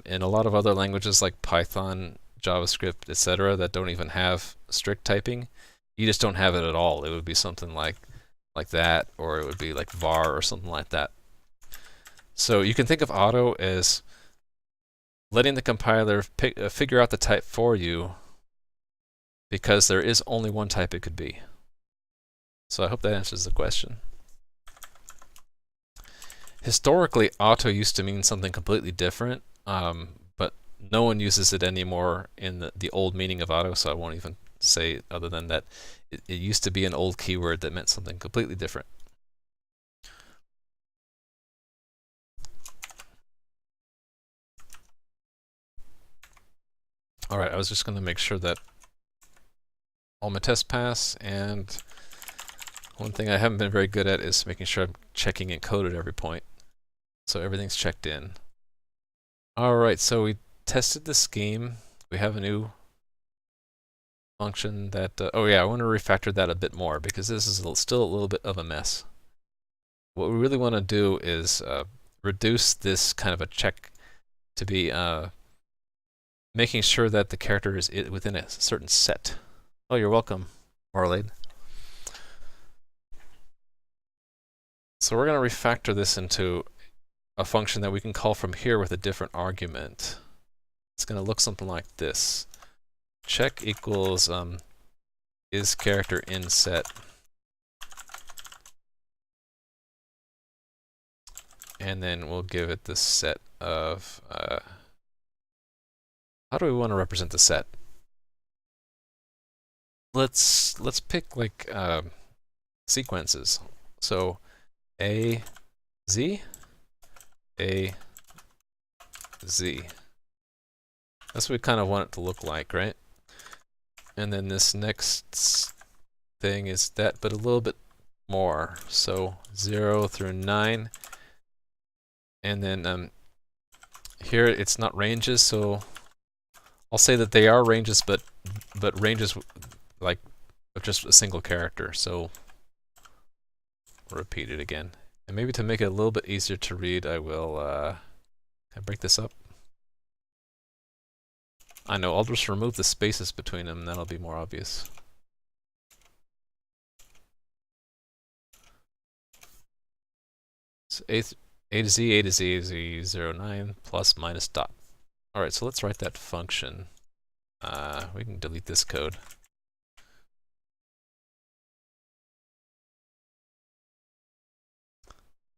In a lot of other languages like Python, JavaScript, etc., that don't even have strict typing, you just don't have it at all. It would be something like that, or it would be like var or something like that. So you can think of auto as letting the compiler figure out the type for you, because there is only one type it could be. So I hope that answers the question. Historically, auto used to mean something completely different, but no one uses it anymore in the old meaning of auto, so I won't even say other than that it used to be an old keyword that meant something completely different. Alright, I was just going to make sure that all my tests pass, and one thing I haven't been very good at is making sure I'm checking encoded at every point. So everything's checked in. Alright, so we tested the scheme. We have a new function that, oh yeah, I want to refactor that a bit more because this is still a little bit of a mess. What we really want to do is reduce this kind of a check to be making sure that the character is within a certain set. Oh, you're welcome, Marlade. So we're going to refactor this into a function that we can call from here with a different argument. It's going to look something like this. Check equals is character in set. And then we'll give it the set of how do we want to represent the set? Let's pick like sequences. So A Z A Z. That's what we kind of want it to look like, right? And then this next thing is that, but a little bit more. So 0 through 9. And then here it's not ranges, so I'll say that they are ranges, but ranges like of just a single character. So I'll repeat it again. And maybe to make it a little bit easier to read, I will can I break this up? I know, I'll just remove the spaces between them, and that'll be more obvious. So A to Z, A to Z, Z, 0, 9, plus, minus, dot. Alright, so let's write that function. We can delete this code.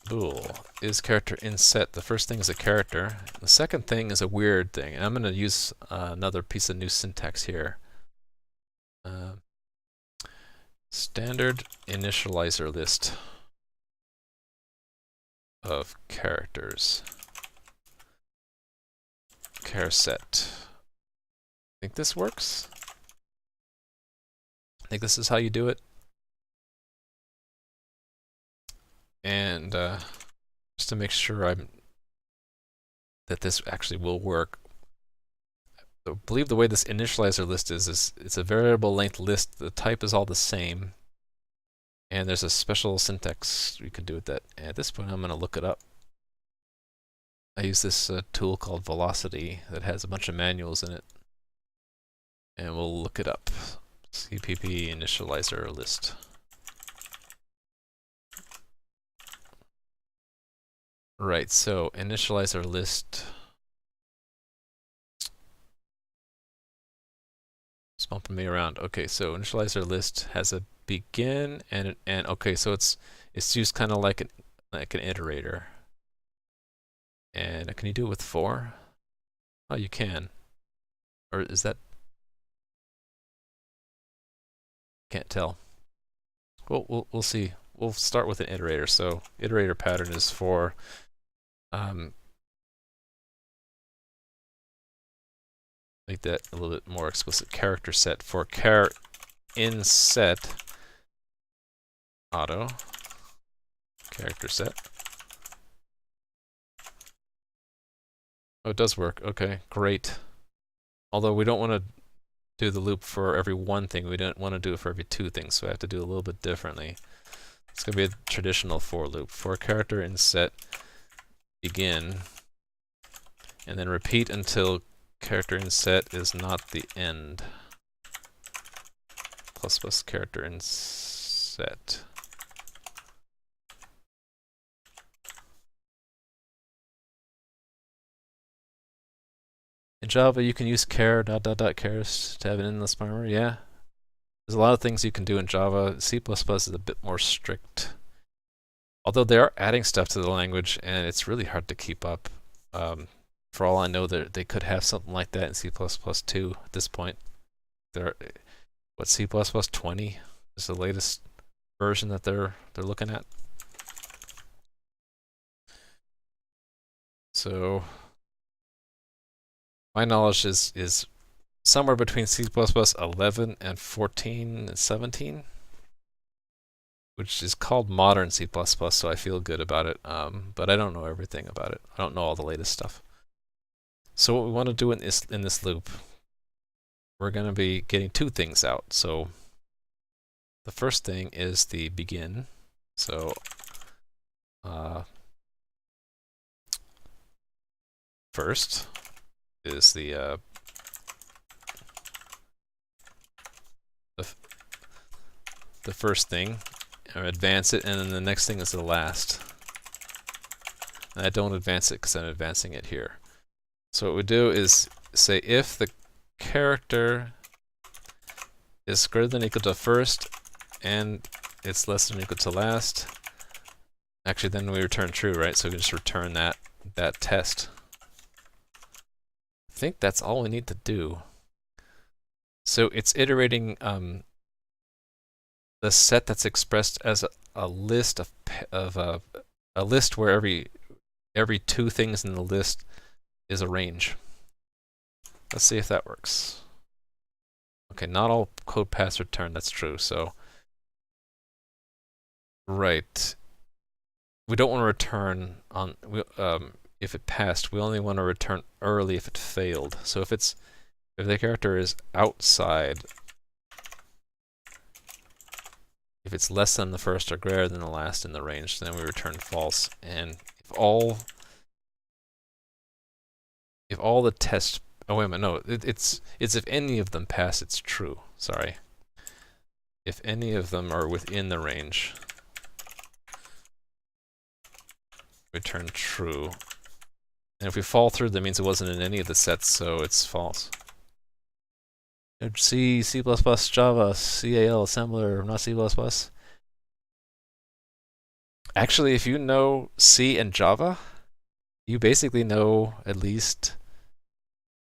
Bool is character in set. The first thing is a character. The second thing is a weird thing. And I'm going to use another piece of new syntax here. Standard initializer list of characters. Char set. Think this works? I think this is how you do it. And just to make sure that this actually will work, I believe the way this initializer list is it's a variable length list. The type is all the same, and there's a special syntax you can do with that. And at this point, I'm going to look it up. I use this tool called Velocity that has a bunch of manuals in it, and we'll look it up. CPP initializer list. Right, so initializer list. It's bumping me around. Okay, so initializer list has a begin and okay, so it's used kind of like an iterator. And can you do it with 4? Oh, you can. Or is that? Can't tell. Well, we'll see. We'll start with an iterator. So iterator pattern is for make that a little bit more explicit. Character set for char in set auto character set. Oh, it does work. Okay, great. Although we don't want to do the loop for every one thing. We don't want to do it for every two things, so I have to do it a little bit differently. It's going to be a traditional for loop. For character in set begin, and then repeat until character in set is not the end. Plus plus character in set. In Java, you can use char chars to have an endless primary. Yeah, there's a lot of things you can do in Java. C++ is a bit more strict. Although they are adding stuff to the language, and it's really hard to keep up. For all I know, they could have something like that in C++ too at this point. What, C++ 20 is the latest version that they're looking at. So my knowledge is somewhere between C++ 11 and 14 and 17, which is called modern C++, so I feel good about it. But I don't know everything about it. I don't know all the latest stuff. So what we want to do in this loop, we're going to be getting two things out. So the first thing is the begin. So first is the first thing, or advance it, and then the next thing is the last. And I don't advance it because I'm advancing it here. So what we do is say if the character is greater than or equal to first and it's less than or equal to last, actually then we return true, right? So we just return that test. I think that's all we need to do. So it's iterating the set that's expressed as a list of a list where every two things in the list is a range. Let's see if that works. Okay, not all code paths return, that's true. So right, we don't want to return on if it passed. We only want to return early if it failed. So if the character is outside, if it's less than the first or greater than the last in the range, then we return false. And if all the tests, oh wait a minute, no, it's if any of them pass, it's true. Sorry. If any of them are within the range, return true. And if we fall through, that means it wasn't in any of the sets, so it's false. C, C++, Java, CAL, assembler, not C++. Actually, if you know C and Java, you basically know at least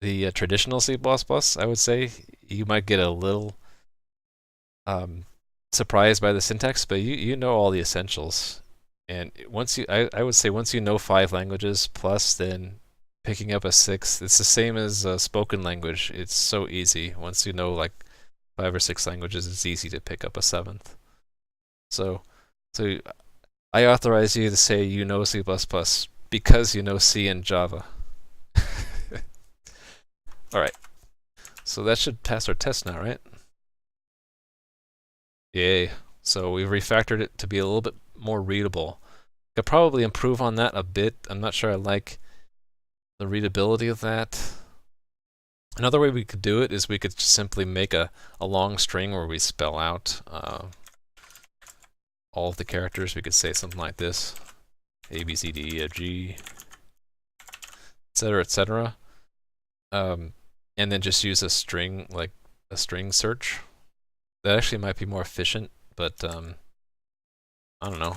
the traditional C++, I would say. You might get a little surprised by the syntax, but you know all the essentials. And once I would say once you know 5 languages plus, then picking up a 6th, it's the same as a spoken language. It's so easy. Once you know like 5 or 6 languages, it's easy to pick up a 7th. So I authorize you to say you know C++ because you know C and Java. Alright, so that should pass our test now, right? Yay. So we've refactored it to be a little bit more readable. Could probably improve on that a bit. I'm not sure I like the readability of that. Another way we could do it is we could just simply make a long string where we spell out all of the characters. We could say something like this: A, B, C, D, E, F, G, etc., etc. And then just use a string, like a string search. That actually might be more efficient, but I don't know.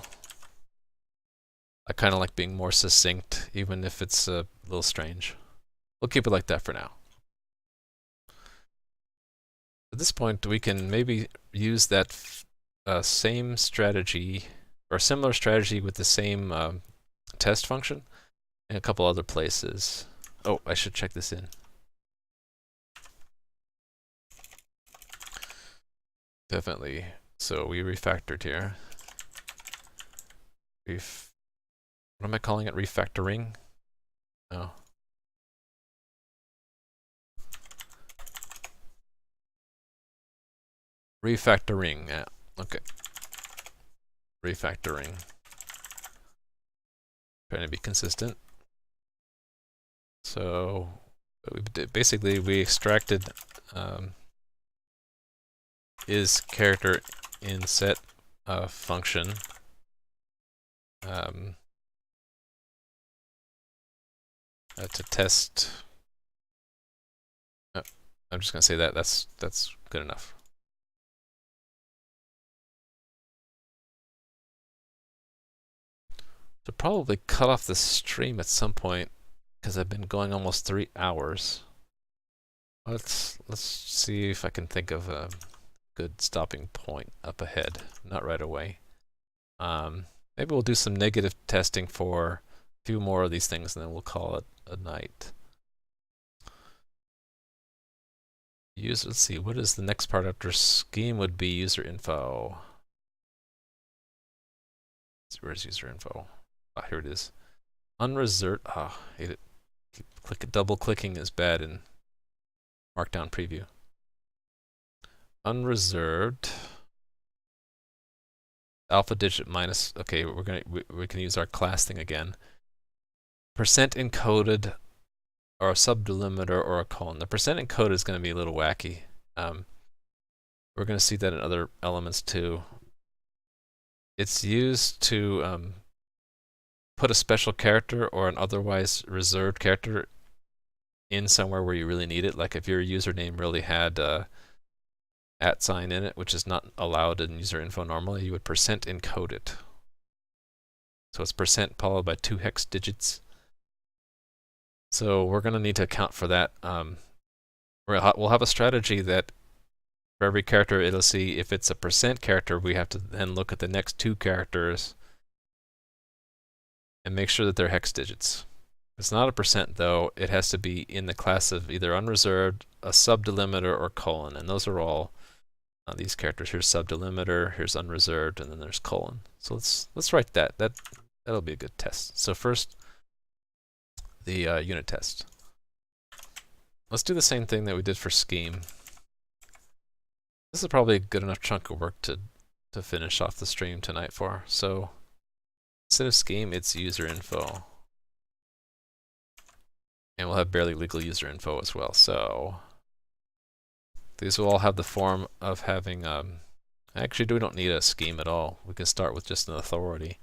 I kind of like being more succinct, even if it's a little strange. We'll keep it like that for now. At this point, we can maybe use that same strategy, or similar strategy with the same test function in a couple other places. Oh, I should check this in. Definitely. So we refactored here. What am I calling it? Refactoring? No. Refactoring. Yeah. Okay. Refactoring. Trying to be consistent. So basically we extracted is character in set function to test. I'm just gonna say that that's good enough. So probably cut off the stream at some point because I've been going almost 3 hours. Let's see if I can think of a good stopping point up ahead. Not right away. Maybe we'll do some negative testing for a few more of these things, and then we'll call it a night. Let's see, what is the next part after scheme would be user info. Where's user info? Ah, here it is. Unreserved. Ah, hate it. Double clicking is bad in Markdown preview. Unreserved. Alpha digit minus. Okay, we can use our class thing again. Percent encoded, or a subdelimiter, or a colon. The percent encoded is going to be a little wacky. We're going to see that in other elements too. It's used to put a special character or an otherwise reserved character in somewhere where you really need it. Like if your username really had @ sign in it, which is not allowed in user info normally, you would percent encode it. So it's percent followed by 2 hex digits. So we're going to need to account for that. We'll have a strategy that for every character it'll see if it's a percent character, we have to then look at the next 2 characters and make sure that they're hex digits. If it's not a percent though, it has to be in the class of either unreserved, a subdelimiter, or colon, and those are all these characters. Here's subdelimiter, here's unreserved, and then there's colon. So let's write that. That'll be a good test. So first, the unit test. Let's do the same thing that we did for scheme. This is probably a good enough chunk of work to finish off the stream tonight for. So instead of scheme, it's user info. And we'll have barely legal user info as well. So these will all have the form of having, actually we don't need a scheme at all. We can start with just an authority.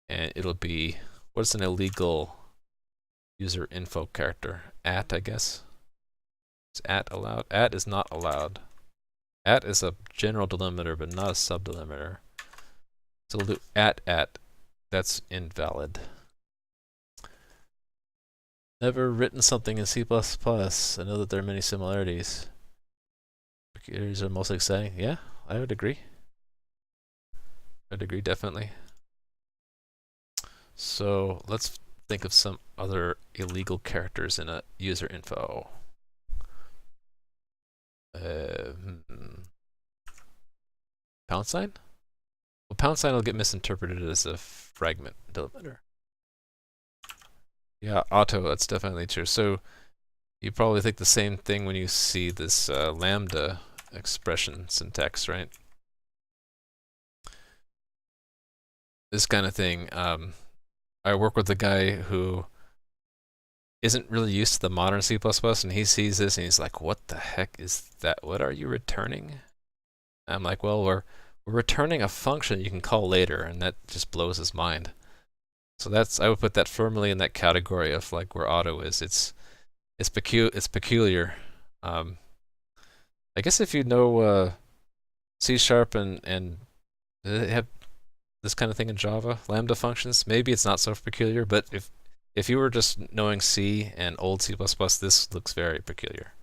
And it'll be, what's an illegal user info character? @ I guess. Is @ allowed? @ is not allowed. @ is a general delimiter, but not a subdelimiter. So we'll do @. That's invalid. Never written something in C++. I know that there are many similarities. These are most exciting. Yeah, I would agree. I'd agree, definitely. So let's think of some other illegal characters in a user info. Pound sign? Well, pound sign will get misinterpreted as a fragment delimiter. Yeah, auto, that's definitely true. So you probably think the same thing when you see this lambda expression syntax, right? This kind of thing. I work with a guy who isn't really used to the modern C++, and he sees this and he's like, what the heck is that? What are you returning? And I'm like, well, we're returning a function you can call later, and that just blows his mind. So I would put that firmly in that category of like where auto is. It's peculiar. I guess if you know C# and they have this kind of thing in Java, lambda functions, maybe it's not so peculiar, but if you were just knowing C and old C++, this looks very peculiar.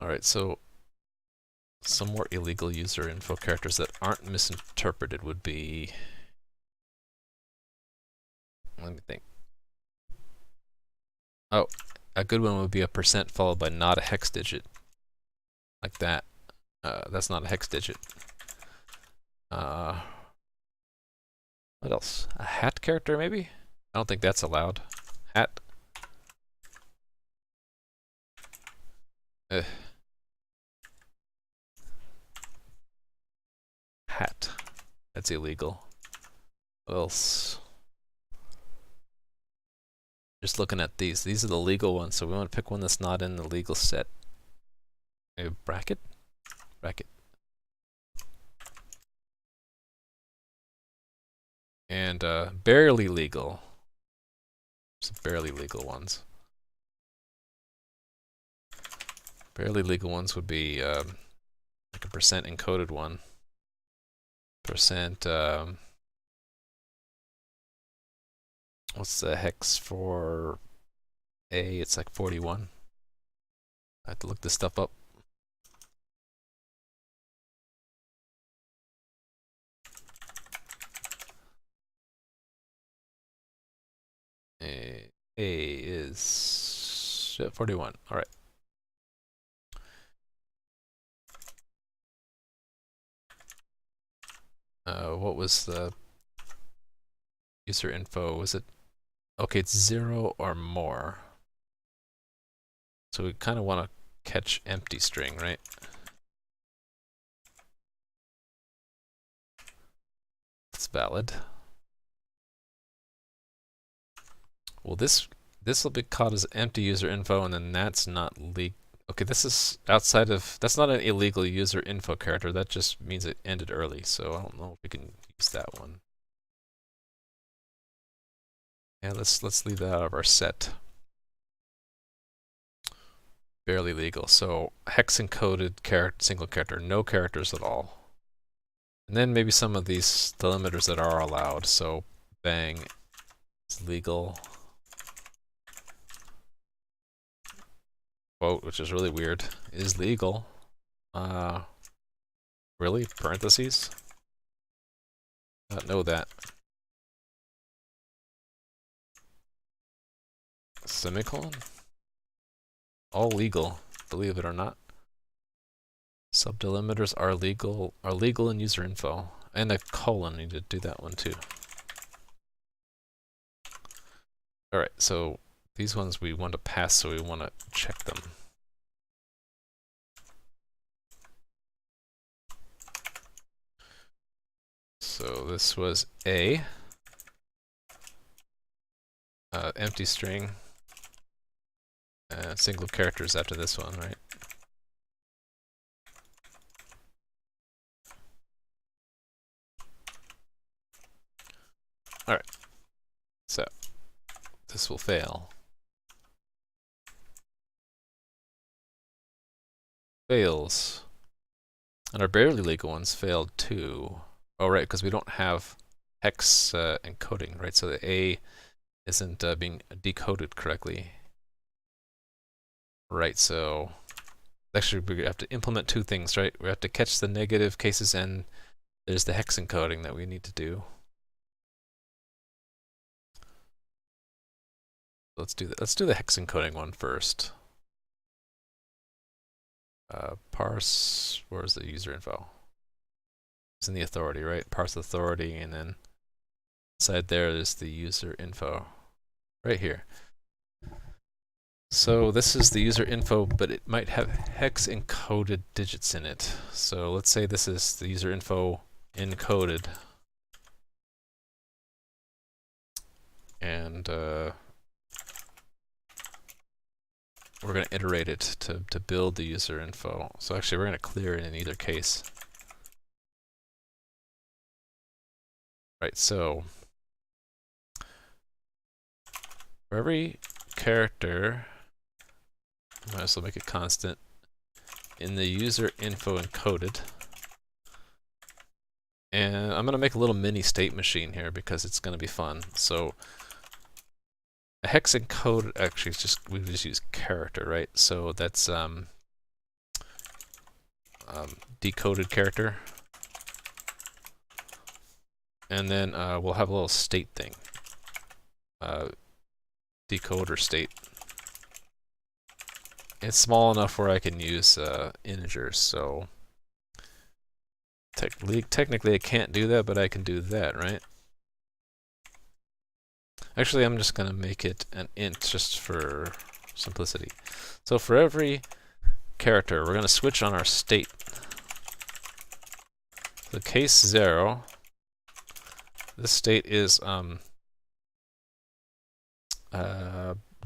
All right, so some more illegal user info characters that aren't misinterpreted would be, let me think. Oh, a good one would be a percent followed by not a hex digit. like that. That's not a hex digit. What else? A hat character, maybe? I don't think that's allowed. Hat. Hat. That's illegal. What else? Just looking at these. These are the legal ones, so we want to pick one that's not in the legal set. Maybe bracket? Bracket. And barely legal. Some barely legal ones. Barely legal ones would be like a percent encoded one. Percent, what's the hex for A? It's like 41. I have to look this stuff up. A is 41. All right. What was the user info? Was it okay? It's 0 or more. So we kind of want to catch empty string, right? That's valid. Well, this will be caught as empty user info, and then that's not legal. Okay, this is outside of, that's not an illegal user info character. That just means it ended early. So I don't know if we can use that one. Yeah, let's leave that out of our set. Barely legal. So hex encoded character, single character, no characters at all. And then maybe some of these delimiters that are allowed. So bang is legal. Quote, which is really weird, is legal. Really? Parentheses? Not know that. Semicolon? All legal, believe it or not. Subdelimiters are legal in user info. And a colon, need to do that one too. Alright, so these ones we want to pass, so we want to check them. So this was A. Empty string. Single characters after this one, right? Alright. So this will fail. Fails. And our barely legal ones failed too. Oh, right, because we don't have hex encoding, right? So the A isn't being decoded correctly. Right, so actually we have to implement two things, right? We have to catch the negative cases, and there's the hex encoding that we need to do. Let's do that. Let's do the hex encoding one first. Parse, where's the user info? It's in the authority, right? Parse authority, and then inside there is the user info. Right here. So this is the user info, but it might have hex encoded digits in it. So let's say this is the user info encoded. And we're going to iterate it to build the user info. So actually we're going to clear it in either case. Right, so for every character, might as well make it constant, in the user info encoded. And I'm going to make a little mini state machine here because it's going to be fun. So a hex encode, actually it's just, we just use character, right? So that's decoded character. And then we'll have a little state thing. Decoder state. it's small enough where I can use integers, so technically I can't do that, but I can do that, right? Actually, I'm just going to make it an int just for simplicity. So for every character, we're going to switch on our state. The case 0, this state is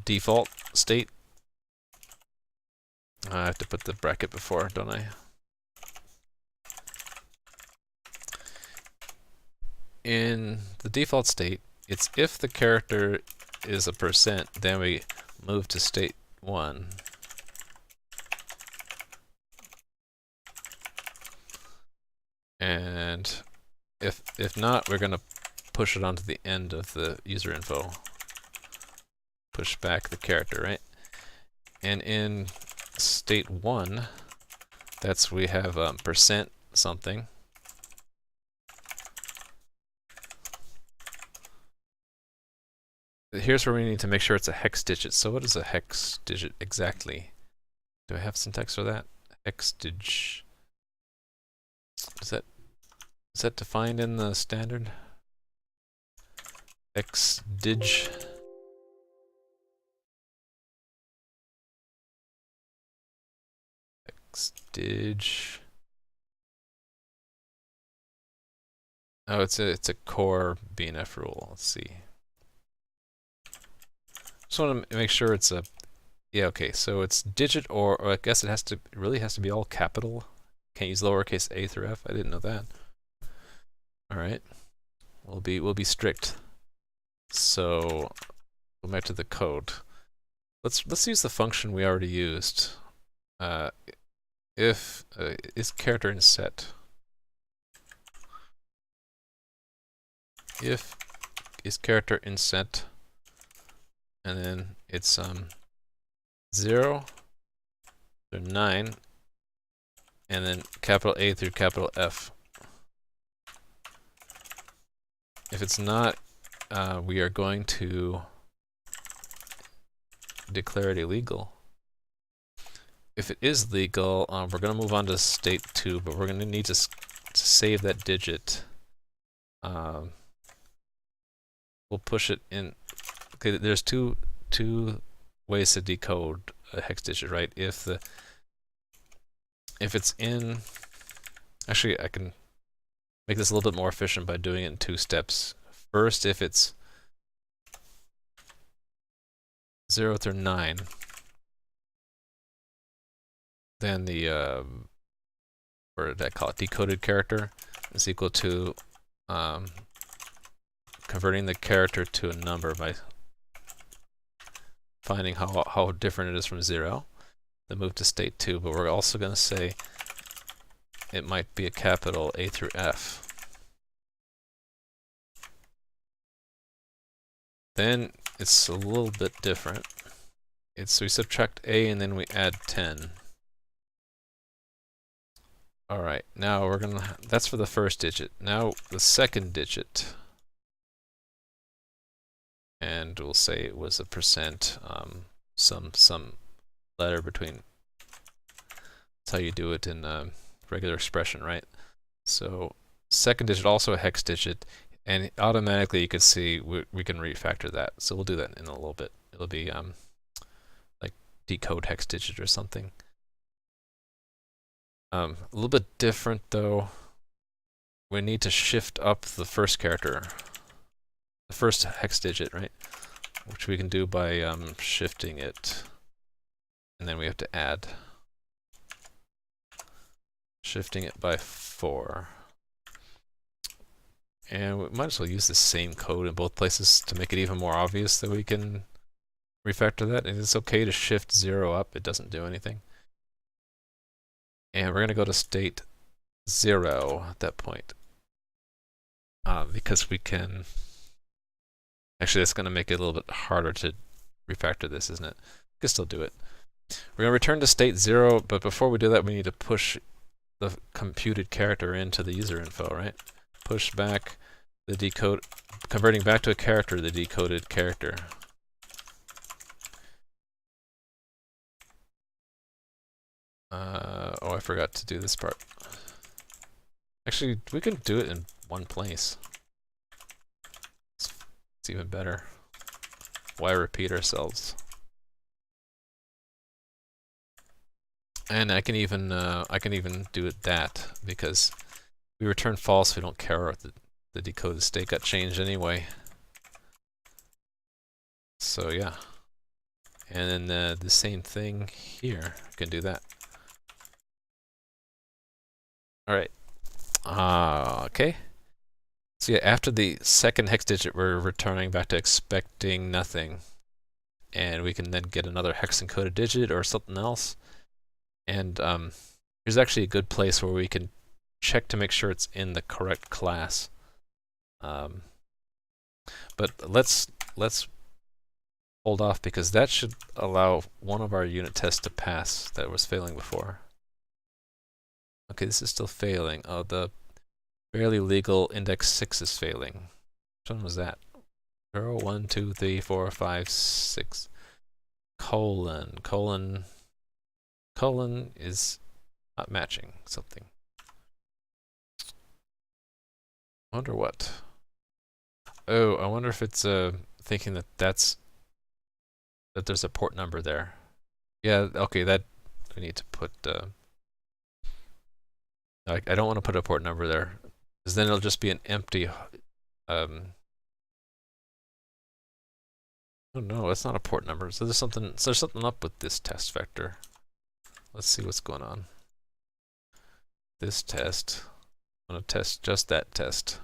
default state. I have to put the bracket before, don't I? In the default state, it's if the character is a %, then we move to state 1. And if not, we're going to push it onto the end of the user info. Push back the character, right? And in state 1, that's we have % something. Here's where we need to make sure it's a hex digit. So what is a hex digit exactly? Do I have syntax for that? Hex dig. Is that defined in the standard? Hex dig. Hex dig. Oh, it's a core BNF rule. Let's see. Just want to make sure it's a, yeah, okay, so it's digit or I guess it really has to be all capital. Can't use lowercase a through f. I didn't know that. All right, we'll be strict. So go back to the code. Let's use the function we already used. If is character in set. If is character in set. And then it's 0 through 9, and then capital A through capital F. If it's not, we are going to declare it illegal. If it is legal, we're going to move on to state 2, but we're going to need to save that digit. We'll push it in. Okay, there's two ways to decode a hex digit, right? If it's in, actually I can make this a little bit more efficient by doing it in 2 steps. First, if it's 0 through 9, then the what did I call it? Decoded character is equal to converting the character to a number by finding how different it is from 0, then move to state 2, but we're also going to say it might be a capital A through F. Then it's a little bit different. We subtract A and then we add 10. Alright, now we're going to, that's for the first digit. Now the second digit. And we'll say it was a %, some letter between. That's how you do it in regular expression, right? So second digit, also a hex digit, and automatically you can see we can refactor that. So we'll do that in a little bit. It'll be like decode hex digit or something. A little bit different though. We need to shift up the first character. The first hex digit, right? Which we can do by shifting it. And then we have to add. Shifting it by 4. And we might as well use the same code in both places to make it even more obvious that we can refactor that. And it's okay to shift 0 up, it doesn't do anything. And we're going to go to state 0 at that point. Because we can... Actually, that's going to make it a little bit harder to refactor this, isn't it? We can still do it. We're going to return to state 0, but before we do that, we need to push the computed character into the user info, right? Push back the converting back to a character, the decoded character. Oh, I forgot to do this part. Actually, we can do it in one place. It's even better. Why repeat ourselves? And I can even do it that, because we return false. We don't care if the decoded state got changed anyway. So yeah. And then the same thing here. I can do that. All right. Okay. So yeah, after the second hex digit, we're returning back to expecting nothing. And we can then get another hex encoded digit or something else. And here's actually a good place where we can check to make sure it's in the correct class. But let's hold off, because that should allow one of our unit tests to pass that was failing before. Okay, this is still failing. Oh, the barely legal index 6 is failing. Which one was that? 0, 1, 2, 3, 4, 5, 6. Colon is not matching something. I wonder what. Oh, I wonder if it's thinking that there's a port number there. Yeah, okay, that we need to put. I don't want to put a port number there, because then it'll just be an empty. Oh no, it's not a port number. So there's something up with this test vector. Let's see what's going on. This test. I'm gonna test just that test.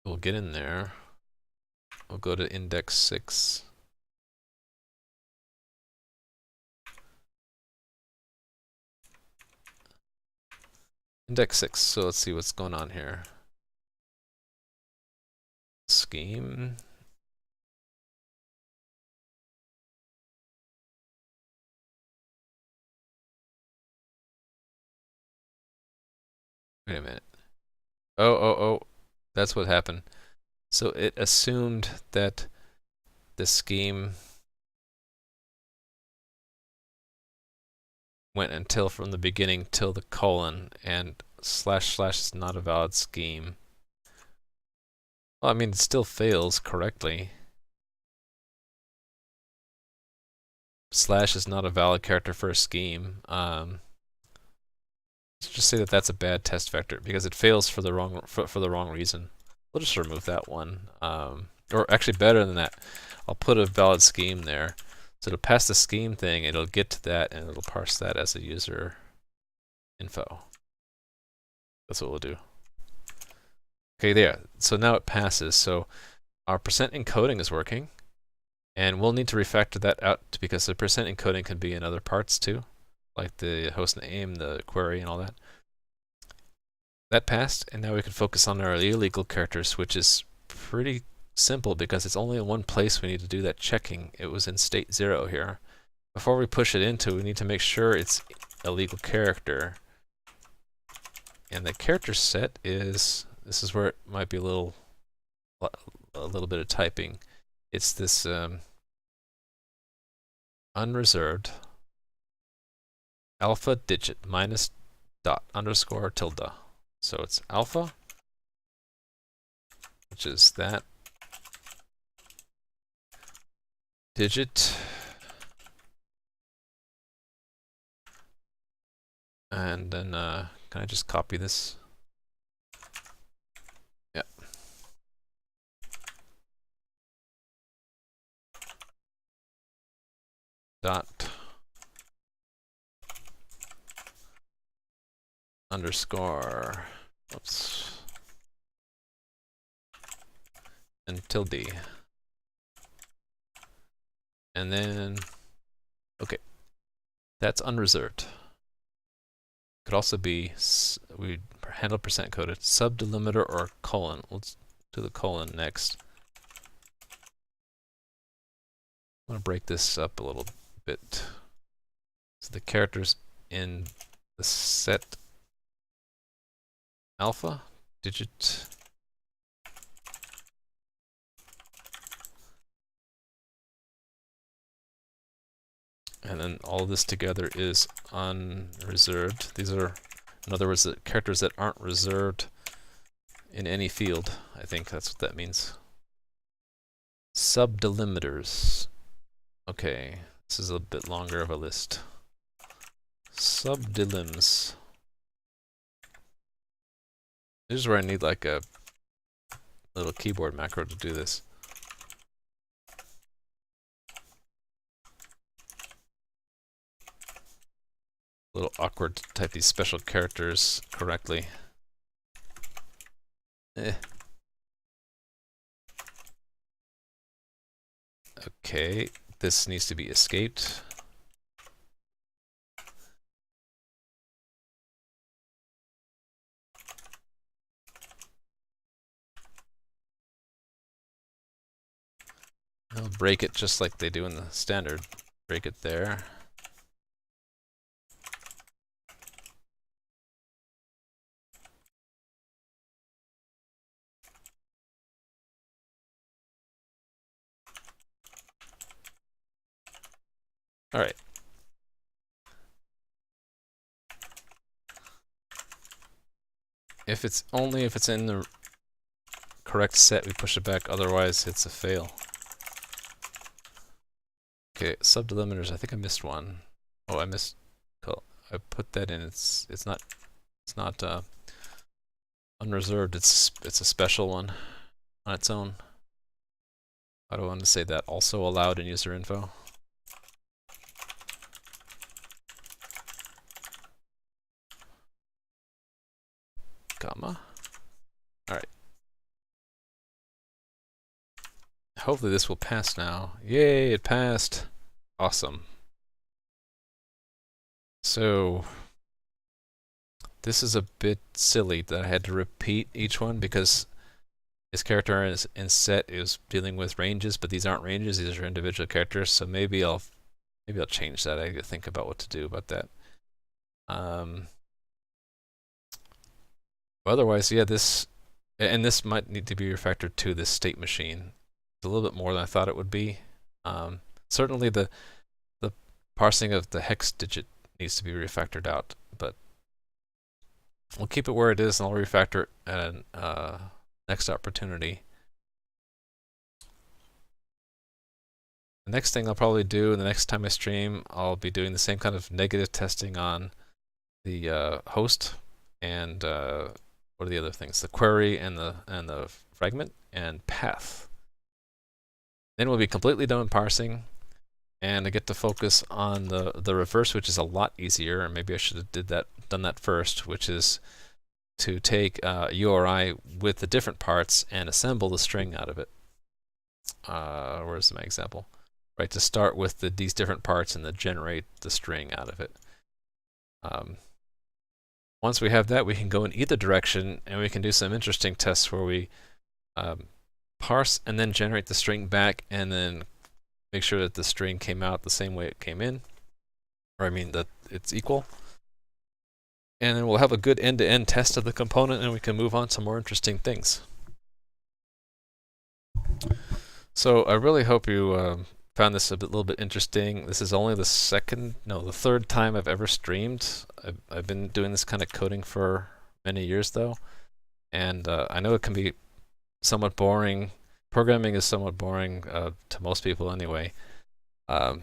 We'll get in there. We'll go to index 6. Index 6. So let's see what's going on here. Scheme. Wait a minute. Oh. That's what happened. So it assumed that the scheme went until from the beginning till the colon, and / is not a valid scheme. Well, I mean, it still fails correctly. / is not a valid character for a scheme. Let's just say that that's a bad test vector, because it fails for the wrong reason. We'll just remove that one. Or actually, better than that, I'll put a valid scheme there. So it'll pass the scheme thing, it'll get to that, and it'll parse that as a user info. That's what we'll do. Okay, there. So now it passes. So our percent encoding is working, and we'll need to refactor that out, because the percent encoding can be in other parts too, like the host name, the query, and all that. That passed, and now we can focus on our illegal characters, which is pretty simple, because it's only in one place we need to do that checking. It was in state 0 here. Before we push it into, we need to make sure it's a legal character. And the character set is, this is where it might be a little bit of typing. It's this unreserved alpha digit minus dot underscore tilde. So it's alpha, which is that digit, and then can I just copy this? Yeah. Dot underscore, oops, and tilde. And then, okay, that's unreserved. Could also be, we handle percent coded, subdelimiter or colon. Let's do the colon next. I'm going to break this up a little bit. So the characters in the set alpha digit And then all this together is unreserved. These are, in other words, the characters that aren't reserved in any field. I think that's what that means. Subdelimiters. Okay, this is a bit longer of a list. Subdelims. This is where I need like a little keyboard macro to do this. A little awkward to type these special characters correctly. Okay, this needs to be escaped. I'll break it just like they do in the standard. Break it there. All right. If it's in the correct set, we push it back. Otherwise, it's a fail. Okay, subdelimiters. I think I missed one. Oh, I missed. Cool. I put that in. It's not unreserved. It's a special one on its own. I don't want to say that. Also allowed in user info. Gamma. All right. Hopefully this will pass now. Yay, it passed. Awesome. So this is a bit silly that I had to repeat each one because this character in set is dealing with ranges, but these aren't ranges, these are individual characters, so maybe I'll change that. I need to think about what to do about that. Otherwise, yeah, this might need to be refactored to this state machine. It's a little bit more than I thought it would be. Certainly the parsing of the hex digit needs to be refactored out, but we'll keep it where it is and I'll refactor it at an next opportunity. The next thing I'll probably do, the next time I stream, I'll be doing the same kind of negative testing on the host and what are the other things? The query and the fragment and path. Then we'll be completely done with parsing, and I get to focus on the reverse, which is a lot easier. And maybe I should have done that first, which is to take URI with the different parts and assemble the string out of it. Where's my example? Right, to start with these different parts and then generate the string out of it. Once we have that, we can go in either direction, and we can do some interesting tests where we parse and then generate the string back, and then make sure that the string came out the same way it came in, or I mean that it's equal. And then we'll have a good end-to-end test of the component, and we can move on to more interesting things. So I really hope you found this a little bit interesting. This is only the third time I've ever streamed. I've been doing this kind of coding for many years though, and I know it can be somewhat boring. Programming is somewhat boring to most people anyway. But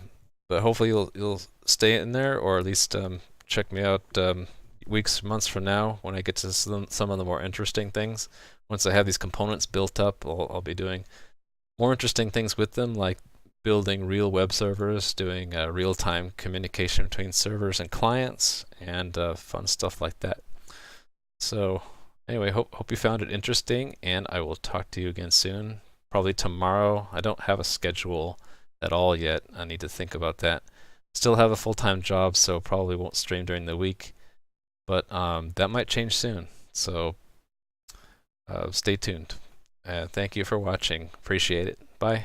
hopefully you'll stay in there, or at least check me out weeks, months from now when I get to some of the more interesting things. Once I have these components built up, I'll be doing more interesting things with them, like building real web servers, doing real-time communication between servers and clients, and fun stuff like that. So anyway, hope you found it interesting, and I will talk to you again soon. Probably tomorrow. I don't have a schedule at all yet. I need to think about that. Still have a full-time job, so probably won't stream during the week, but that might change soon. So stay tuned. Thank you for watching. Appreciate it. Bye.